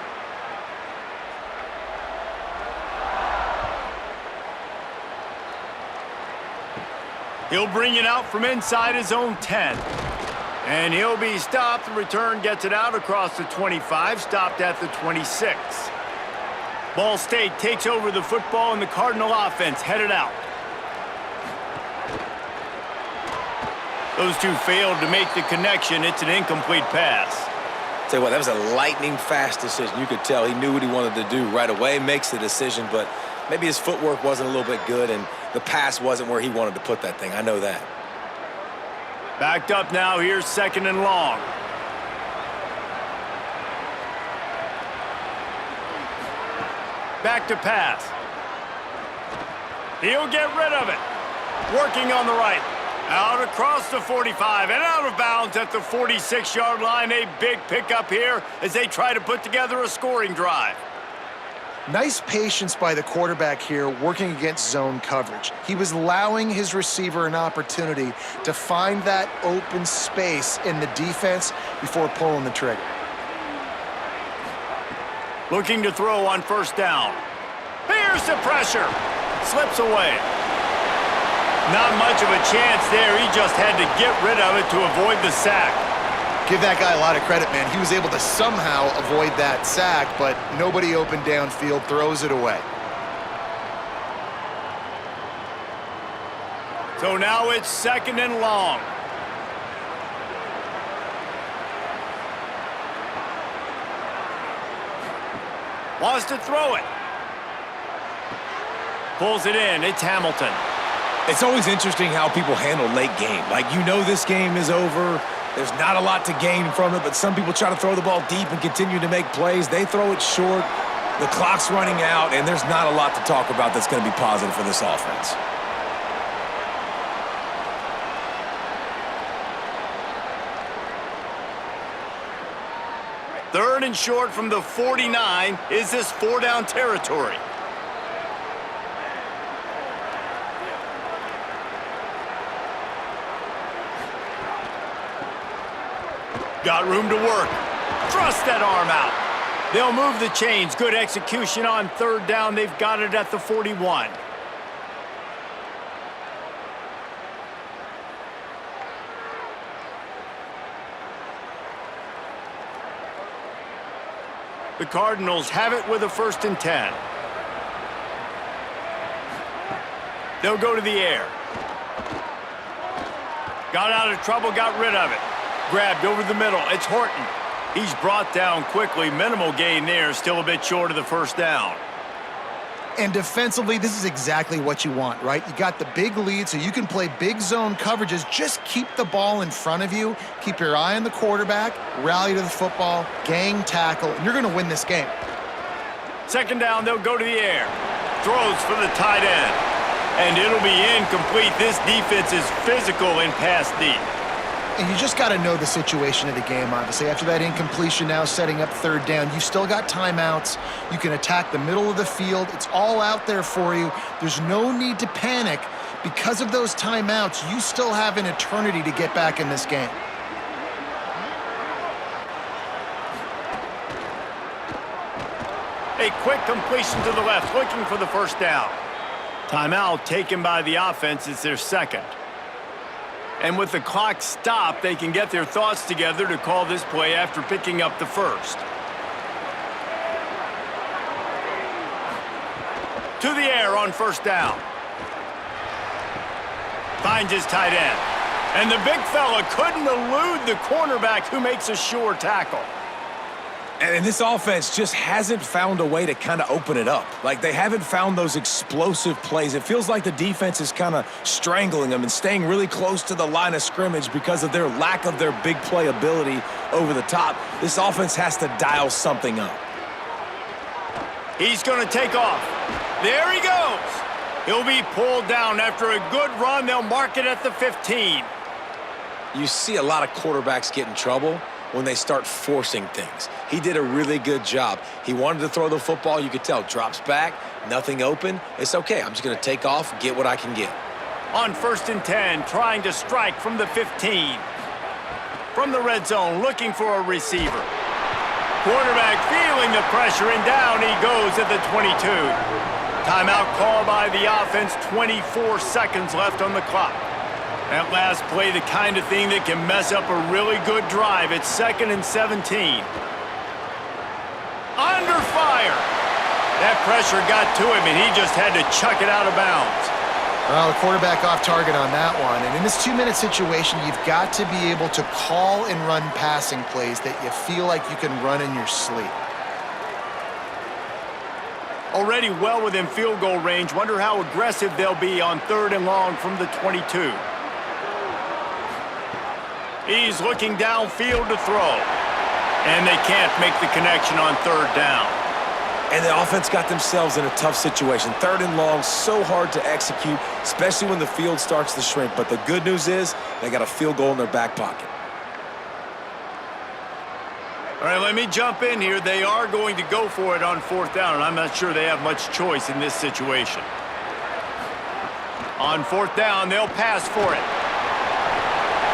Speaker 1: He'll bring it out from inside his own 10. And he'll be stopped. The return gets it out across the 25, stopped at the 26. Ball State takes over the football, and the Cardinal offense headed out. Those two failed to make the connection. It's an incomplete pass.
Speaker 3: Tell you what, that was a lightning-fast decision. You could tell he knew what he wanted to do right away, makes the decision, but maybe his footwork wasn't a little bit good, and the pass wasn't where he wanted to put that thing. I know that.
Speaker 1: Backed up now. Here's second and long. Back to pass. He'll get rid of it. Working on the right. Out across the 45 and out of bounds at the 46-yard line. A big pickup here as they try to put together a scoring drive.
Speaker 4: Nice patience by the quarterback here working against zone coverage. He was allowing his receiver an opportunity to find that open space in the defense before pulling the trigger.
Speaker 1: Looking to throw on first down. Here's the pressure. Slips away. Not much of a chance there. He just had to get rid of it to avoid the sack.
Speaker 4: Give that guy a lot of credit, man. He was able to somehow avoid that sack, but nobody open downfield, throws it away.
Speaker 1: So now it's second and long. Wants to throw it. Pulls it in. It's Hamilton.
Speaker 5: It's always interesting how people handle late game. Like, you know this game is over. There's not a lot to gain from it, but some people try to throw the ball deep and continue to make plays. They throw it short. The clock's running out, and there's not a lot to talk about that's going to be positive for this offense.
Speaker 1: Third and short from the 49. Is this four-down territory? Got room to work. Thrust that arm out. They'll move the chains. Good execution on third down. They've got it at the 41. The Cardinals have it with a 1st and 10. They'll go to the air. Got out of trouble, got rid of it. Grabbed over the middle. It's Horton. He's brought down quickly. Minimal gain there. Still a bit short of the 1st down.
Speaker 4: And defensively, this is exactly what you want, right? You got the big lead, so you can play big zone coverages. Just keep the ball in front of you. Keep your eye on the quarterback. Rally to the football. Gang tackle. And you're going to win this game.
Speaker 1: 2nd down, they'll go to the air. Throws for the tight end. And it'll be incomplete. This defense is physical in pass deep.
Speaker 4: And you just got to know the situation of the game, obviously. After that incompletion, now setting up 3rd down, you've still got timeouts. You can attack the middle of the field. It's all out there for you. There's no need to panic. Because of those timeouts, you still have an eternity to get back in this game.
Speaker 1: A quick completion to the left, looking for the 1st down. Timeout taken by the offense. It's their 2nd. And with the clock stopped, they can get their thoughts together to call this play after picking up the 1st. To the air on 1st down. Finds his tight end. And the big fella couldn't elude the cornerback who makes a sure tackle.
Speaker 5: And this offense just hasn't found a way to kind of open it up. Like, they haven't found those explosive plays. It feels like the defense is kind of strangling them and staying really close to the line of scrimmage because of their lack of their big play ability over the top. This offense has to dial something up.
Speaker 1: He's going to take off. There he goes. He'll be pulled down after a good run. They'll mark it at the 15.
Speaker 3: You see a lot of quarterbacks get in trouble when they start forcing things. He did a really good job. He wanted to throw the football. You could tell. Drops back, nothing open. It's okay. I'm just going to take off, get what I can get.
Speaker 1: On 1st and 10, trying to strike from the 15. From the red zone, looking for a receiver. Quarterback feeling the pressure, and down he goes at the 22. Timeout call by the offense. 24 seconds left on the clock. That last play, the kind of thing that can mess up a really good drive. It's 2nd and 17. Under fire. That pressure got to him, and he just had to chuck it out of bounds.
Speaker 4: Well, the quarterback off target on that one. And in this 2-minute situation, you've got to be able to call and run passing plays that you feel like you can run in your sleep.
Speaker 1: Already well within field goal range. Wonder how aggressive they'll be on 3rd and long from the 22. He's looking downfield to throw. And they can't make the connection on 3rd down.
Speaker 5: And the offense got themselves in a tough situation. 3rd and long, so hard to execute, especially when the field starts to shrink. But the good news is they got a field goal in their back pocket.
Speaker 1: All right, let me jump in here. They are going to go for it on 4th down, and I'm not sure they have much choice in this situation. On 4th down, they'll pass for it.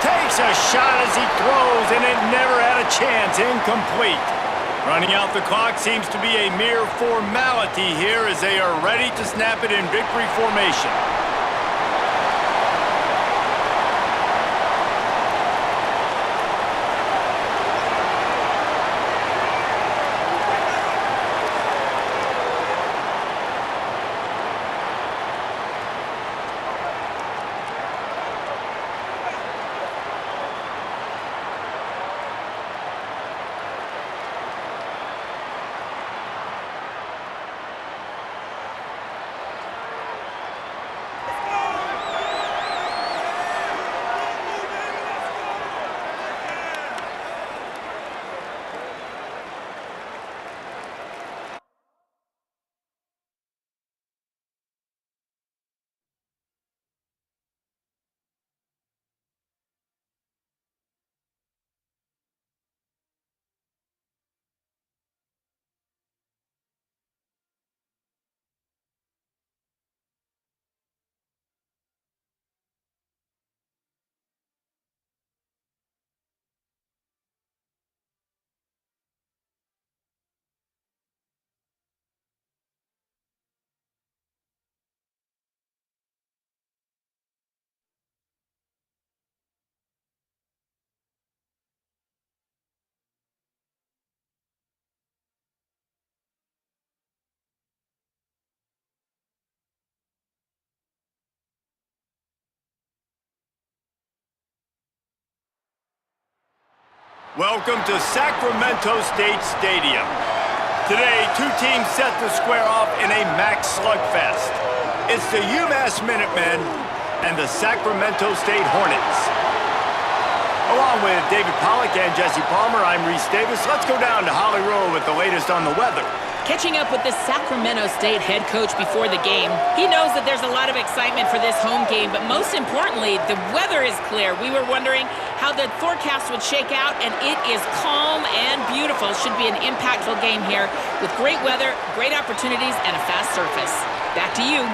Speaker 1: Takes a shot as he throws, and it never had a chance. Incomplete. Running out the clock seems to be a mere formality here as they are ready to snap it in victory formation. Welcome to Sacramento State Stadium. Today, two teams set to square off in a MAC slugfest. It's the UMass Minutemen and the Sacramento State Hornets. Along with David Pollack and Jesse Palmer, I'm Reese Davis. Let's go down to Holly Rowe with the latest on the weather.
Speaker 2: Catching up with the Sacramento State head coach before the game, he knows that there's a lot of excitement for this home game, but most importantly, the weather is clear. We were wondering how the forecast would shake out, and it is calm and beautiful. Should be an impactful game here with great weather, great opportunities, and a fast surface. Back to you.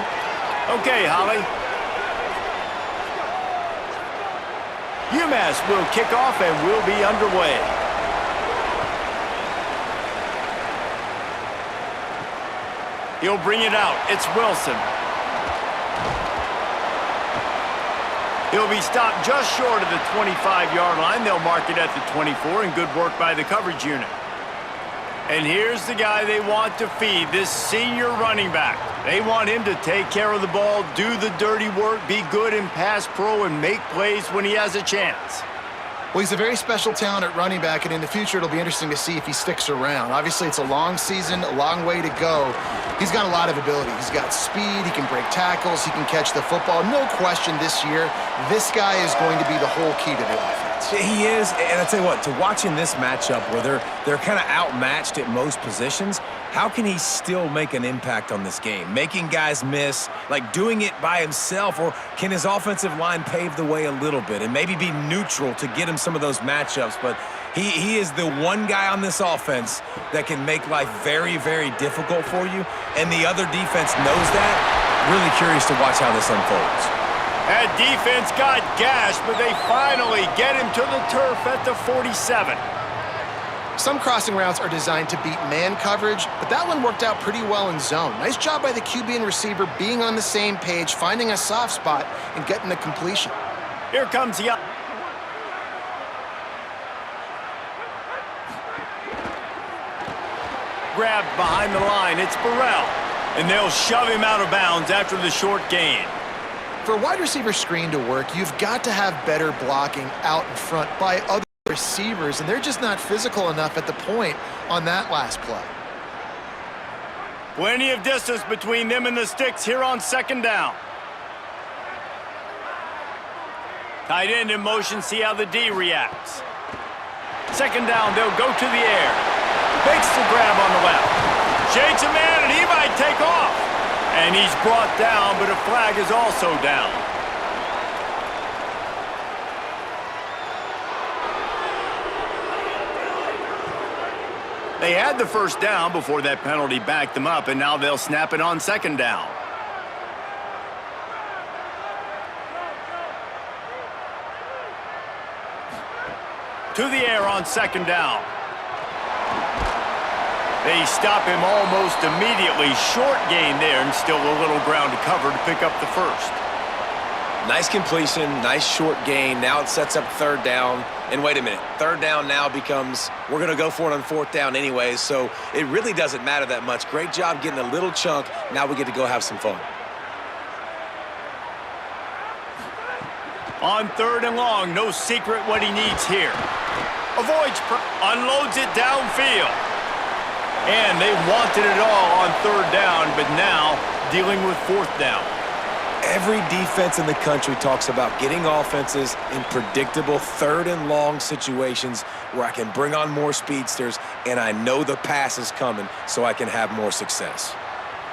Speaker 1: Okay, Holly. UMass will kick off and we'll be underway. He'll bring it out. It's Wilson. He'll be stopped just short of the 25-yard line. They'll mark it at the 24, and good work by the coverage unit. And here's the guy they want to feed, this senior running back. They want him to take care of the ball, do the dirty work, be good in pass pro, and make plays when he has a chance.
Speaker 4: Well, he's a very special talent at running back, and in the future, it'll be interesting to see if he sticks around. Obviously, it's a long season, a long way to go. He's got a lot of ability. He's got speed, he can break tackles, he can catch the football. No question this year, this guy is going to be the whole key to the offense.
Speaker 5: He is, and I tell you what, to watch in this matchup where they're kind of outmatched at most positions, how can he still make an impact on this game? Making guys miss, like doing it by himself, or can his offensive line pave the way a little bit and maybe be neutral to get him some of those matchups? But he is the one guy on this offense that can make life very, very difficult for you, and the other defense knows that. Really curious to watch how this unfolds.
Speaker 1: That defense got gashed, but they finally get him to the turf at the 47.
Speaker 4: Some crossing routes are designed to beat man coverage, but that one worked out pretty well in zone. Nice job by the QB and receiver being on the same page, finding a soft spot, and getting the completion.
Speaker 1: Here comes the... Grabbed behind the line, it's Burrell. And they'll shove him out of bounds after the short gain.
Speaker 4: For a wide receiver screen to work, you've got to have better blocking out in front by other receivers, and they're just not physical enough at the point on that last play.
Speaker 1: Plenty of distance between them and the sticks here on second down. Tight end in motion, see how the D reacts. Second down, they'll go to the air. Makes the grab on the left. Shades a man, and he might take off. And he's brought down, but a flag is also down. They had the first down before that penalty backed them up, and now they'll snap it on second down. To the air on second down. They stop him almost immediately. Short gain there, and still a little ground to cover to pick up the first.
Speaker 3: Nice completion, nice short gain. Now it sets up third down. And wait a minute, third down now becomes, we're going to go for it on fourth down anyways, so it really doesn't matter that much. Great job getting a little chunk. Now we get to go have some fun.
Speaker 1: On third and long, no secret what he needs here. Avoids, unloads it downfield. And they wanted it all on third down, but now dealing with fourth down.
Speaker 3: Every defense in the country talks about getting offenses in predictable third and long situations where I can bring on more speedsters and I know the pass is coming so I can have more success.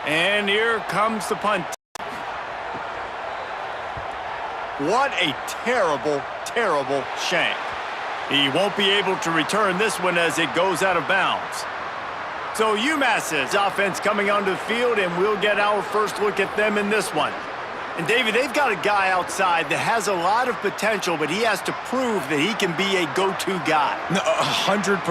Speaker 1: And here comes the punt. What a terrible, terrible shank. He won't be able to return this one as it goes out of bounds. So UMass's offense coming onto the field, and we'll get our first look at them in this one. And, David, they've got a guy outside that has a lot of potential, but he has to prove that he can be a go-to guy.
Speaker 5: No, 100%.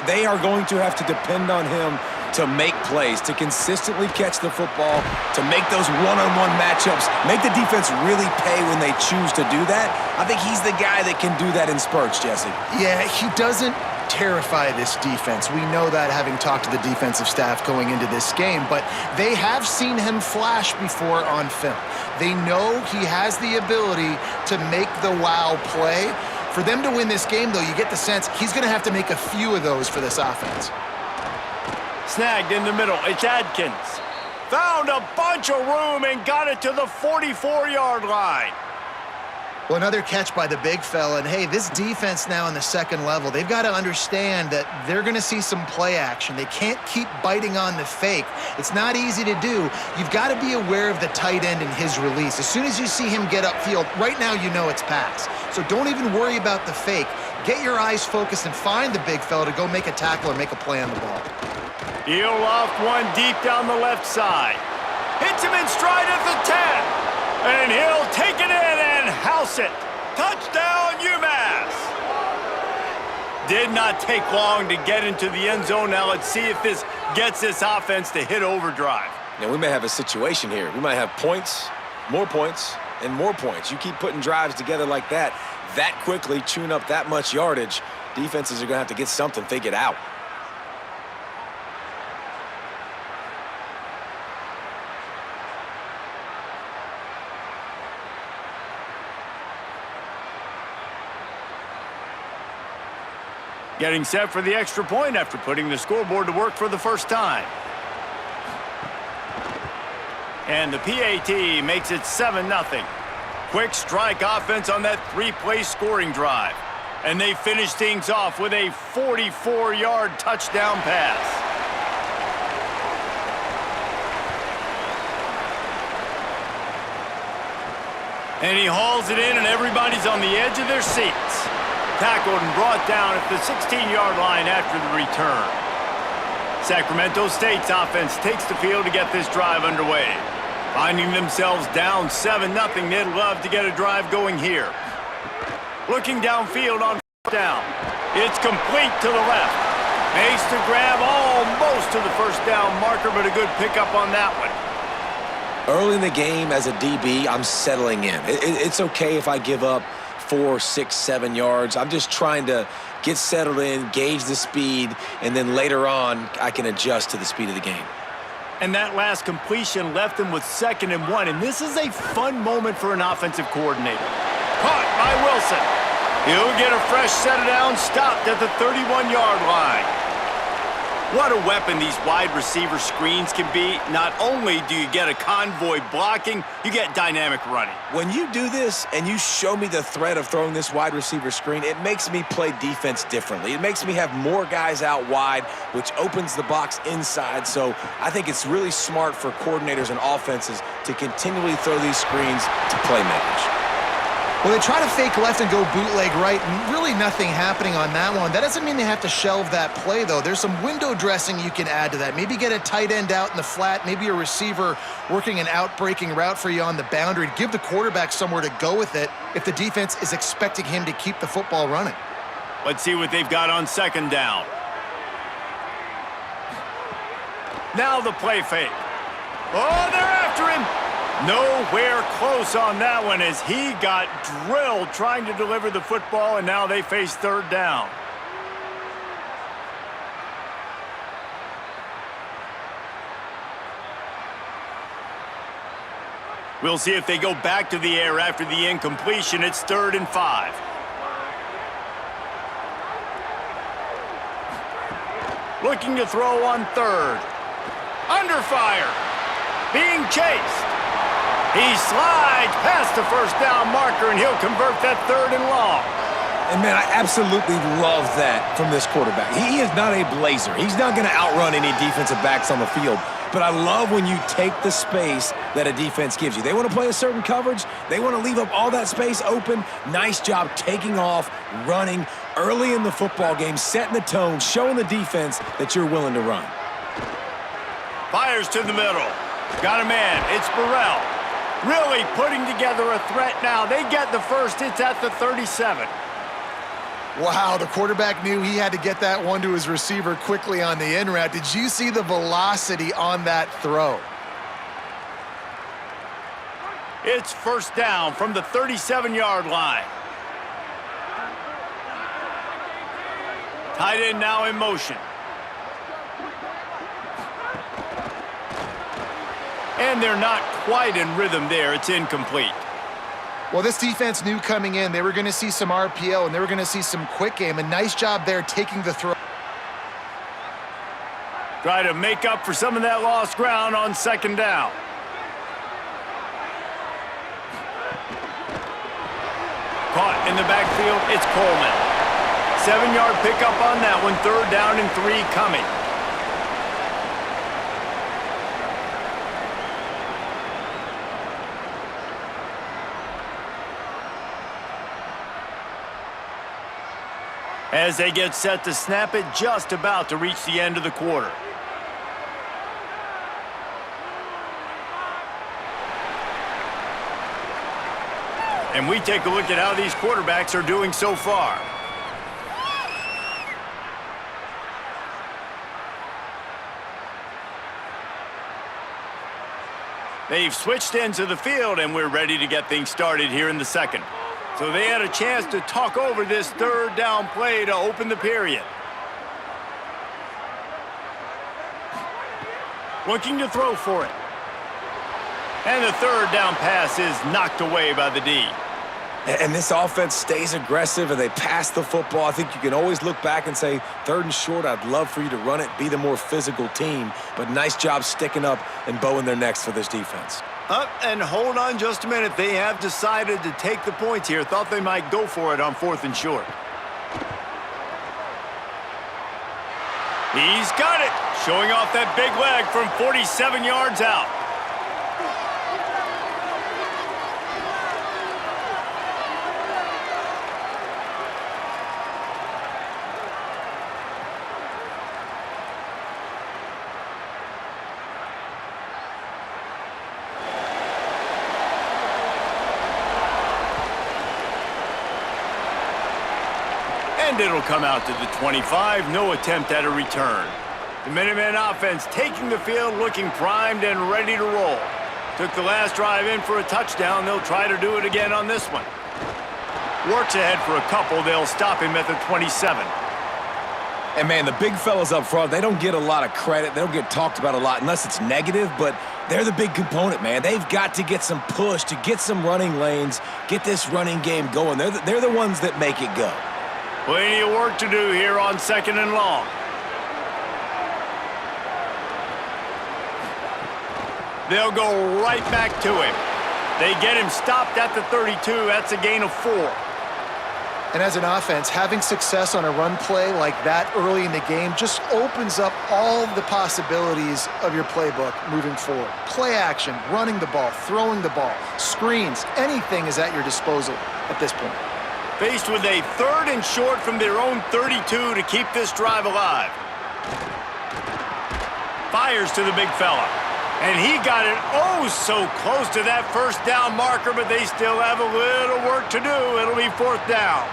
Speaker 5: They are going to have to depend on him to make plays, to consistently catch the football, to make those one-on-one matchups, make the defense really pay when they choose to do that. I think he's the guy that can do that in spurts, Jesse.
Speaker 4: Yeah, he doesn't terrify this defense. We know that, having talked to the defensive staff going into this game, but they have seen him flash before on film. They know he has the ability to make the wow play. For them to win this game, though, you get the sense he's going to have to make a few of those for this offense.
Speaker 1: Snagged in the middle. It's Adkins. Found a bunch of room and got it to the 44-yard line.
Speaker 4: Well, another catch by the big fella. And, hey, this defense now in the second level, they've got to understand that they're going to see some play action. They can't keep biting on the fake. It's not easy to do. You've got to be aware of the tight end and his release. As soon as you see him get upfield, right now you know it's pass. So don't even worry about the fake. Get your eyes focused and find the big fella to go make a tackle or make a play on the ball.
Speaker 1: He'll loft one deep down the left side. Hits him in stride at the 10. And he'll take it in and house it. Touchdown, UMass. Did not take long to get into the end zone. Now let's see if this gets this offense to hit overdrive.
Speaker 3: Now, we may have a situation here. We might have points, and more points. You keep putting drives together like that quickly, chewing up that much yardage, defenses are going to have to get something figured out.
Speaker 1: Getting set for the extra point after putting the scoreboard to work for the first time. And the PAT makes it 7-0. Quick strike offense on that three-play scoring drive. And they finish things off with a 44-yard touchdown pass. And he hauls it in, and everybody's on the edge of their seats. Tackled and brought down at the 16-yard line after the return. Sacramento State's offense takes the field to get this drive underway. Finding themselves down 7-0, they'd love to get a drive going here. Looking downfield on first down. It's complete to the left. Makes the grab almost to the first down marker, but a good pickup on that one.
Speaker 3: Early in the game as a DB, I'm settling in. It's okay if I give up 4, 6, 7 yards. I'm just trying to get settled in, gauge the speed, and then later on, I can adjust to the speed of the game.
Speaker 1: And that last completion left him with 2nd and 1, and this is a fun moment for an offensive coordinator. Caught by Wilson. He'll get a fresh set of downs, stopped at the 31-yard line. What a weapon these wide receiver screens can be. Not only do you get a convoy blocking, you get dynamic running.
Speaker 3: When you do this and you show me the threat of throwing this wide receiver screen, it makes me play defense differently. It makes me have more guys out wide, which opens the box inside. So I think it's really smart for coordinators and offenses to continually throw these screens to playmakers.
Speaker 4: Well, they try to fake left and go bootleg right, and really nothing happening on that one. That doesn't mean they have to shelve that play, though. There's some window dressing you can add to that. Maybe get a tight end out in the flat, maybe a receiver working an out-breaking route for you on the boundary. Give the quarterback somewhere to go with it if the defense is expecting him to keep the football running.
Speaker 1: Let's see what they've got on 2nd down. Now the play fake. Oh, they're after him. Nowhere close on that one as he got drilled trying to deliver the football, and now they face 3rd down. We'll see if they go back to the air after the incompletion. It's 3rd and 5. Looking to throw on 3rd. Under fire. Being chased. He slides past the first down marker, and he'll convert that 3rd and long.
Speaker 5: And, man, I absolutely love that from this quarterback. He is not a blazer. He's not going to outrun any defensive backs on the field. But I love when you take the space that a defense gives you. They want to play a certain coverage. They want to leave up all that space open. Nice job taking off, running early in the football game, setting the tone, showing the defense that you're willing to run.
Speaker 1: Fires to the middle. Got a man. It's Burrell. Really putting together a threat now. They get the first. It's at the 37.
Speaker 4: Wow, the quarterback knew he had to get that one to his receiver quickly on the in route. Did you see the velocity on that throw?
Speaker 1: It's 1st down from the 37-yard line. Tight end now in motion. And they're not quite in rhythm there. It's incomplete.
Speaker 4: Well, this defense knew coming in they were going to see some RPO and they were going to see some quick game. A nice job there taking the throw.
Speaker 1: Try to make up for some of that lost ground on second down. Caught in the backfield, it's Coleman. 7-yard pickup on that one, 3rd down and 3 coming. As they get set to snap it, just about to reach the end of the quarter. And we take a look at how these quarterbacks are doing so far. They've switched into the field, and we're ready to get things started here in the second. So they had a chance to talk over this 3rd down play to open the period. Looking to throw for it. And the 3rd down pass is knocked away by the D.
Speaker 3: And this offense stays aggressive, and they pass the football. I think you can always look back and say, 3rd and short, I'd love for you to run it, be the more physical team. But nice job sticking up and bowing their necks for this defense.
Speaker 1: Up and hold on just a minute. They have decided to take the points here. Thought they might go for it on 4th and short. He's got it. Showing off that big leg from 47 yards out. And it'll come out to the 25. No attempt at a return. The Minutemen offense taking the field, looking primed and ready to roll. Took the last drive in for a touchdown. They'll try to do it again on this one. Works ahead for a couple. They'll stop him at the 27.
Speaker 3: And, man, the big fellas up front, they don't get a lot of credit. They don't get talked about a lot unless it's negative, but they're the big component, man. They've got to get some push, to get some running lanes, get this running game going. They're the ones that make it go.
Speaker 1: Plenty of work to do here on 2nd and long. They'll go right back to him. They get him stopped at the 32. That's a gain of 4.
Speaker 4: And as an offense, having success on a run play like that early in the game just opens up all the possibilities of your playbook moving forward. Play action, running the ball, throwing the ball, screens, anything is at your disposal at this point.
Speaker 1: Faced with a 3rd and short from their own 32 to keep this drive alive. Fires to the big fella. And he got it oh so close to that 1st down marker, but they still have a little work to do. It'll be 4th down.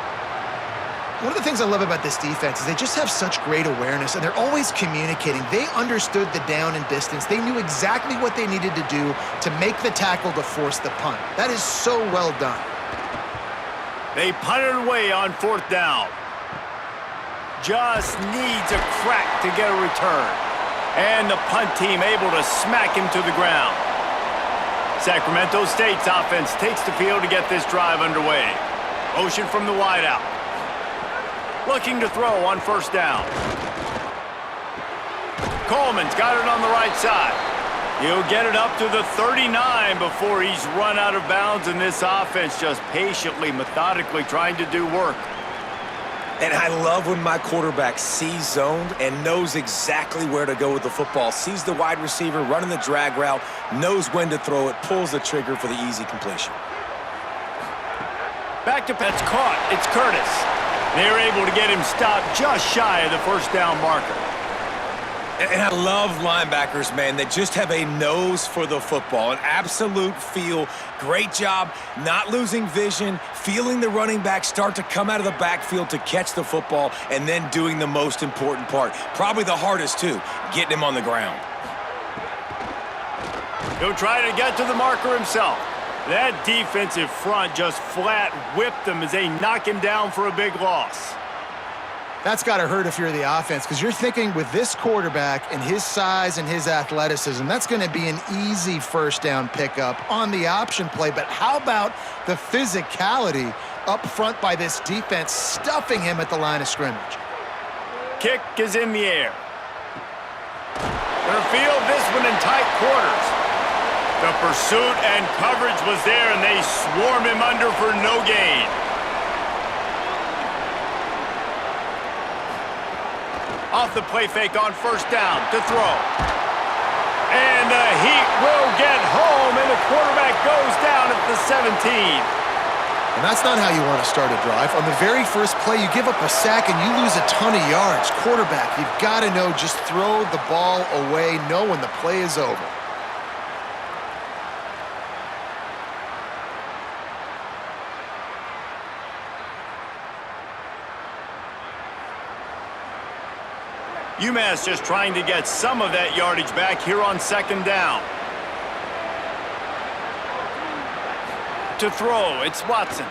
Speaker 4: One of the things I love about this defense is they just have such great awareness, and they're always communicating. They understood the down and distance. They knew exactly what they needed to do to make the tackle to force the punt. That is so well done.
Speaker 1: They punted away on 4th down. Just needs a crack to get a return. And the punt team able to smack him to the ground. Sacramento State's offense takes the field to get this drive underway. Motion from the wideout. Looking to throw on 1st down. Coleman's got it on the right side. He'll get it up to the 39 before he's run out of bounds, and this offense just patiently, methodically trying to do work.
Speaker 3: And I love when my quarterback sees zoned and knows exactly where to go with the football. Sees the wide receiver running the drag route, knows when to throw it, pulls the trigger for the easy completion.
Speaker 1: Back to Pet's caught. It's Curtis. They're able to get him stopped just shy of the 1st down marker.
Speaker 3: And I love linebackers, man. They just have a nose for the football, an absolute feel. Great job not losing vision, feeling the running back start to come out of the backfield to catch the football, and then doing the most important part. Probably the hardest, too, getting him on the ground.
Speaker 1: He'll try to get to the marker himself. That defensive front just flat whipped him as they knock him down for a big loss.
Speaker 4: That's got to hurt if you're the offense, because you're thinking with this quarterback and his size and his athleticism, that's going to be an easy first down pickup on the option play. But how about the physicality up front by this defense, stuffing him at the line of scrimmage?
Speaker 1: Kick is in the air. They'll field this one in tight quarters. The pursuit and coverage was there, and they swarm him under for no gain. Off the play fake on first down to throw. And the Heat will get home, and the quarterback goes down at the 17.
Speaker 4: And that's not how you want to start a drive. On the very first play, you give up a sack and you lose a ton of yards. Quarterback, you've got to know, just throw the ball away, know when the play is over.
Speaker 1: UMass just trying to get some of that yardage back here on second down. To throw, it's Watson.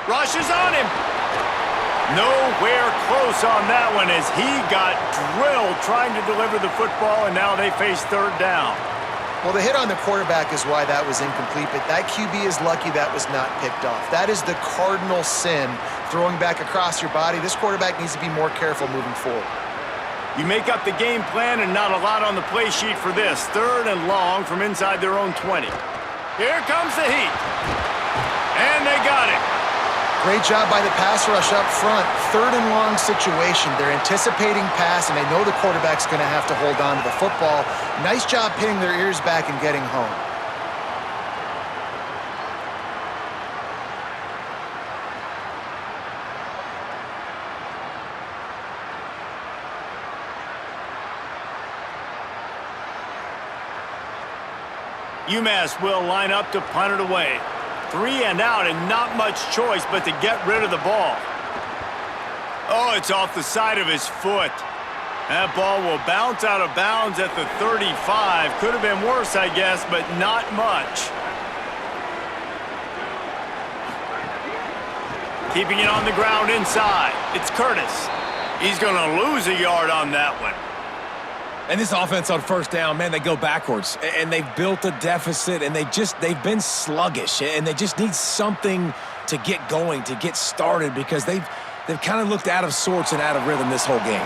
Speaker 1: Rushes on him. Nowhere close on that one as he got drilled trying to deliver the football, and now they face third down.
Speaker 4: Well, the hit on the quarterback is why that was incomplete, but that QB is lucky that was not picked off. That is the cardinal sin, throwing back across your body. This quarterback needs to be more careful moving forward.
Speaker 1: You make up the game plan and not a lot on the play sheet for this. Third and long from inside their own 20. Here comes the Heat. And they got it.
Speaker 4: Great job by the pass rush up front. Third and long situation. They're anticipating pass, and they know the quarterback's going to have to hold on to the football. Nice job pinning their ears back and getting home.
Speaker 1: UMass will line up to punt it away. 3 and out, and not much choice but to get rid of the ball. Oh, it's off the side of his foot. That ball will bounce out of bounds at the 35. Could have been worse, I guess, but not much. Keeping it on the ground inside. It's Curtis. He's going to lose a yard on that one.
Speaker 5: And this offense on first down, man, they go backwards. And they've built a deficit, and they've been sluggish. And they just need something to get going, to get started, because they've kind of looked out of sorts and out of rhythm this whole game.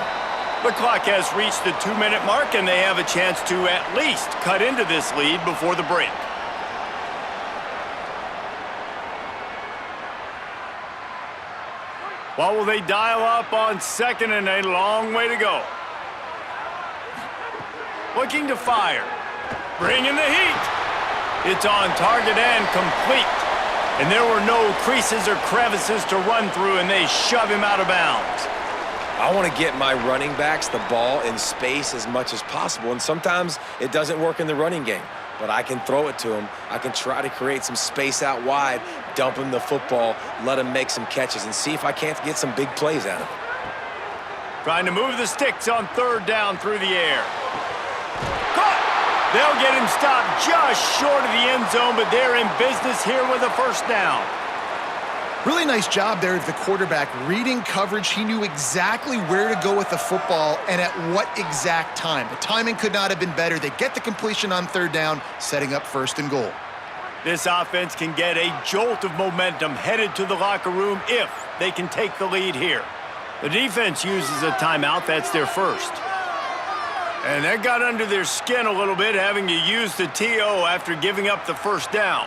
Speaker 1: The clock has reached the 2-minute mark, and they have a chance to at least cut into this lead before the break. What will they dial up on second, and a long way to go? Looking to fire. Bringing the heat. It's on target and complete. And there were no creases or crevices to run through, and they shove him out of bounds.
Speaker 3: I want to get my running backs the ball in space as much as possible, and sometimes it doesn't work in the running game. But I can throw it to them. I can try to create some space out wide, dump him the football, let him make some catches, and see if I can't get some big plays out of him.
Speaker 1: Trying to move the sticks on third down through the air. Caught! They'll get him stopped just short of the end zone, but they're in business here with a first down.
Speaker 4: Really nice job there of the quarterback. Reading coverage, he knew exactly where to go with the football and at what exact time. The timing could not have been better. They get the completion on third down, setting up first and goal.
Speaker 1: This offense can get a jolt of momentum headed to the locker room if they can take the lead here. The defense uses a timeout. That's their first. And that got under their skin a little bit, having to use the TO after giving up the first down.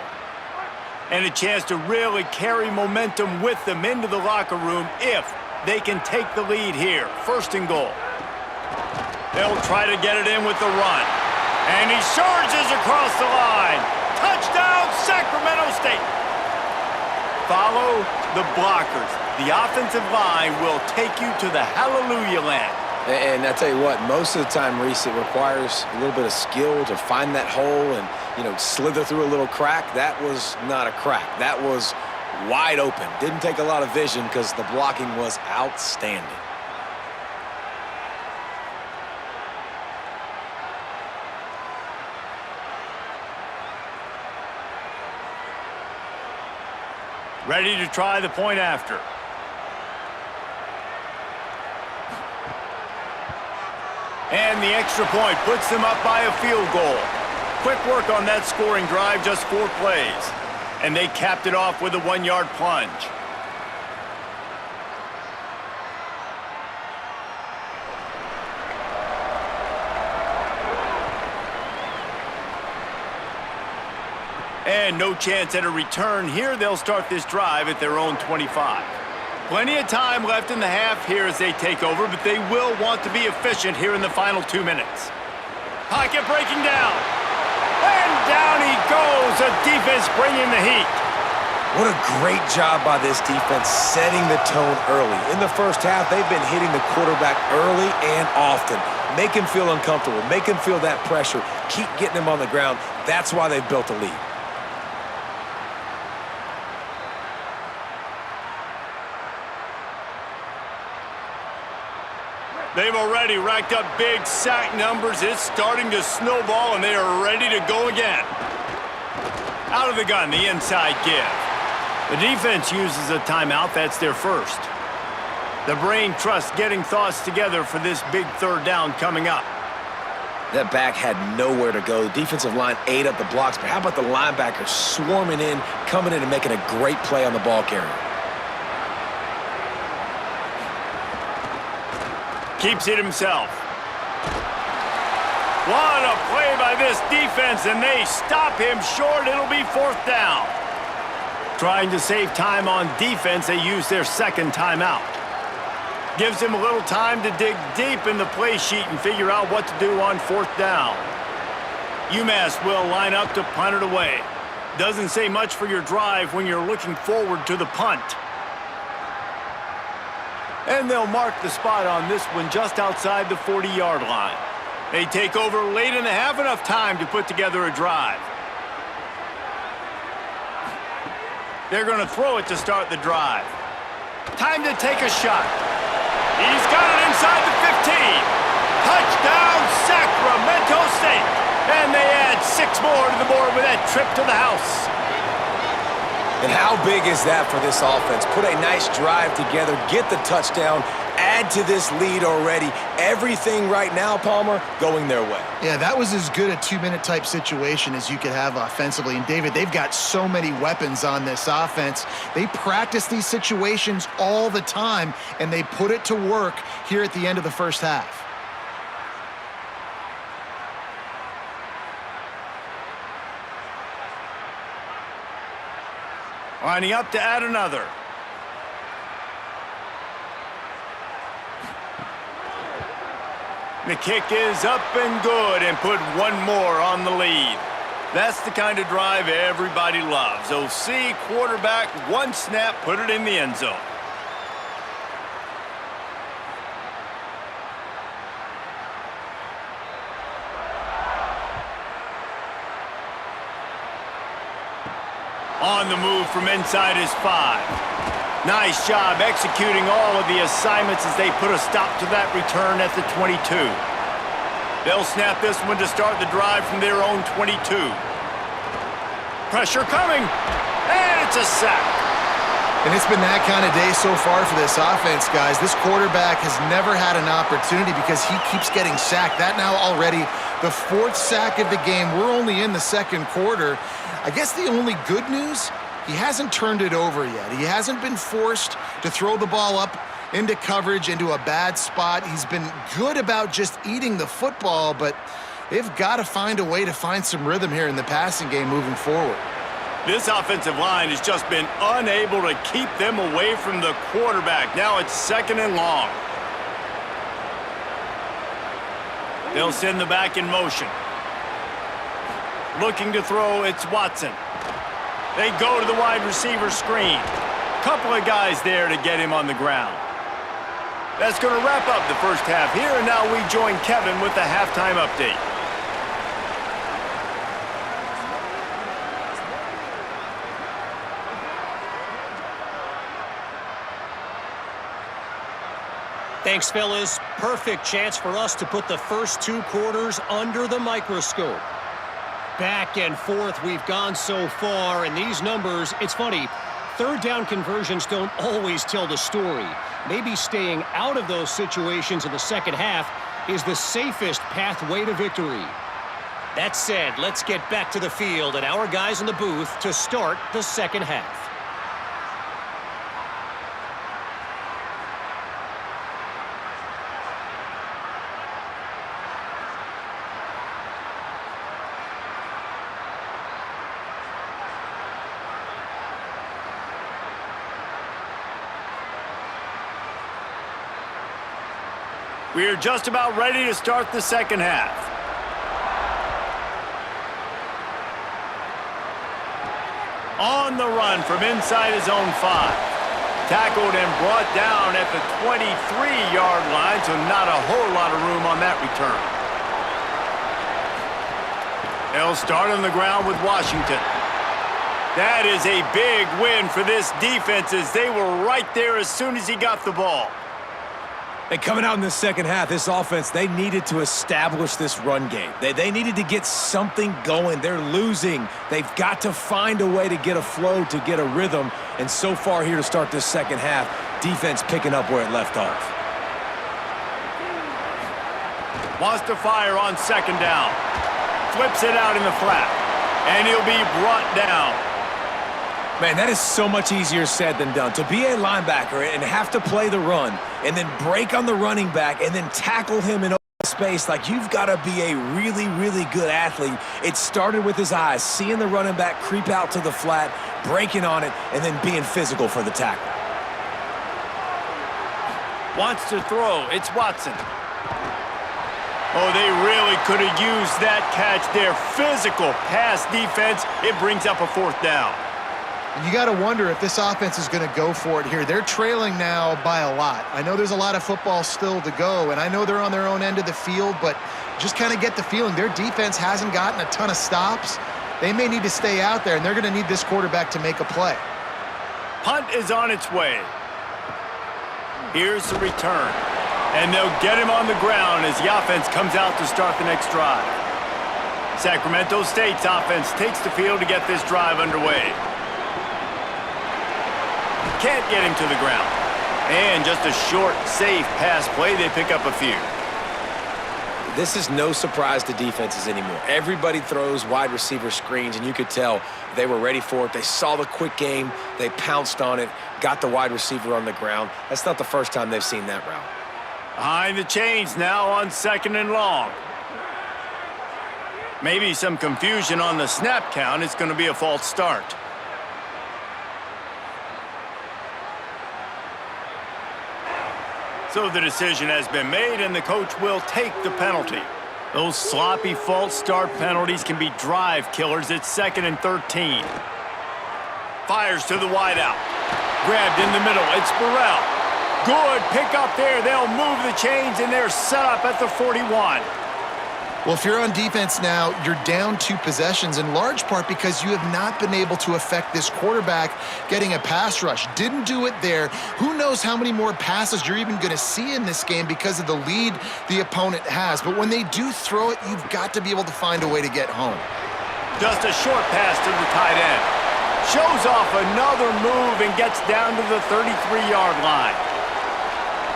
Speaker 1: And a chance to really carry momentum with them into the locker room if they can take the lead here. First and goal. They'll try to get it in with the run. And he surges across the line. Touchdown, Sacramento State. Follow the blockers. The offensive line will take you to the hallelujah land.
Speaker 3: And I tell you what, most of the time, Reese, it requires a little bit of skill to find that hole and, slither through a little crack. That was not a crack. That was wide open. Didn't take a lot of vision because the blocking was outstanding.
Speaker 1: Ready to try the point after. And the extra point puts them up by a field goal. Quick work on that scoring drive, just 4 plays. And they capped it off with a 1-yard plunge. And no chance at a return here. They'll start this drive at their own 25. Plenty of time left in the half here as they take over, but they will want to be efficient here in the final 2 minutes. Pocket breaking down. And down he goes. The defense bringing the heat.
Speaker 3: What a great job by this defense setting the tone early. In the first half, they've been hitting the quarterback early and often. Make him feel uncomfortable. Make him feel that pressure. Keep getting him on the ground. That's why they've built a lead.
Speaker 1: They've already racked up big sack numbers. It's starting to snowball, and they are ready to go again. Out of the gun, the inside give. The defense uses a timeout. That's their first. The brain trust getting thoughts together for this big 3rd down coming up.
Speaker 3: That back had nowhere to go. The defensive line ate up the blocks, but how about the linebackers swarming in, coming in and making a great play on the ball carrier?
Speaker 1: Keeps it himself. What a play by this defense, and they stop him short. It'll be 4th down. Trying to save time on defense, they use their 2nd timeout. Gives him a little time to dig deep in the play sheet and figure out what to do on 4th down. UMass will line up to punt it away. Doesn't say much for your drive when you're looking forward to the punt. And they'll mark the spot on this one just outside the 40-yard line. They take over late in the half, enough time to put together a drive. They're going to throw it to start the drive. Time to take a shot. He's got it inside the 15. Touchdown, Sacramento State. And they add 6 more to the board with that trip to the house.
Speaker 3: And how big is that for this offense? Put a nice drive together, get the touchdown, add to this lead already. Everything right now, Palmer, going their way.
Speaker 4: Yeah, that was as good a 2-minute type situation as you could have offensively. And David, they've got so many weapons on this offense. They practice these situations all the time, and they put it to work here at the end of the first half.
Speaker 1: Lining up to add another. The kick is up and good, and put 1 more on the lead. That's the kind of drive everybody loves. OC, quarterback, 1 snap, put it in the end zone. On the move from inside his 5. Nice job executing all of the assignments as they put a stop to that return at the 22. They'll snap this one to start the drive from their own 22. Pressure coming, and it's a sack.
Speaker 4: And it's been that kind of day so far for this offense, guys. This quarterback has never had an opportunity because he keeps getting sacked. That now already the 4th sack of the game. We're only in the 2nd quarter. I guess the only good news, he hasn't turned it over yet. He hasn't been forced to throw the ball up into coverage, into a bad spot. He's been good about just eating the football, but they've got to find a way to find some rhythm here in the passing game moving forward.
Speaker 1: This offensive line has just been unable to keep them away from the quarterback. Now it's 2nd and long. They'll send the back in motion. Looking to throw, it's Watson. They go to the wide receiver screen. Couple of guys there to get him on the ground. That's going to wrap up the first half here, and now we join Kevin with the halftime update.
Speaker 6: Thanks, fellas. Perfect chance for us to put the first 2 quarters under the microscope. Back and forth we've gone so far, and these numbers, it's funny, 3rd down conversions don't always tell the story. Maybe staying out of those situations in the second half is the safest pathway to victory. That said, let's get back to the field and our guys in the booth to start the second half.
Speaker 1: We are just about ready to start the second half. On the run from inside his own 5. Tackled and brought down at the 23-yard line, so not a whole lot of room on that return. They'll start on the ground with Washington. That is a big win for this defense as they were right there as soon as he got the ball.
Speaker 5: And coming out in the second half, this offense, they needed to establish this run game. They needed to get something going. They're losing. They've got to find a way to get a flow, to get a rhythm. And so far here to start this second half, defense picking up where it left off.
Speaker 1: Wants to fire on second down. Flips it out in the flat. And he'll be brought down.
Speaker 5: Man, that is so much easier said than done. To be a linebacker and have to play the run and then break on the running back and then tackle him in open space, like you've got to be a really, really good athlete. It started with his eyes, seeing the running back creep out to the flat, breaking on it, and then being physical for the tackle.
Speaker 1: Wants to throw. It's Watson. Oh, they really could have used that catch there. Physical pass defense. It brings up a fourth down.
Speaker 4: You got to wonder if this offense is going to go for it here. They're trailing now by a lot. I know there's a lot of football still to go, and I know they're on their own end of the field, but just kind of get the feeling their defense hasn't gotten a ton of stops. They may need to stay out there, and they're going to need this quarterback to make a play.
Speaker 1: Punt is on its way. Here's the return. And they'll get him on the ground as the offense comes out to start the next drive. Sacramento State's offense takes the field to get this drive underway. Can't get him to the ground. And just a short, safe pass play. They pick up a few.
Speaker 3: This is no surprise to defenses anymore. Everybody throws wide receiver screens, and you could tell they were ready for it. They saw the quick game. They pounced on it, got the wide receiver on the ground. That's not the first time they've seen that route.
Speaker 1: Behind the chains now on second and long. Maybe some confusion on the snap count. It's going to be a false start. So the decision has been made, and the coach will take the penalty. Those sloppy false start penalties can be drive killers. It's 2nd and 13. Fires to the wideout. Grabbed in the middle. It's Burrell. Good pick up there. They'll move the chains, and they're set up at the 41.
Speaker 4: Well, if you're on defense now, you're down 2 possessions in large part because you have not been able to affect this quarterback getting a pass rush. Didn't do it there. Who knows how many more passes you're even going to see in this game because of the lead the opponent has. But when they do throw it, you've got to be able to find a way to get home.
Speaker 1: Just a short pass to the tight end. Shows off another move and gets down to the 33-yard line.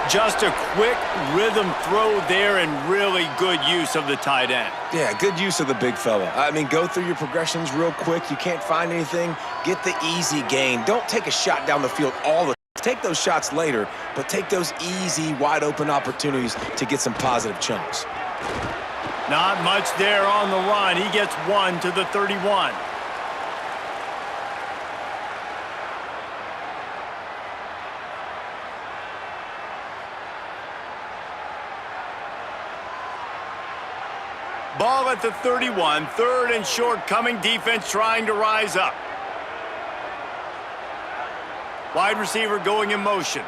Speaker 1: Just a quick rhythm throw there and really good use of the tight end.
Speaker 3: Yeah, good use of the big fella. I mean, go through your progressions real quick. You can't find anything. Get the easy gain. Don't take a shot down the field all the time. Take those shots later, but take those easy, wide-open opportunities to get some positive chunks.
Speaker 1: Not much there on the run. He gets 1 to the 31. Ball at the 31, 3rd and short coming, defense trying to rise up. Wide receiver going in motion.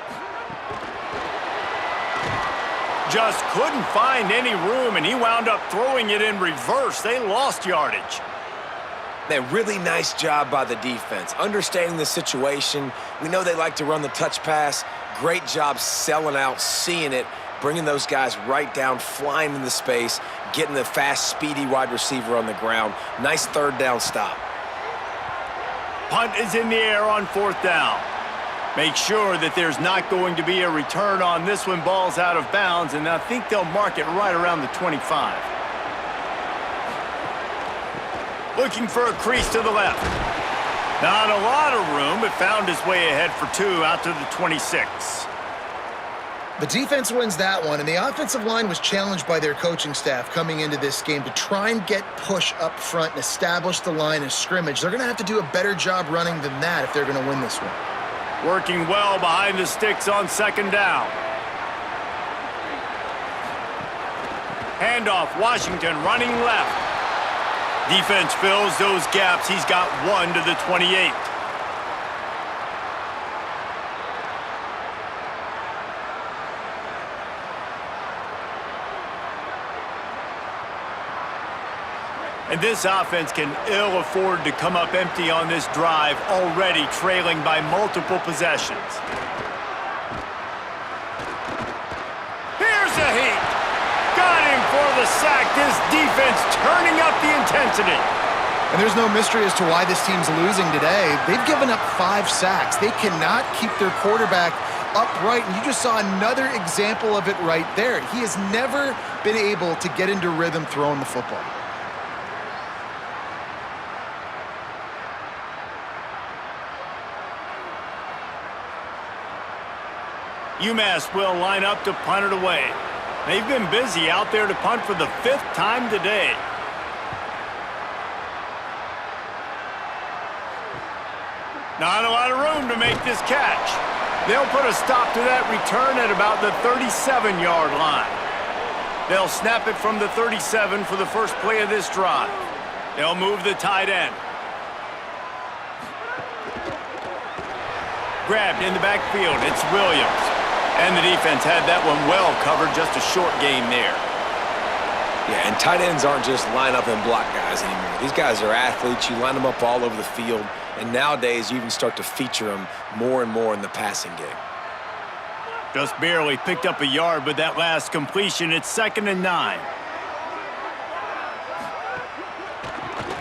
Speaker 1: Just couldn't find any room, and he wound up throwing it in reverse. They lost yardage.
Speaker 3: Man, really nice job by the defense. Understanding the situation. We know they like to run the touch pass. Great job selling out, seeing it, bringing those guys right down, flying into space, getting the fast, speedy wide receiver on the ground. Nice 3rd down stop.
Speaker 1: Punt is in the air on 4th down. Make sure that there's not going to be a return on this one. Ball's out of bounds, and I think they'll mark it right around the 25. Looking for a crease to the left. Not a lot of room, but found his way ahead for 2 out to the 26.
Speaker 4: The defense wins that one, and the offensive line was challenged by their coaching staff coming into this game to try and get push up front and establish the line of scrimmage. They're going to have to do a better job running than that if they're going to win this one.
Speaker 1: Working well behind the sticks on second down. Handoff, Washington running left. Defense fills those gaps. He's got 1 to the 28. And this offense can ill afford to come up empty on this drive, already trailing by multiple possessions. Here's a heat. Got him for the sack. This defense turning up the intensity.
Speaker 4: And there's no mystery as to why this team's losing today. They've given up 5 sacks. They cannot keep their quarterback upright, and you just saw another example of it right there. He has never been able to get into rhythm throwing the football.
Speaker 1: UMass will line up to punt it away. They've been busy out there to punt for the 5th time today. Not a lot of room to make this catch. They'll put a stop to that return at about the 37-yard line. They'll snap it from the 37 for the first play of this drive. They'll move the tight end. Grabbed in the backfield. It's Williams. And the defense had that one well covered, just a short game there.
Speaker 3: Yeah, and tight ends aren't just line up and block guys anymore. These guys are athletes. You line them up all over the field, and nowadays you even start to feature them more and more in the passing game.
Speaker 1: Just barely picked up a yard with that last completion. It's 2nd and 9.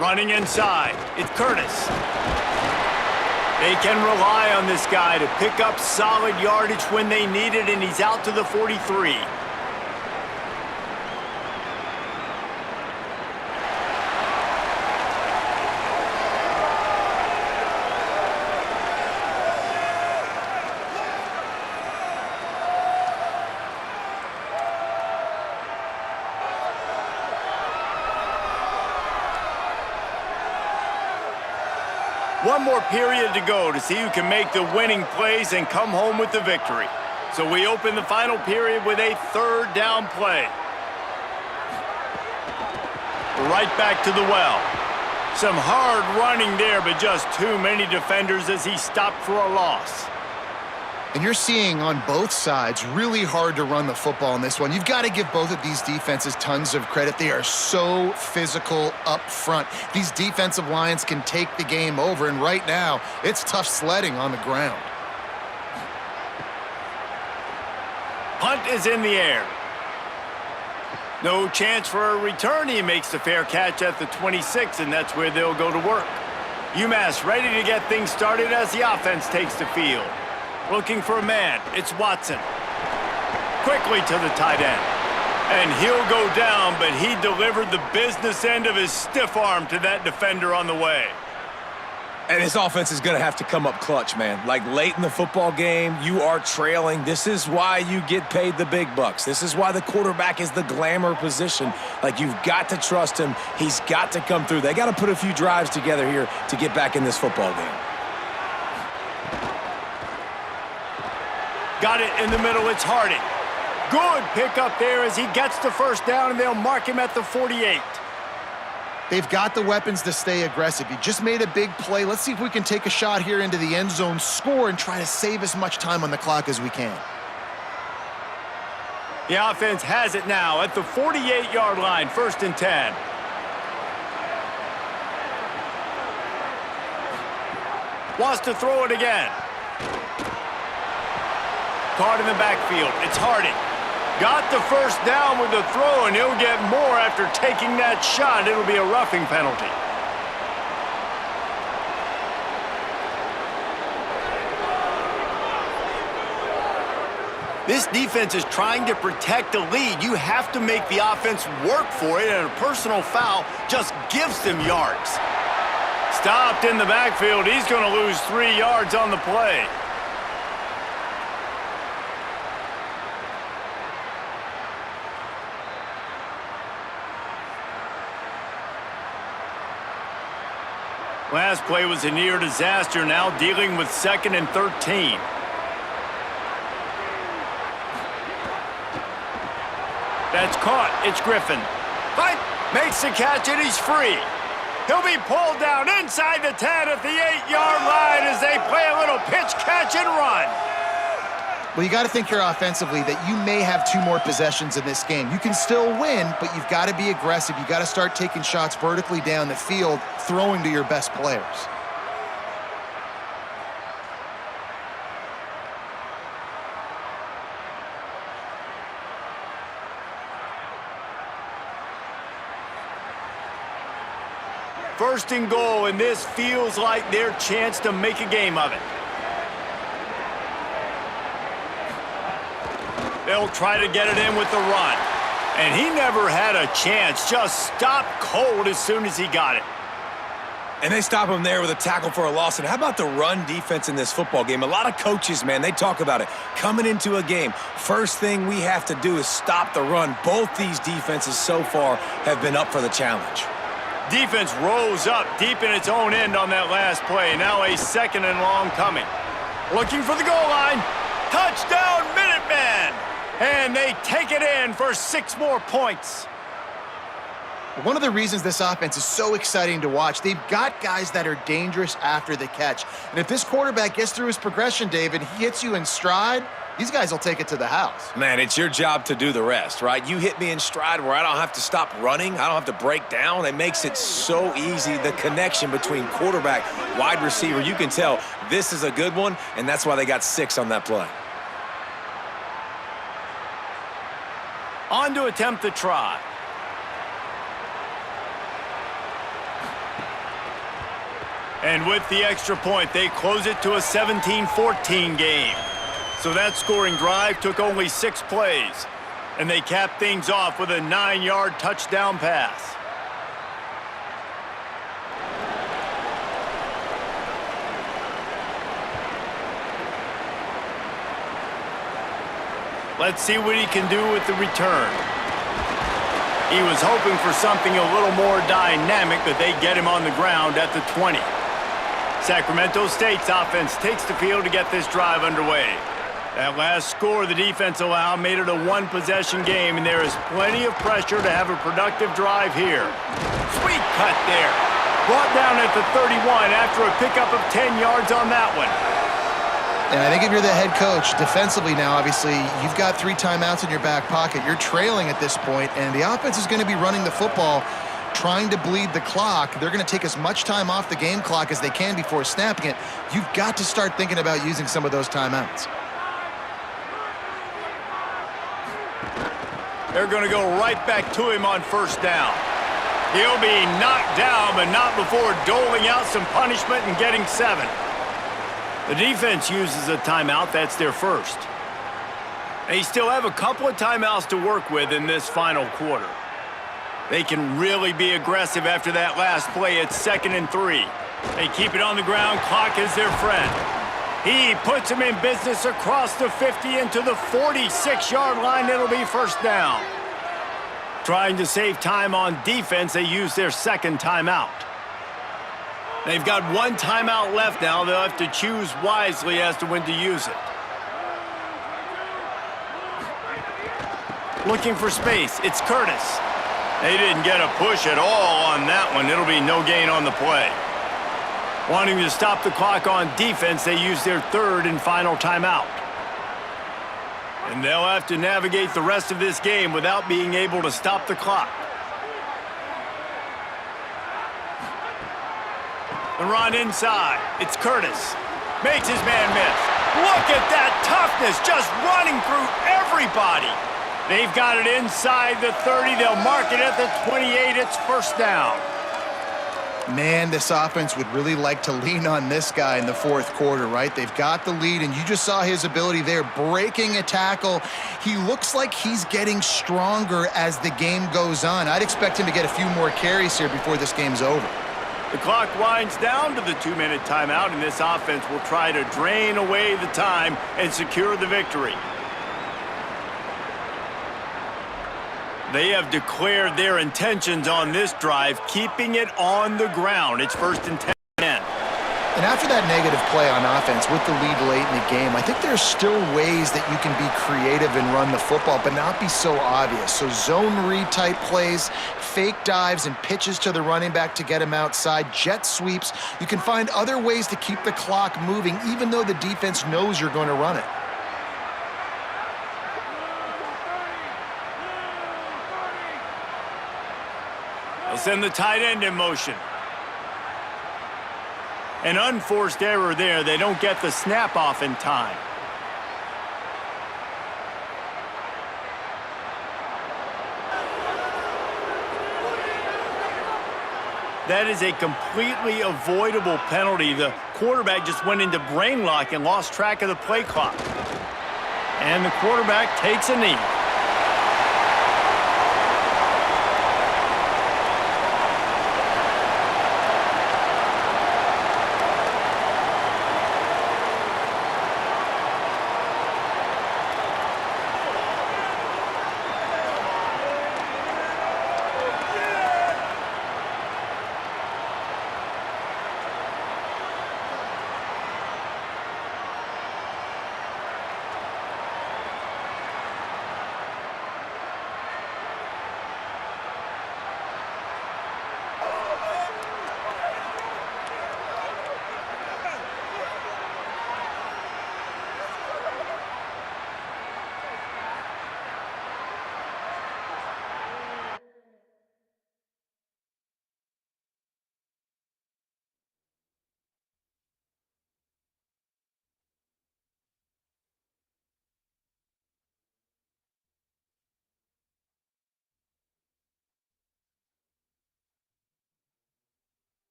Speaker 1: Running inside, it's Curtis. They can rely on this guy to pick up solid yardage when they need it, and he's out to the 43. One more period to go to see who can make the winning plays and come home with the victory. So we open the final period with a 3rd down play. Right back to the well. Some hard running there, but just too many defenders as he stopped for a loss.
Speaker 4: And you're seeing on both sides really hard to run the football in this one. You've got to give both of these defenses tons of credit. They are so physical up front. These defensive lines can take the game over, and right now, it's tough sledding on the ground.
Speaker 1: Punt is in the air. No chance for a return. He makes the fair catch at the 26, and that's where they'll go to work. UMass ready to get things started as the offense takes the field. Looking for a man. It's Watson. Quickly to the tight end. And he'll go down, but he delivered the business end of his stiff arm to that defender on the way.
Speaker 5: And this offense is going to have to come up clutch, man. Like late in the football game, you are trailing. This is why you get paid the big bucks. This is why the quarterback is the glamour position. Like, you've got to trust him. He's got to come through. They got to put a few drives together here to get back in this football game.
Speaker 1: Got it in the middle. It's Harding. Good pickup there as he gets the first down, and they'll mark him at the 48.
Speaker 4: They've got the weapons to stay aggressive. You just made a big play. Let's see if we can take a shot here into the end zone, score, and try to save as much time on the clock as we can.
Speaker 1: The offense has it now at the 48-yard line, 1st and 10. Wants to throw it again. Caught in the backfield. It's Harding. Got the first down with the throw, and he'll get more after taking that shot. It'll be a roughing penalty. This defense is trying to protect the lead. You have to make the offense work for it, and a personal foul just gives them yards. Stopped in the backfield. He's going to lose 3 yards on the play. Last play was a near disaster, now dealing with 2nd and 13. That's caught. It's Griffin. Fight. Makes the catch, and he's free. He'll be pulled down inside the 10 at the 8-yard line as they play a little pitch, catch, and run.
Speaker 4: Well, you got to think here offensively that you may have 2 more possessions in this game. You can still win, but you've got to be aggressive. You got to start taking shots vertically down the field, throwing to your best players.
Speaker 1: First and goal, and this feels like their chance to make a game of it. They'll try to get it in with the run. And he never had a chance, just stopped cold as soon as he got it.
Speaker 5: And they stop him there with a tackle for a loss. And how about the run defense in this football game? A lot of coaches, man, they talk about it. Coming into a game, first thing we have to do is stop the run. Both these defenses so far have been up for the challenge.
Speaker 1: Defense rose up deep in its own end on that last play. Now a 2nd and long coming. Looking for the goal line. Touchdown, Minutemen! And they take it in for 6 more points.
Speaker 4: One of the reasons this offense is so exciting to watch, they've got guys that are dangerous after the catch. And if this quarterback gets through his progression, David, he hits you in stride, these guys will take it to the house.
Speaker 5: Man, it's your job to do the rest, right? You hit me in stride where I don't have to stop running. I don't have to break down. It makes it so easy, the connection between quarterback, wide receiver. You can tell this is a good one, and that's why they got 6 on that play.
Speaker 1: On to attempt the try. And with the extra point, they close it to a 17-14 game. So that scoring drive took only 6 plays. And they capped things off with a 9-yard touchdown pass. Let's see what he can do with the return. He was hoping for something a little more dynamic, but they get him on the ground at the 20. Sacramento State's offense takes the field to get this drive underway. That last score the defense allowed made it a 1-possession game, and there is plenty of pressure to have a productive drive here. Sweet cut there. Brought down at the 31 after a pickup of 10 yards on that one.
Speaker 4: And I think if you're the head coach, defensively now, obviously, you've got 3 timeouts in your back pocket. You're trailing at this point, and the offense is going to be running the football, trying to bleed the clock. They're going to take as much time off the game clock as they can before snapping it. You've got to start thinking about using some of those timeouts.
Speaker 1: They're going to go right back to him on first down. He'll be knocked down, but not before doling out some punishment and getting 7. The defense uses a timeout. That's their first. They still have a couple of timeouts to work with in this final quarter. They can really be aggressive after that last play. It's 2nd and 3. They keep it on the ground. Clock is their friend. He puts him in business across the 50 into the 46-yard line. It'll be first down. Trying to save time on defense, they use their 2nd timeout. They've got 1 timeout left now. They'll have to choose wisely as to when to use it. Looking for space. It's Curtis. They didn't get a push at all on that one. It'll be no gain on the play. Wanting to stop the clock on defense, they use their 3rd and final timeout. And they'll have to navigate the rest of this game without being able to stop the clock. The run inside. It's Curtis. Makes his man miss. Look at that toughness, just running through everybody. They've got it inside the 30. They'll mark it at the 28. It's first down.
Speaker 4: Man, this offense would really like to lean on this guy in the fourth quarter, right? They've got the lead, and you just saw his ability there, breaking a tackle. He looks like he's getting stronger as the game goes on. I'd expect him to get a few more carries here before this game's over.
Speaker 1: The clock winds down to the 2-minute timeout, and this offense will try to drain away the time and secure the victory. They have declared their intentions on this drive, keeping it on the ground. It's 1st and 10.
Speaker 4: And after that negative play on offense with the lead late in the game, I think there's still ways that you can be creative and run the football, but not be so obvious. So zone read type plays, fake dives and pitches to the running back to get him outside, jet sweeps. You can find other ways to keep the clock moving, even though the defense knows you're going to run it.
Speaker 1: They'll send the tight end in motion. An unforced error there. They don't get the snap off in time. That is a completely avoidable penalty. The quarterback just went into brain lock and lost track of the play clock. And the quarterback takes a knee.